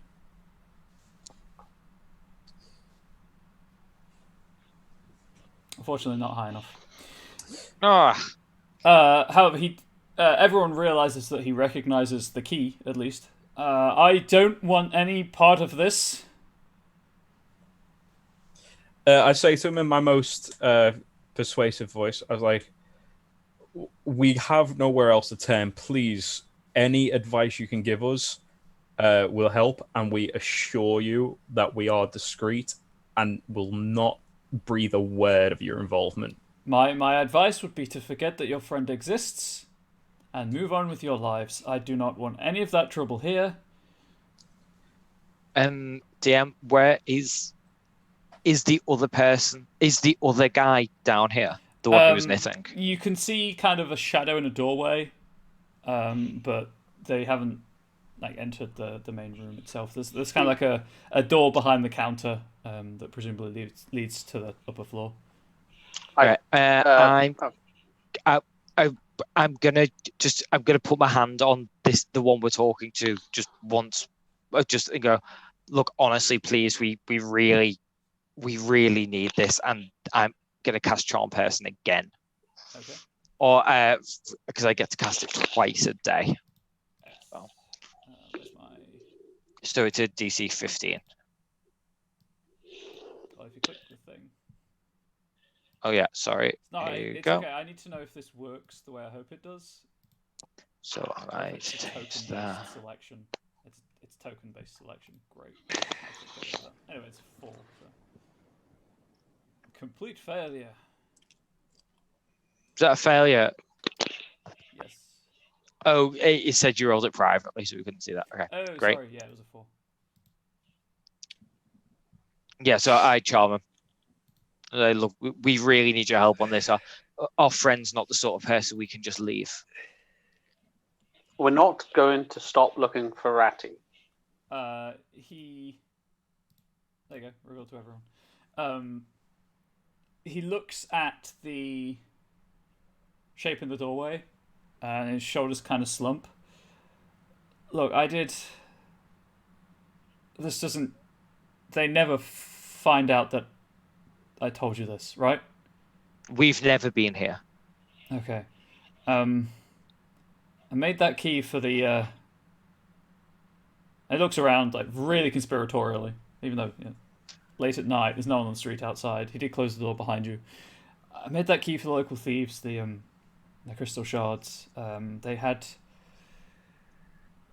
Unfortunately, not high enough. Ah, However, everyone realizes that he recognizes the key, at least. I don't want any part of this. I say to him in my most persuasive voice, I was like, we have nowhere else to turn. Please, any advice you can give us will help, and we assure you that we are discreet and will not breathe a word of your involvement. My advice would be to forget that your friend exists and move on with your lives. I do not want any of that trouble here. DM, where is the other person? Is the other guy down here? The one who was knitting? You can see kind of a shadow in a doorway, but they haven't entered the main room itself. There's kind of like a door behind the counter that presumably leads to the upper floor. I'm gonna put my hand on the one we're talking to just once, just go. Look, honestly, please, we really need this, and I'm gonna cast Charm Person again. Okay. Or because I get to cast it twice a day. Well, so it's a DC 15. Well, if you click the thing. Oh yeah, sorry. It's okay. I need to know if this works the way I hope it does. So I token-based selection. It's token-based selection. Great. Anyway, it's 4. So. Complete failure. Is that a failure? Yes. Oh, it said you rolled it privately, so we couldn't see that. Okay. Oh, great. Sorry. Yeah, it was a 4. Yeah, so I charm him. Look, we really need your help on this. Our friend's not the sort of person we can just leave. We're not going to stop looking for Ratty. There you go. Reveal to everyone. He looks at the shape in the doorway, and his shoulders kind of slump. Look, this doesn't. They never find out that I told you this, right? We've never been here. Okay. I made that key for the. It looks around really conspiratorially, even though late at night there's no one on the street outside. He did close the door behind you. I made that key for the local thieves, the crystal shards. They had.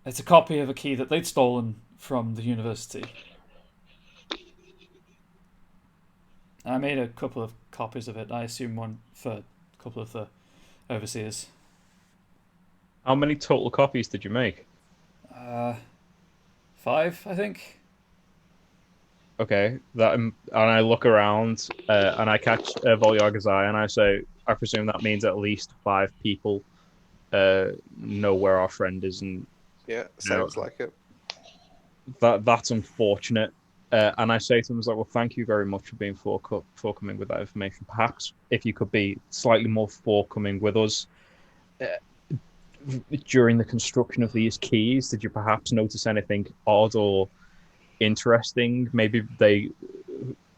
It's a copy of a key that they'd stolen from the university. I made a couple of copies of it. I assume one for a couple of the overseers. How many total copies did you make? 5, I think. Okay, and I look around and I catch Volyaga's eye, and I say, I presume that means at least 5 people know where our friend is, and yeah, sounds like it. That's unfortunate. And I say to him, well, thank you very much for being forthcoming with that information. Perhaps if you could be slightly more forthcoming with us during the construction of these keys, did you perhaps notice anything odd or interesting? Maybe they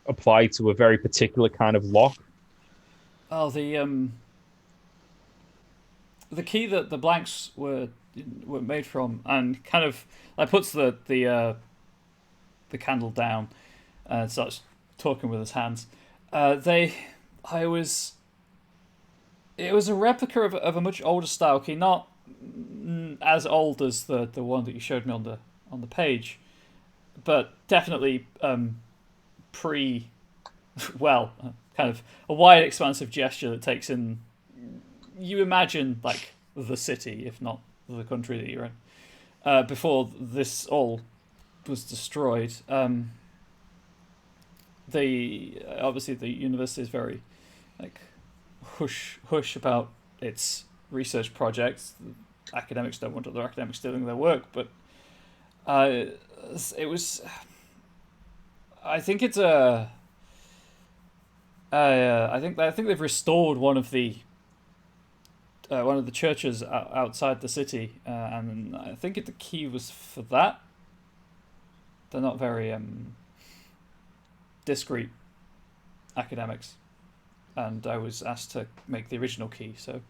apply to a very particular kind of lock. Oh, the key that the blanks were made from, and kind of puts the candle down and starts talking with his hands. It was a replica of a much older style key, not as old as the one that you showed me on the page, but definitely kind of a wide, expansive gesture that takes in. You imagine the city, if not the country that you're in, before this all was destroyed. Obviously the university is very hush about its research projects. Academics don't want other academics stealing their work, but it was. I think it's a. I think they've restored one of the one of the churches outside the city, and I think the key was for that. They're not very discreet academics, and I was asked to make the original key. So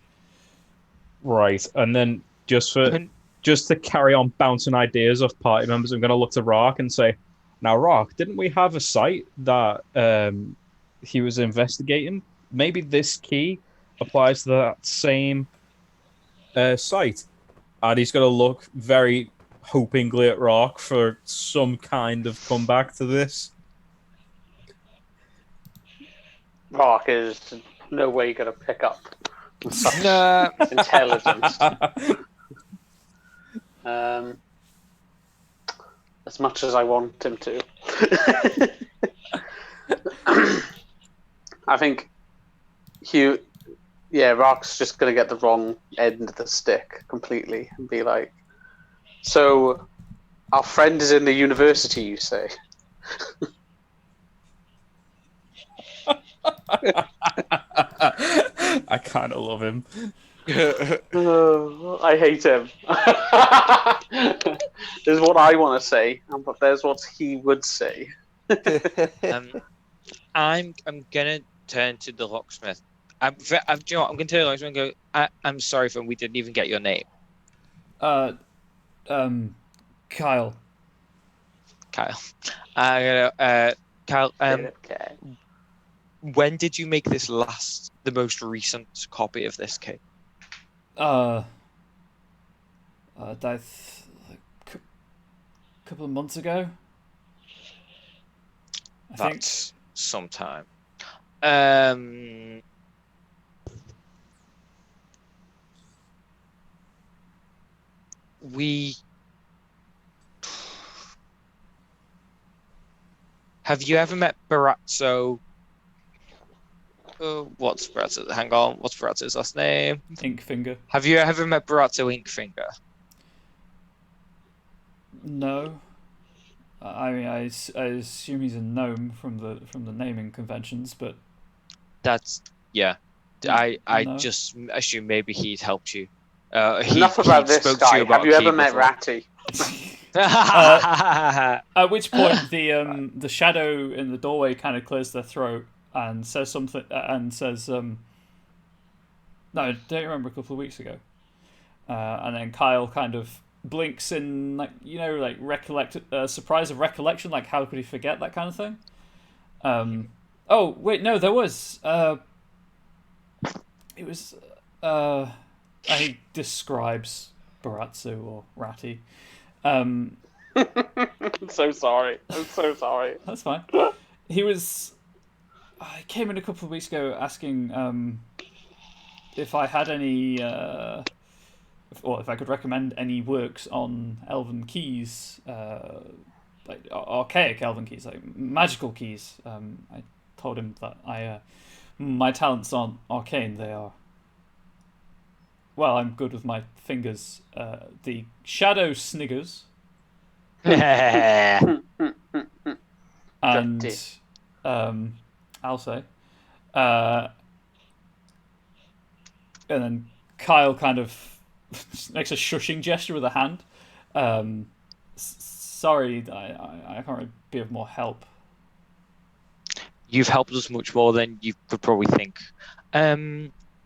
Right, and then just to carry on bouncing ideas off party members, I'm going to look to Rock and say, "Now, Rock, didn't we have a site that he was investigating? Maybe this key applies to that same site." And he's going to look very hopingly at Rock for some kind of comeback to this. Rock is no way going to pick up such Nah. intelligence. As much as I want him to. I think Rock's just going to get the wrong end of the stick completely and be like, so our friend is in the university, you say? I kind of love him. I hate him. There's what I want to say, but there's what he would say. I'm gonna turn to the locksmith. Do you know what? I'm gonna turn to the locksmith and go. I'm sorry, friend. We didn't even get your name. Kyle. Kyle. Kyle. Okay. When did you make the most recent copy of this key? A couple of months ago. I think. That's some time. Have you ever met Barazzo? What's Barazzo? Hang on. What's Barazzo's last name? Inkfinger. Have you ever met Barazzo Inkfinger? No. I mean, I assume he's a gnome from the naming conventions, but That's I No. just assume maybe he'd helped you. Enough about this guy. Have you ever met Ratty? at which point the shadow in the doorway kind of clears their throat and says something and says no, I don't remember a couple of weeks ago, and then Kyle kind of blinks in surprise of recollection, like how could he forget that kind of thing. Oh wait, no, there was it was he describes Baratsu or Ratty. I'm so sorry. That's fine. He was. I came in a couple of weeks ago asking if I had any, or if I could recommend any works on elven keys, like archaic elven keys, like magical keys. I told him that my talents aren't arcane; they are. Well, I'm good with my fingers. The shadow sniggers. And I'll say, and then Kyle kind of makes a shushing gesture with a hand. Sorry, I can't really be of more help. You've helped us much more than you could probably think.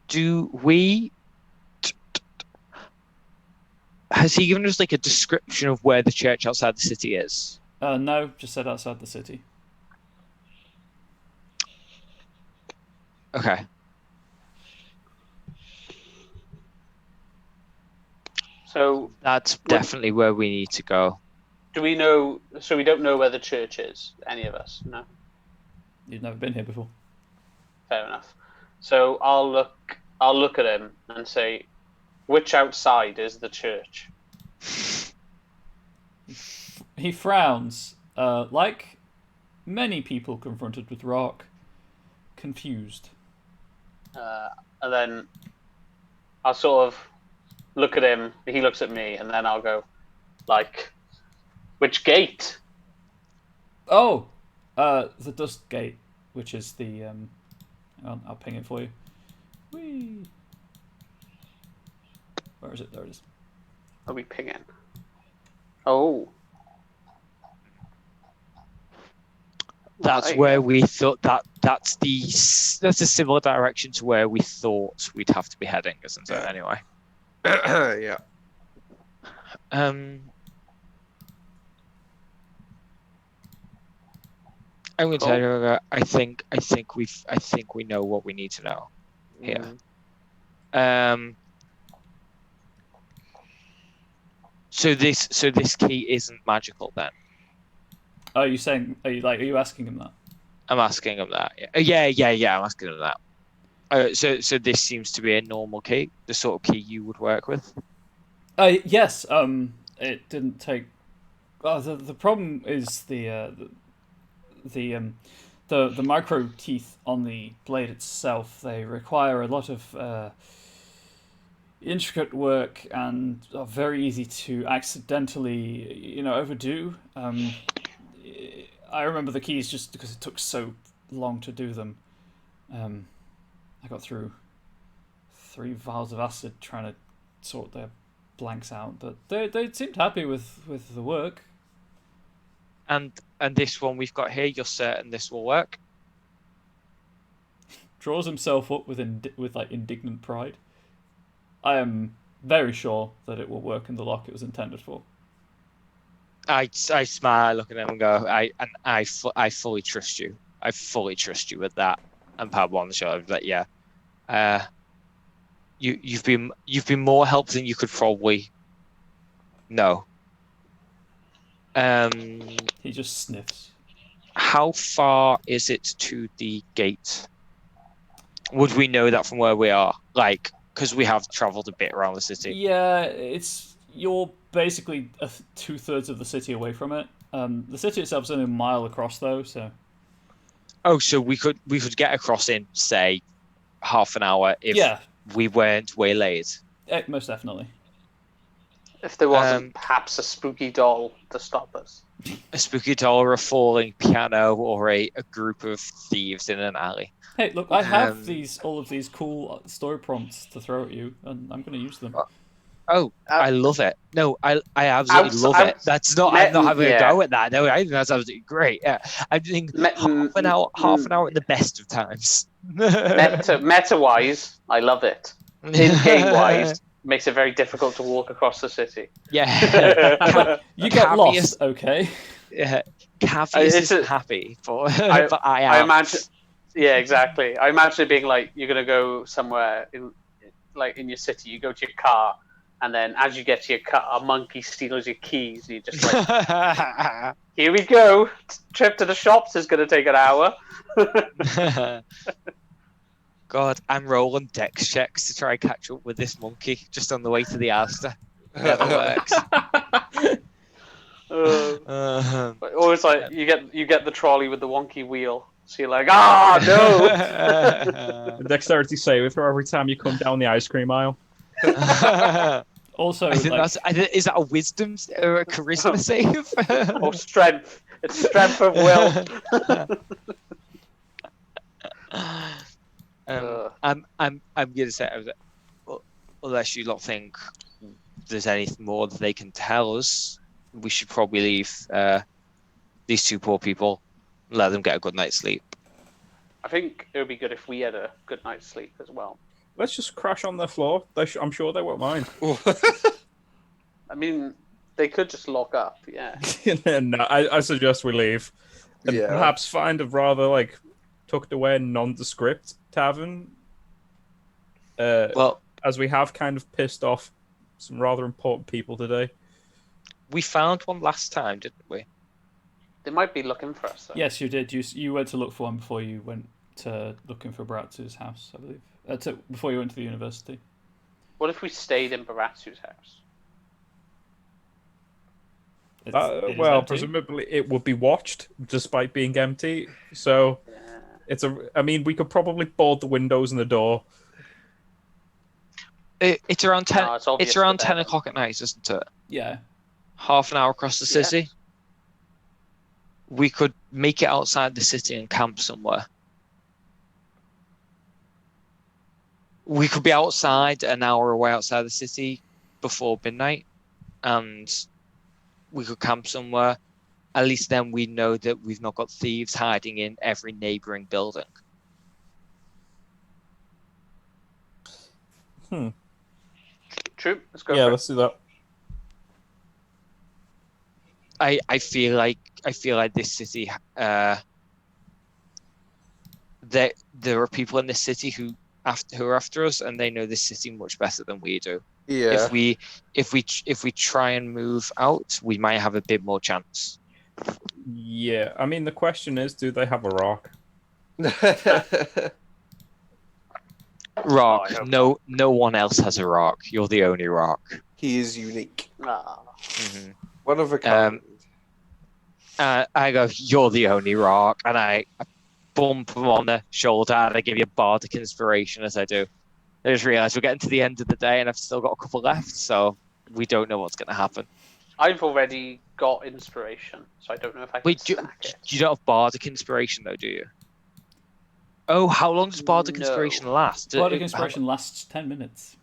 Do we? Has he given us like a description of where the church outside the city is? No, just said outside the city. Okay. So That's definitely where we need to go. do we know? So we don't know where the church is. Any of us? No. You've never been here before. Fair enough. So I'll look at him and say, which outside is the church? He frowns, like many people confronted with rock, confused. And then I'll sort of look at him. He looks at me, and then I'll go, like, which gate? Oh, the Dust Gate, which is the. I'll ping it for you. Whee. Where is it? There it is. Are we pinging? Oh. That's There you where go. we thought that's a similar direction to where we thought we'd have to be heading, isn't it? Anyway. Yeah. I'm going to tell you. I think we know what we need to know here. Mhm. So this key isn't magical then. Are you saying? Are you asking him that? I'm asking him that. Yeah. I'm asking him that. So this seems to be a normal key, the sort of key you would work with. Yes. It didn't take. Oh, the problem is the micro teeth on the blade itself. They require a lot of intricate work and are very easy to accidentally, overdo. I remember the keys just because it took so long to do them. I got through 3 vials of acid trying to sort their blanks out, but they seemed happy with the work. And this one we've got here, you're certain this will work? Draws himself up with indignant pride. I am very sure that it will work in the lock it was intended for. I smile, look at him, and go, I fully trust you. I fully trust you with that. And Pablo on the shoulder, but yeah, you've been more help than you could probably know. He just sniffs. How far is it to the gate? Would we know that from where we are? Like, because we have travelled a bit around the city. Yeah, you're basically 2/3 of the city away from it. The city itself is only a mile across, though. So. Oh, so we could get across in, say, half an hour if we weren't waylaid. Most definitely. If there wasn't perhaps a spooky doll to stop us. A spooky doll or a falling piano or a group of thieves in an alley. Hey, look, I have all of these cool story prompts to throw at you, and I'm going to use them. Oh, I love it. No, I absolutely love it. That's not. I'm not having a go at that. No, I think that's absolutely great. Yeah, I'm doing half an hour at the best of times. Meta wise, I love it. In game wise, makes it very difficult to walk across the city. Yeah, you get lost. Okay. Yeah, Cavius is happy but I am. I imagine. Yeah, exactly. I imagine it being like you're gonna go somewhere in your city. You go to your car. And then as you get to your car, a monkey steals your keys. And you're just like, here we go. Trip to the shops is going to take an hour. God, I'm rolling dex checks to try and catch up with this monkey just on the way to the Astor. Never works. But always like you get the trolley with the wonky wheel. So you're like, no! Dexterity save for every time you come down the ice cream aisle. Also, is that a wisdom or a charisma save? Or strength? It's strength of will. I'm gonna say, unless you lot think there's anything more that they can tell us, we should probably leave these 2 poor people, let them get a good night's sleep. I think it would be good if we had a good night's sleep as well. Let's just crash on the floor. I'm sure they won't mind. I mean, they could just lock up, yeah. No, I suggest we leave. And perhaps find a rather, tucked away, nondescript tavern. As we have kind of pissed off some rather important people today. We found one last time, didn't we? They might be looking for us, though. Yes, you did. You went to look for one before you went to looking for Baratsu's house, I believe. Before you went to the university. What if we stayed in Baratsu's house? Presumably it would be watched, despite being empty. So, we could probably board the windows and the door. It's around 10. No, it's around 10 o'clock at night, isn't it? Yeah. Half an hour across the city. We could make it outside the city and camp somewhere. We could be outside an hour away outside the city, before midnight, and we could camp somewhere. At least then we know that we've not got thieves hiding in every neighboring building. True. Let's go. Yeah, for it. let's do that. I feel like this city. There are people in this city who are after us, and they know this city much better than we do. Yeah. If we try and move out, we might have a bit more chance. Yeah, I mean, the question is, do they have a rock? Rock. I hope No one else has a rock. You're the only rock. He is unique. Ah. Mm-hmm. One of a kind. I go, you're the only rock, and I bump him on the shoulder, and I give you a bardic inspiration as I do. I just realised we're getting to the end of the day, and I've still got a couple left, so we don't know what's going to happen. I've already got inspiration, so I don't know if I can Wait, stack it. you don't have bardic inspiration though, do you? Oh, how long does bardic No. inspiration last? Bardic inspiration lasts 10 minutes.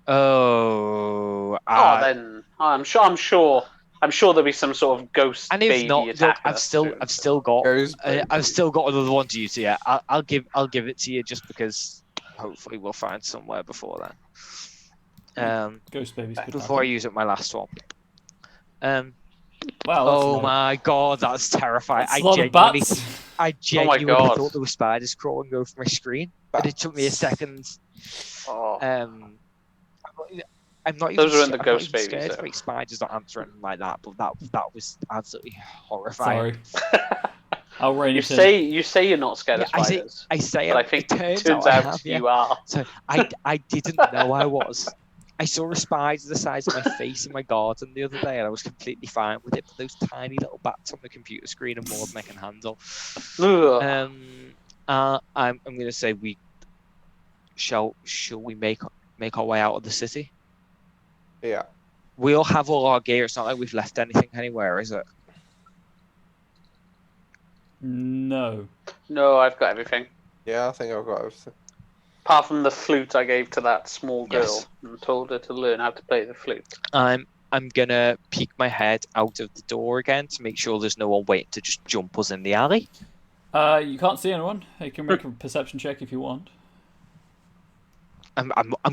Oh, Then I'm sure there'll be some sort of ghost and if baby not, look, attack. I've still got Goes I've still got another one to use. Yeah, I'll give it to you just because hopefully we'll find somewhere before then. Ghost babies could Before I happen. use up my last one. Wow, that's Oh annoying. my god, that's terrifying. That's a lot of bats. I genuinely God. thought there were spiders crawling over my screen, but it took me a second. Oh. I'm not even, Those are in the I'm ghost not even babies, scared though. of like spiders not answering like that, but that was absolutely horrifying. Sorry. I'll rein You it in. say you're not scared of Yeah, spiders, I say but I it think turns turns out I out have, yeah. you are. So I didn't know I was. I saw a spider the size of my face in my garden the other day, and I was completely fine with it. But those tiny little bats on the computer screen are more than I can handle. Ugh. I'm going to say shall we make our way out of the city? Yeah. We all have all our gear. It's not like we've left anything anywhere, is it? No. No, I've got everything. Yeah, I think I've got everything. Apart from the flute I gave to that small girl Yes. and told her to learn how to play the flute. I'm gonna peek my head out of the door again to make sure there's no one waiting to just jump us in the alley. You can't see anyone. You can make a perception check if you want. I'm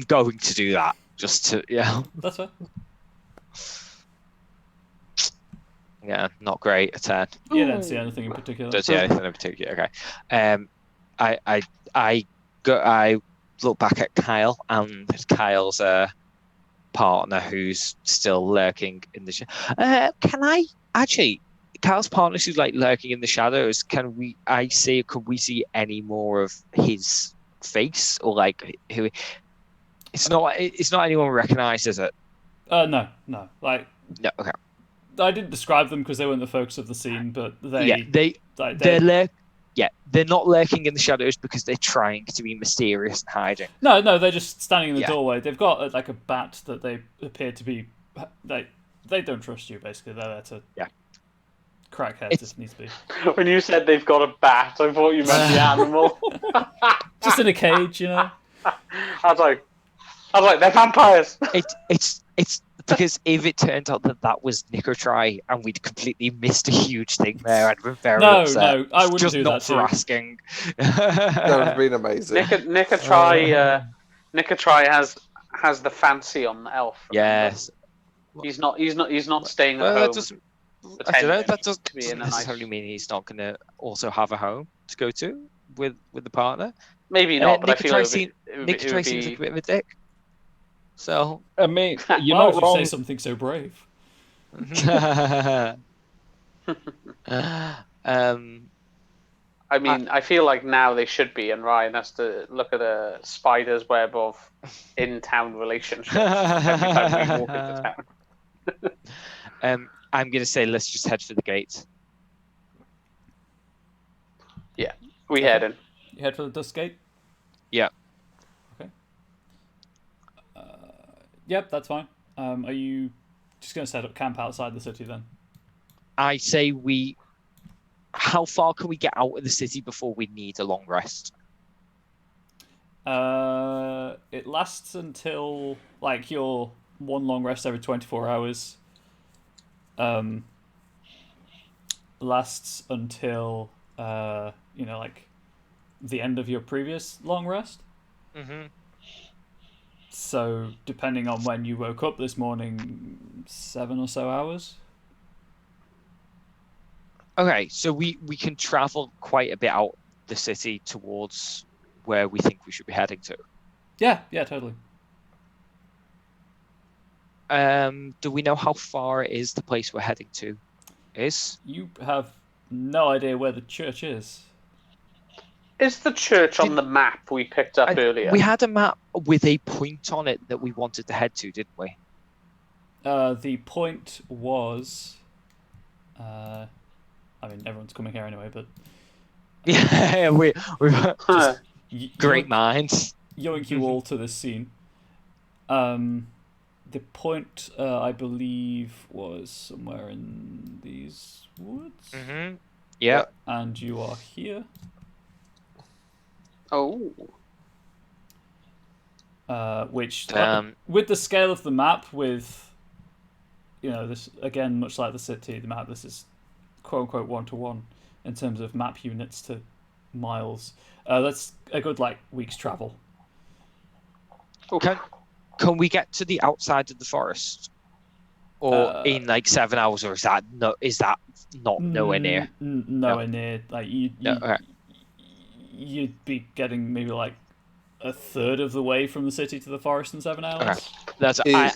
going to do that just to That's fair. yeah, not great. A 10. You don't see anything in particular. Don't see anything in particular. Okay. I look back at Kyle and Kyle's partner who's still lurking in the can I actually Kyle's partner who's like lurking in the shadows, could we see any more of his face or like who it's not anyone we recognize, is it? No. Like, No, okay. I didn't describe them because they weren't the focus of the scene, but They're not lurking in the shadows because they're trying to be mysterious and hiding. No, they're just standing in the Yeah. doorway. They've got like a bat that they appear to be. They don't trust you. Basically, they're there to crack heads if needs be. When you said they've got a bat, I thought you meant the animal. Just in a cage, you know. I was like, they're vampires. It's because if it turned out that was Nicotry and we'd completely missed a huge thing there, I'd been very upset. No, I wouldn't just do not that for too. asking. That would have been amazing. Nicotry has the fancy on the elf. remember? Yes. He's not staying at Well, that home. doesn't. I don't know. That doesn't be in a necessarily nice- mean he's not going to also have a home to go to with the partner. Maybe not, but I feel like Nicotry seems like a bit of a dick. So. I mean, you're Why not would you wrong. say something so brave? I mean, I feel like now they should be, and Ryan has to look at a spider's web of in-town relationships every time we walk into town. I'm going to say let's just head for the gate. We head in. You head for the dust gate. Yeah. Okay. Yep, that's fine. Are you just going to set up camp outside the city then? I say how far can we get out of the city before we need a long rest? It lasts until like you're one long rest every 24 hours. Lasts until like the end of your previous long rest. Mm-hmm. So depending on when you woke up this morning, 7 or so hours. Okay, so we can travel quite a bit out the city towards where we think we should be heading to. Yeah, totally. Do we know how far it is the place we're heading to is? You have no idea where the church is. Is the church on the map we picked up earlier? We had a map with a point on it that we wanted to head to, didn't we? The point was... I mean, everyone's coming here anyway, but... Yeah, we Huh. great minds. Yoink you all to this scene. The point, I believe, was somewhere in these woods. Mm-hmm. Yeah. And you are here. Oh. Which, with the scale of the map, with, this, again, much like the city, the map, this is quote-unquote one-to-one in terms of map units to miles. That's a good, week's travel. Can we get to the outside of the forest? Or in 7 hours, or is that not nowhere near? Nowhere near. You'd be getting maybe a third of the way from the city to the forest in 7 hours. Okay.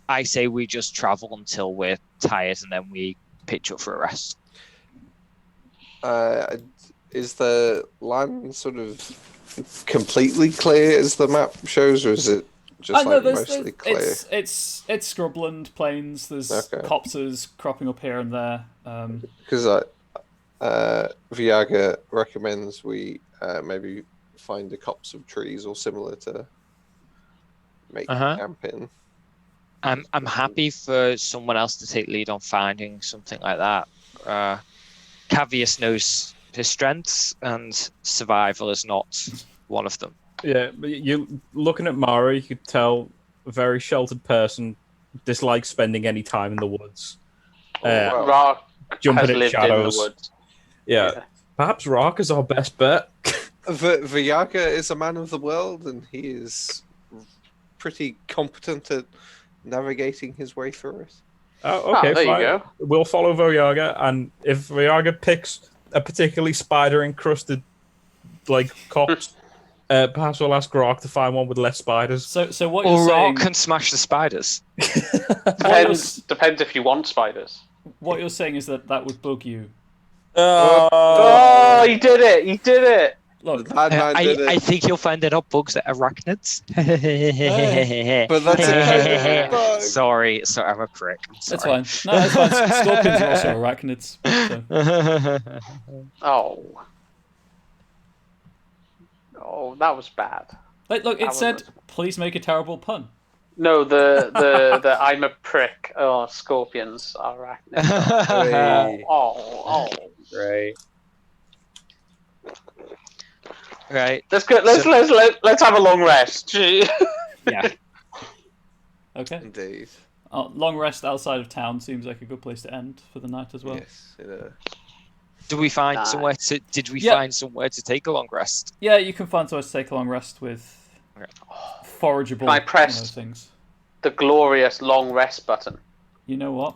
I say we just travel until we're tired and then we pitch up for a rest. Is the land sort of completely clear as the map shows, or is it just mostly clear? It's scrubland plains. There's copses cropping up here and there. Because Viaga recommends we maybe find a copse of trees or similar to make camp in. I'm happy for someone else to take lead on finding something like that. Cavius knows his strengths, and survival is not one of them. Yeah, but you looking at Mara, you could tell a very sheltered person dislikes spending any time in the woods. Rock jumping has in lived shadows. in the woods. Yeah. Perhaps Rock is our best bet. Viaga is a man of the world, and he is pretty competent at navigating his way through it. Oh, okay, there fine. you go. We'll follow Viaga, and if Viaga picks a particularly spider-encrusted copse, perhaps we'll ask Rock to find one with less spiders. So what you're Or saying... Rock can smash the spiders. Depends if you want spiders. What you're saying is that would bug you. Oh, he did it! He did it! Look, I think you'll find they're not bugs, they're arachnids. But that's a kind of bug. Sorry, I'm a prick. That's fine. No, that's fine. Scorpions are also arachnids. So. Oh, that was bad. Look, it said, please make a terrible pun. No, the I'm a prick. Oh, scorpions are arachnids. Oh. Right. Right. Let's go. Let's have a long rest. Yeah. Okay. Indeed. Long rest outside of town seems like a good place to end for the night as well. Yes. Do we find somewhere to? Did we find somewhere to take a long rest? Yeah, you can find somewhere to take a long rest with forageable. I pressed things. The glorious long rest button. You know what?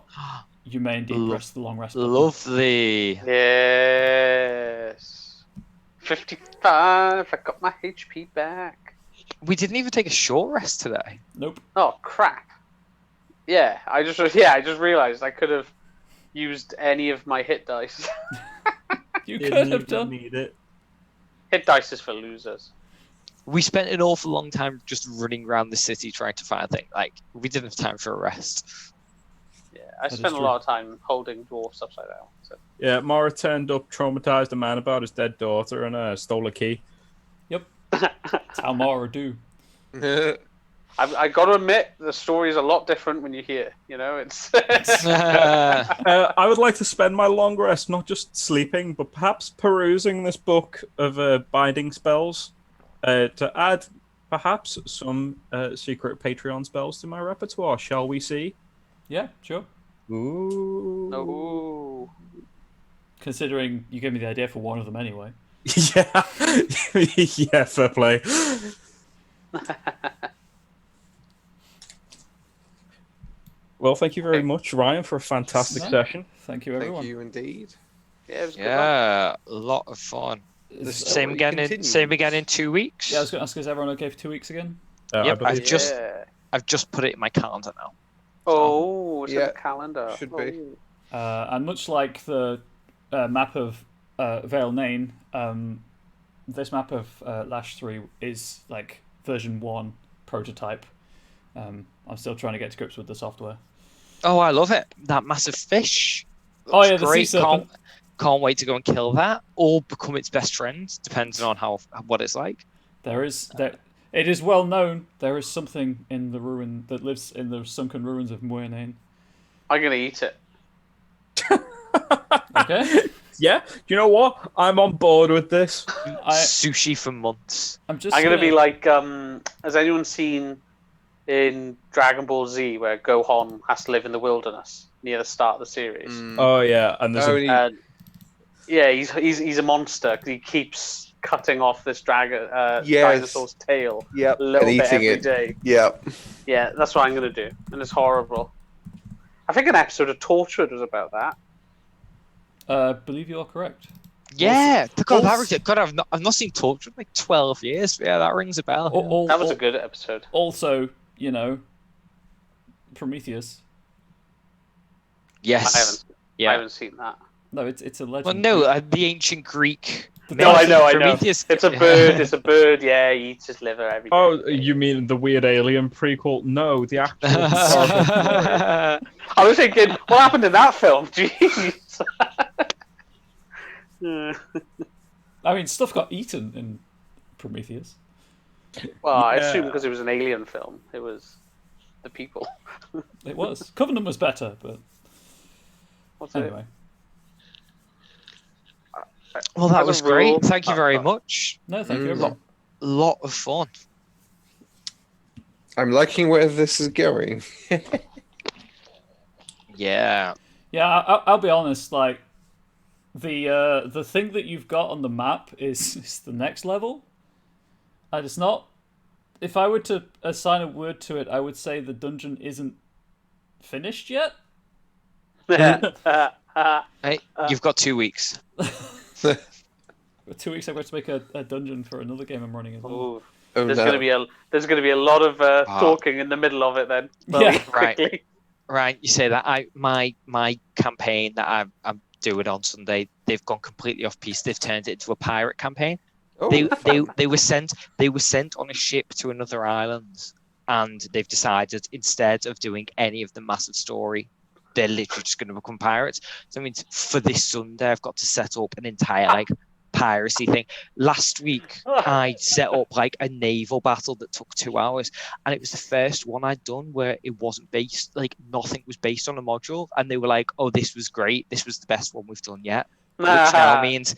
You may indeed press the long rest button. Lovely. Yes. 55. I got my HP back. We didn't even take a short rest today. Nope. Oh crap! I just realised I could have used any of my hit dice. You could have done. Need it. Hit dice is for losers. We spent an awful long time just running around the city trying to find a thing. We didn't have time for a rest. Yeah, I spent a lot of time holding dwarfs upside down. So. Yeah, Mara turned up, traumatized a man about his dead daughter, and stole a key. Yep. That's how Mara do. I got to admit, the story is a lot different when you hear. It's. I would like to spend my long rest not just sleeping, but perhaps perusing this book of binding spells to add perhaps some secret Patreon spells to my repertoire. Shall we see? Yeah, sure. Ooh. Oh. Considering you gave me the idea for one of them anyway. Yeah. Yeah, fair play. Well, thank you very much, Ryan, for a fantastic No. session. Thank you, everyone. Thank you indeed. Yeah, it was a good one. Yeah, a lot of fun. The Same story again. continues. Same again in 2 weeks. Yeah, I was going to ask, is everyone okay for 2 weeks again? I Yep, believe I've just put it in my calendar now. Oh, it's in Yeah, the calendar. should be. And much like the map of Vale Nain, this map of Lash 3 is like version 1 prototype. I'm still trying to get to grips with the software. Oh, I love it. That massive fish. Oh, yeah, Looks the sea great. serpent. Can't wait to go and kill that or become its best friend, depending on what it's like. It is well known there is something in the ruin that lives in the sunken ruins of Muirnain. I'm going to eat it. Okay? Yeah, you know what? I'm on board with this. Sushi for months. I'm I'm going to be like, has anyone seen in Dragon Ball Z where Gohan has to live in the wilderness near the start of the series? Oh yeah, and there's Yeah, he's a monster 'cause he keeps cutting off this dinosaur's tail Yep. a little And bit eating every it. day. Yep. Yeah, that's what I'm going to do. And it's horrible. I think an episode of Torchwood was about that. I believe you are correct. Yeah, God, also- I've not seen Torch in like 12 years. Yeah, that rings a bell. That was a good episode. Also, Prometheus. Yes. I haven't seen that. No, it's a Well, legend. no, the ancient Greek. No, I know. Prometheus. It's a bird. It's a bird. Yeah, he eats his liver every day. Oh, you mean the weird alien prequel? No, the actual historical story. I was thinking, what happened in that film? Jeez. I mean, stuff got eaten in Prometheus. Well, I Yeah. assume because it was an alien film, it was the people. It was. Covenant was better, but What's it? anyway. Well, that As a was rule- great. Thank you very much. No, thank you, everyone. Lot of fun. I'm liking where this is going. Yeah. Yeah, I'll be honest. Like the thing that you've got on the map is the next level, and it's not. If I were to assign a word to it, I would say the dungeon isn't finished yet. Hey, you've got 2 weeks. For 2 weeks, I've got to make a dungeon for another game I'm running as well. Ooh. Oh, There's no. gonna be a lot of talking in the middle of it then. Yeah. Quickly. Right, you say that. My campaign that I'm doing on Sunday, they've gone completely off piece. They've turned it into a pirate campaign. Oh, They were sent on a ship to another island, and they've decided instead of doing any of the massive story, they're literally just going to become pirates. So I mean, for this Sunday, I've got to set up an entire piracy thing. Last week, I set up like a naval battle that took 2 hours, and it was the first one I'd done where it wasn't based, like nothing was based on a module, and they were like, "Oh, this was great. This was the best one we've done yet." Which now means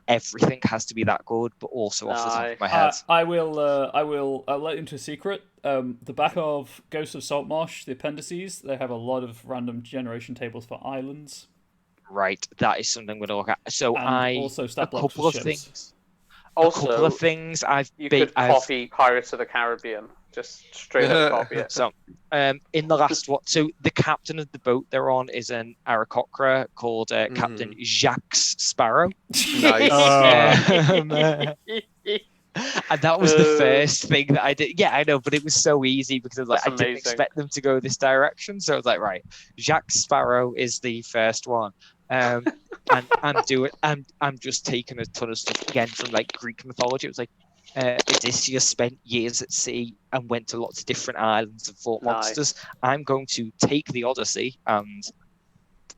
everything has to be that good, but also off the top of my head. I'll let you into a secret. The back of Ghost of Saltmarsh, the appendices, they have a lot of random generation tables for islands. Right, that is something we're going to look at. So And also stat a blocks couple for of ships. things. Also, a couple of things you could copy Pirates of the Caribbean. Just straight up copy it. So, in the last one, so the captain of the boat they're on is an Aarakocra called Captain Jacques Sparrow. Nice. And that was the first thing that I did. Yeah, I know, but it was so easy because I was like, That's I didn't amazing. expect them to go this direction. So I was like, right, Jacques Sparrow is the first one. And I'm just taking a ton of stuff again from like Greek mythology. It was like Odysseus spent years at sea and went to lots of different islands and fought monsters. I'm going to take the Odyssey and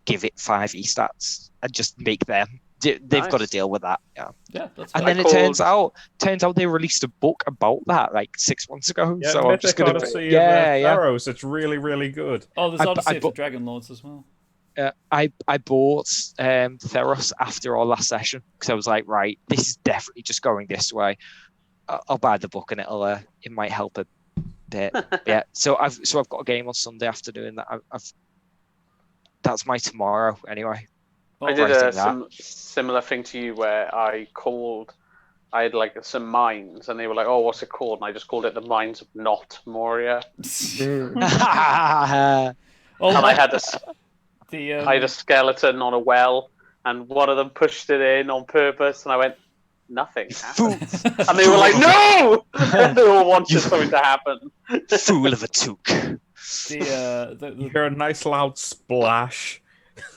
give it 5 E-stats and just make them. They've got to deal with that. Yeah. Yeah, that's And fine. then it turns out they released a book about that like 6 months ago. Yeah, so I'm just Mythic gonna Odyssey yeah. of Pharaohs. It's really, really good. Oh, there's I Odyssey of the bu- Dragon Lords as well. I bought Theros after our last session because I was like, right, this is definitely just going this way. I'll buy the book and it might help a bit. Yeah. So I've got a game on Sunday afternoon that that's my tomorrow anyway. I did a similar thing to you where I had like some mines, and they were like, "Oh, what's it called?" And I just called it the Mines of Not Moria. And I had a skeleton on a well, and one of them pushed it in on purpose, and I went, "Nothing happened." And they were like, "No!" They all wanted something to happen. Fool of a took. You hear a nice loud splash.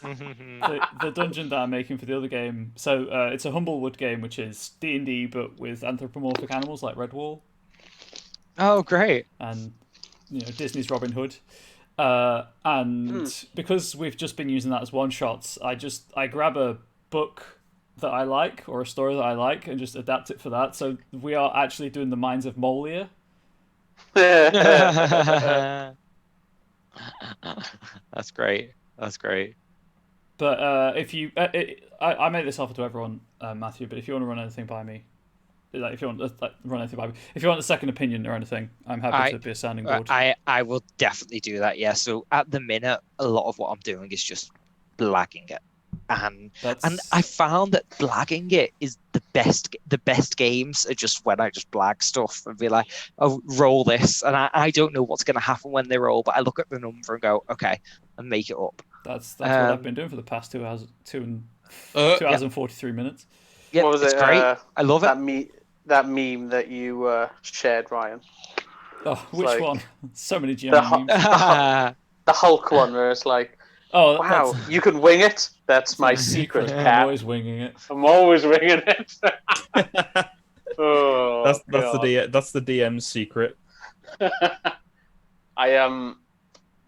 The dungeon that I'm making for the other game, so it's a Humblewood game, which is D&D but with anthropomorphic animals like Redwall. Oh, great! And Disney's Robin Hood. And because we've just been using that as one shots, I grab a book that I like or a story that I like and just adapt it for that. So we are actually doing the Mines of Molia. That's great. That's great. But if you, I make this offer to everyone, Matthew. But if you want to run anything by me, like if you want to run anything by me, if you want a second opinion or anything, I'm happy to be a sounding board. I will definitely do that. Yeah. So at the minute, a lot of what I'm doing is just blagging it, and I found that blagging it is the best. The best games are just when I just blag stuff and be like, "Oh, roll this," and I don't know what's going to happen when they roll, but I look at the number and go, "Okay," and make it up. That's what I've been doing for the past 2 hours and 43 minutes. Yeah, what was it's it? Great. I love it. That meme that you shared, Ryan. Oh, which one? So many GM memes. The Hulk one, where it's like, "Oh, wow, you can wing it. That's my secret, Cap. I'm always winging it. I'm always winging it." Oh, that's the DM's secret.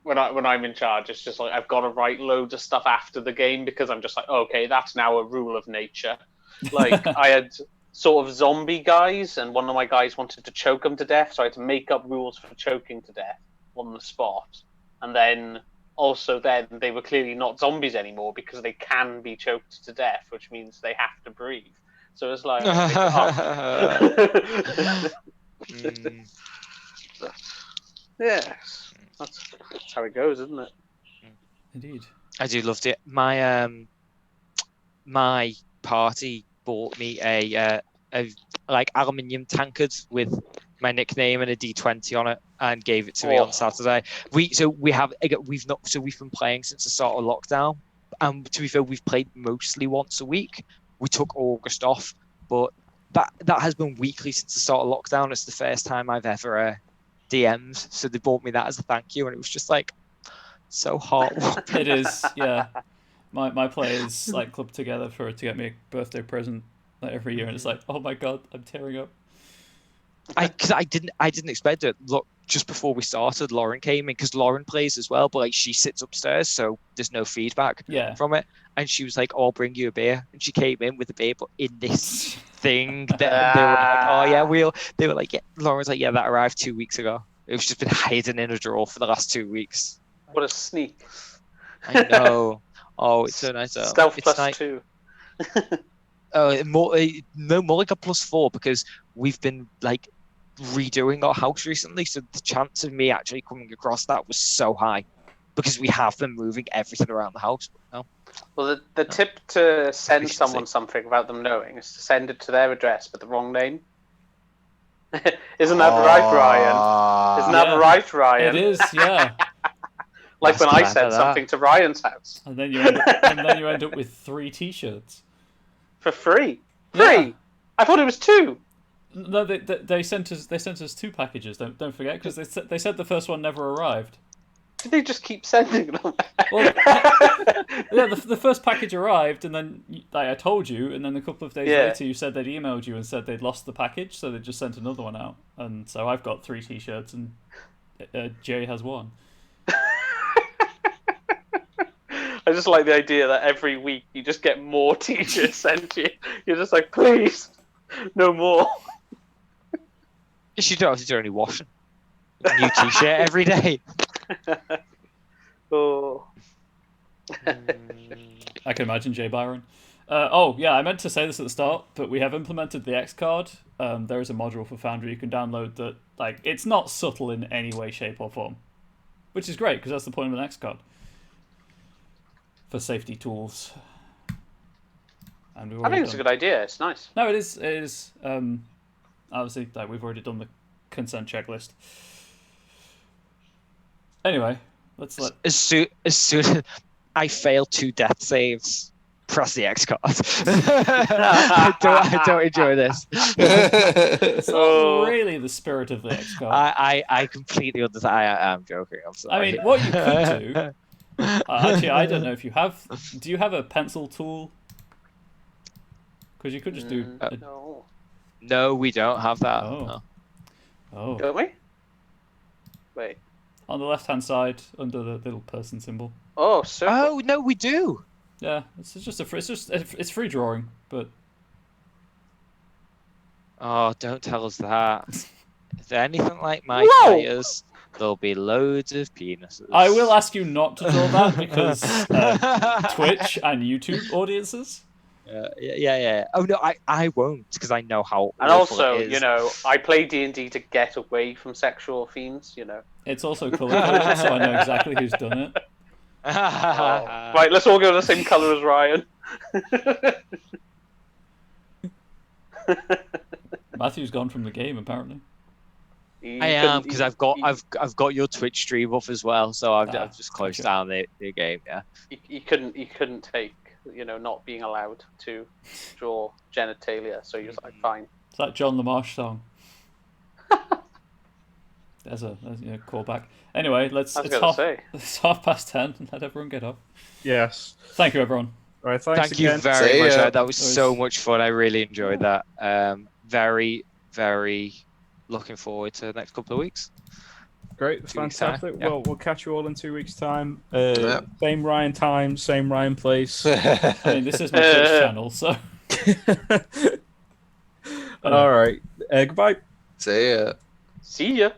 When I'm in charge, it's just like I've got to write loads of stuff after the game because I'm just like, okay, that's now a rule of nature. Like I had sort of zombie guys, and one of my guys wanted to choke them to death, so I had to make up rules for choking to death on the spot. And then they were clearly not zombies anymore because they can be choked to death, which means they have to breathe. So it's like, yes. That's how it goes, isn't it? Indeed. I do loved it. My my party bought me a like aluminium tankard with my nickname and a D20 on it and gave it to me on Saturday. We've been playing since the start of lockdown, and to be fair, we've played mostly once a week. We took August off, but that has been weekly since the start of lockdown. It's the first time I've ever DMs, so they bought me that as a thank you, and it was just like so hot. It is, yeah. My players like club together to get me a birthday present like every year, and it's like, oh my god, I'm tearing up. Because I didn't expect it. Look, just before we started, Lauren came in because Lauren plays as well, but like she sits upstairs, so there's no feedback from it. And she was like, "Oh, I'll bring you a beer." And she came in with a beer, but in this thing that they were like, "Oh yeah, they were like, yeah." Lauren's like, "Yeah, that arrived 2 weeks ago. It was just been hiding in a drawer for the last 2 weeks." What a sneak! I know. Oh, it's so nice. Stealth it's +2. more like a +4 because we've been like redoing our house recently, so the chance of me actually coming across that was so high because we have been moving everything around the house. Well, the tip to send someone something without them knowing is to send it to their address but the wrong name. Isn't that right, Ryan? Isn't that right, Ryan? It is, yeah. Like when I sent something to Ryan's house. And then you end up with 3 T-shirts. For free? Free? Yeah. I thought it was 2. No, they sent us 2 packages. Don't forget, because they said the first one never arrived. Did they just keep sending them? Well, yeah, the first package arrived, and then I told you, and then a couple of days later you said they'd emailed you and said they'd lost the package, so they just sent another one out. And so I've got 3 T-shirts, and Jay has 1. I just like the idea that every week you just get more T-shirts sent to you. You're just like, please, no more. You don't have to do any washing. A new T-shirt every day. Oh. I can imagine Jay Byron. Oh, yeah, I meant to say this at the start, but we have implemented the X card. There is a module for Foundry you can download that, like, it's not subtle in any way, shape, or form. Which is great, because that's the point of an X card. For safety tools. And I think it's a good idea. It's nice. No, it is. It is. Obviously, like, we've already done the consent checklist. Anyway, let. As soon as I fail 2 death saves, press the X card. I don't enjoy this. It's not really the spirit of the X card. I completely understand. I'm joking. I'm sorry. I mean, what you could do. Actually, I don't know if you have. Do you have a pencil tool? Because you could just do. No. No, we don't have that. Oh. No. Oh. Don't we? Wait. On the left-hand side, under the little person symbol. Oh, so. Oh no, we do. Yeah, it's just it's free drawing, but. Oh, don't tell us that. If they're anything like my Whoa! players, there'll be loads of penises. I will ask you not to draw that because Twitch and YouTube audiences. Yeah. Oh no, I won't because I know how. And awful also, it is. I play D&D to get away from sexual themes. It's also color-coded, so I know exactly who's done it. Right, let's all go the same color as Ryan. Matthew's gone from the game apparently. I am because I've got your Twitch stream up as well, so I've just closed down the game. Yeah. You couldn't take not being allowed to draw genitalia, so you're like fine. It's that John LaMarche song. There's a callback. Anyway, it's 10:30. Let everyone get up. Yes. Thank you, everyone. All right, thanks Thank you again. very much. ya. That was so much fun. I really enjoyed that. Very, very looking forward to the next couple of weeks. Great, 2 weeks' time, fantastic. yeah. Well, we'll catch you all in 2 weeks' time. Yep. Same Ryan time, same Ryan place. I mean, this is my Twitch channel, so. All right. Goodbye. See ya. See ya.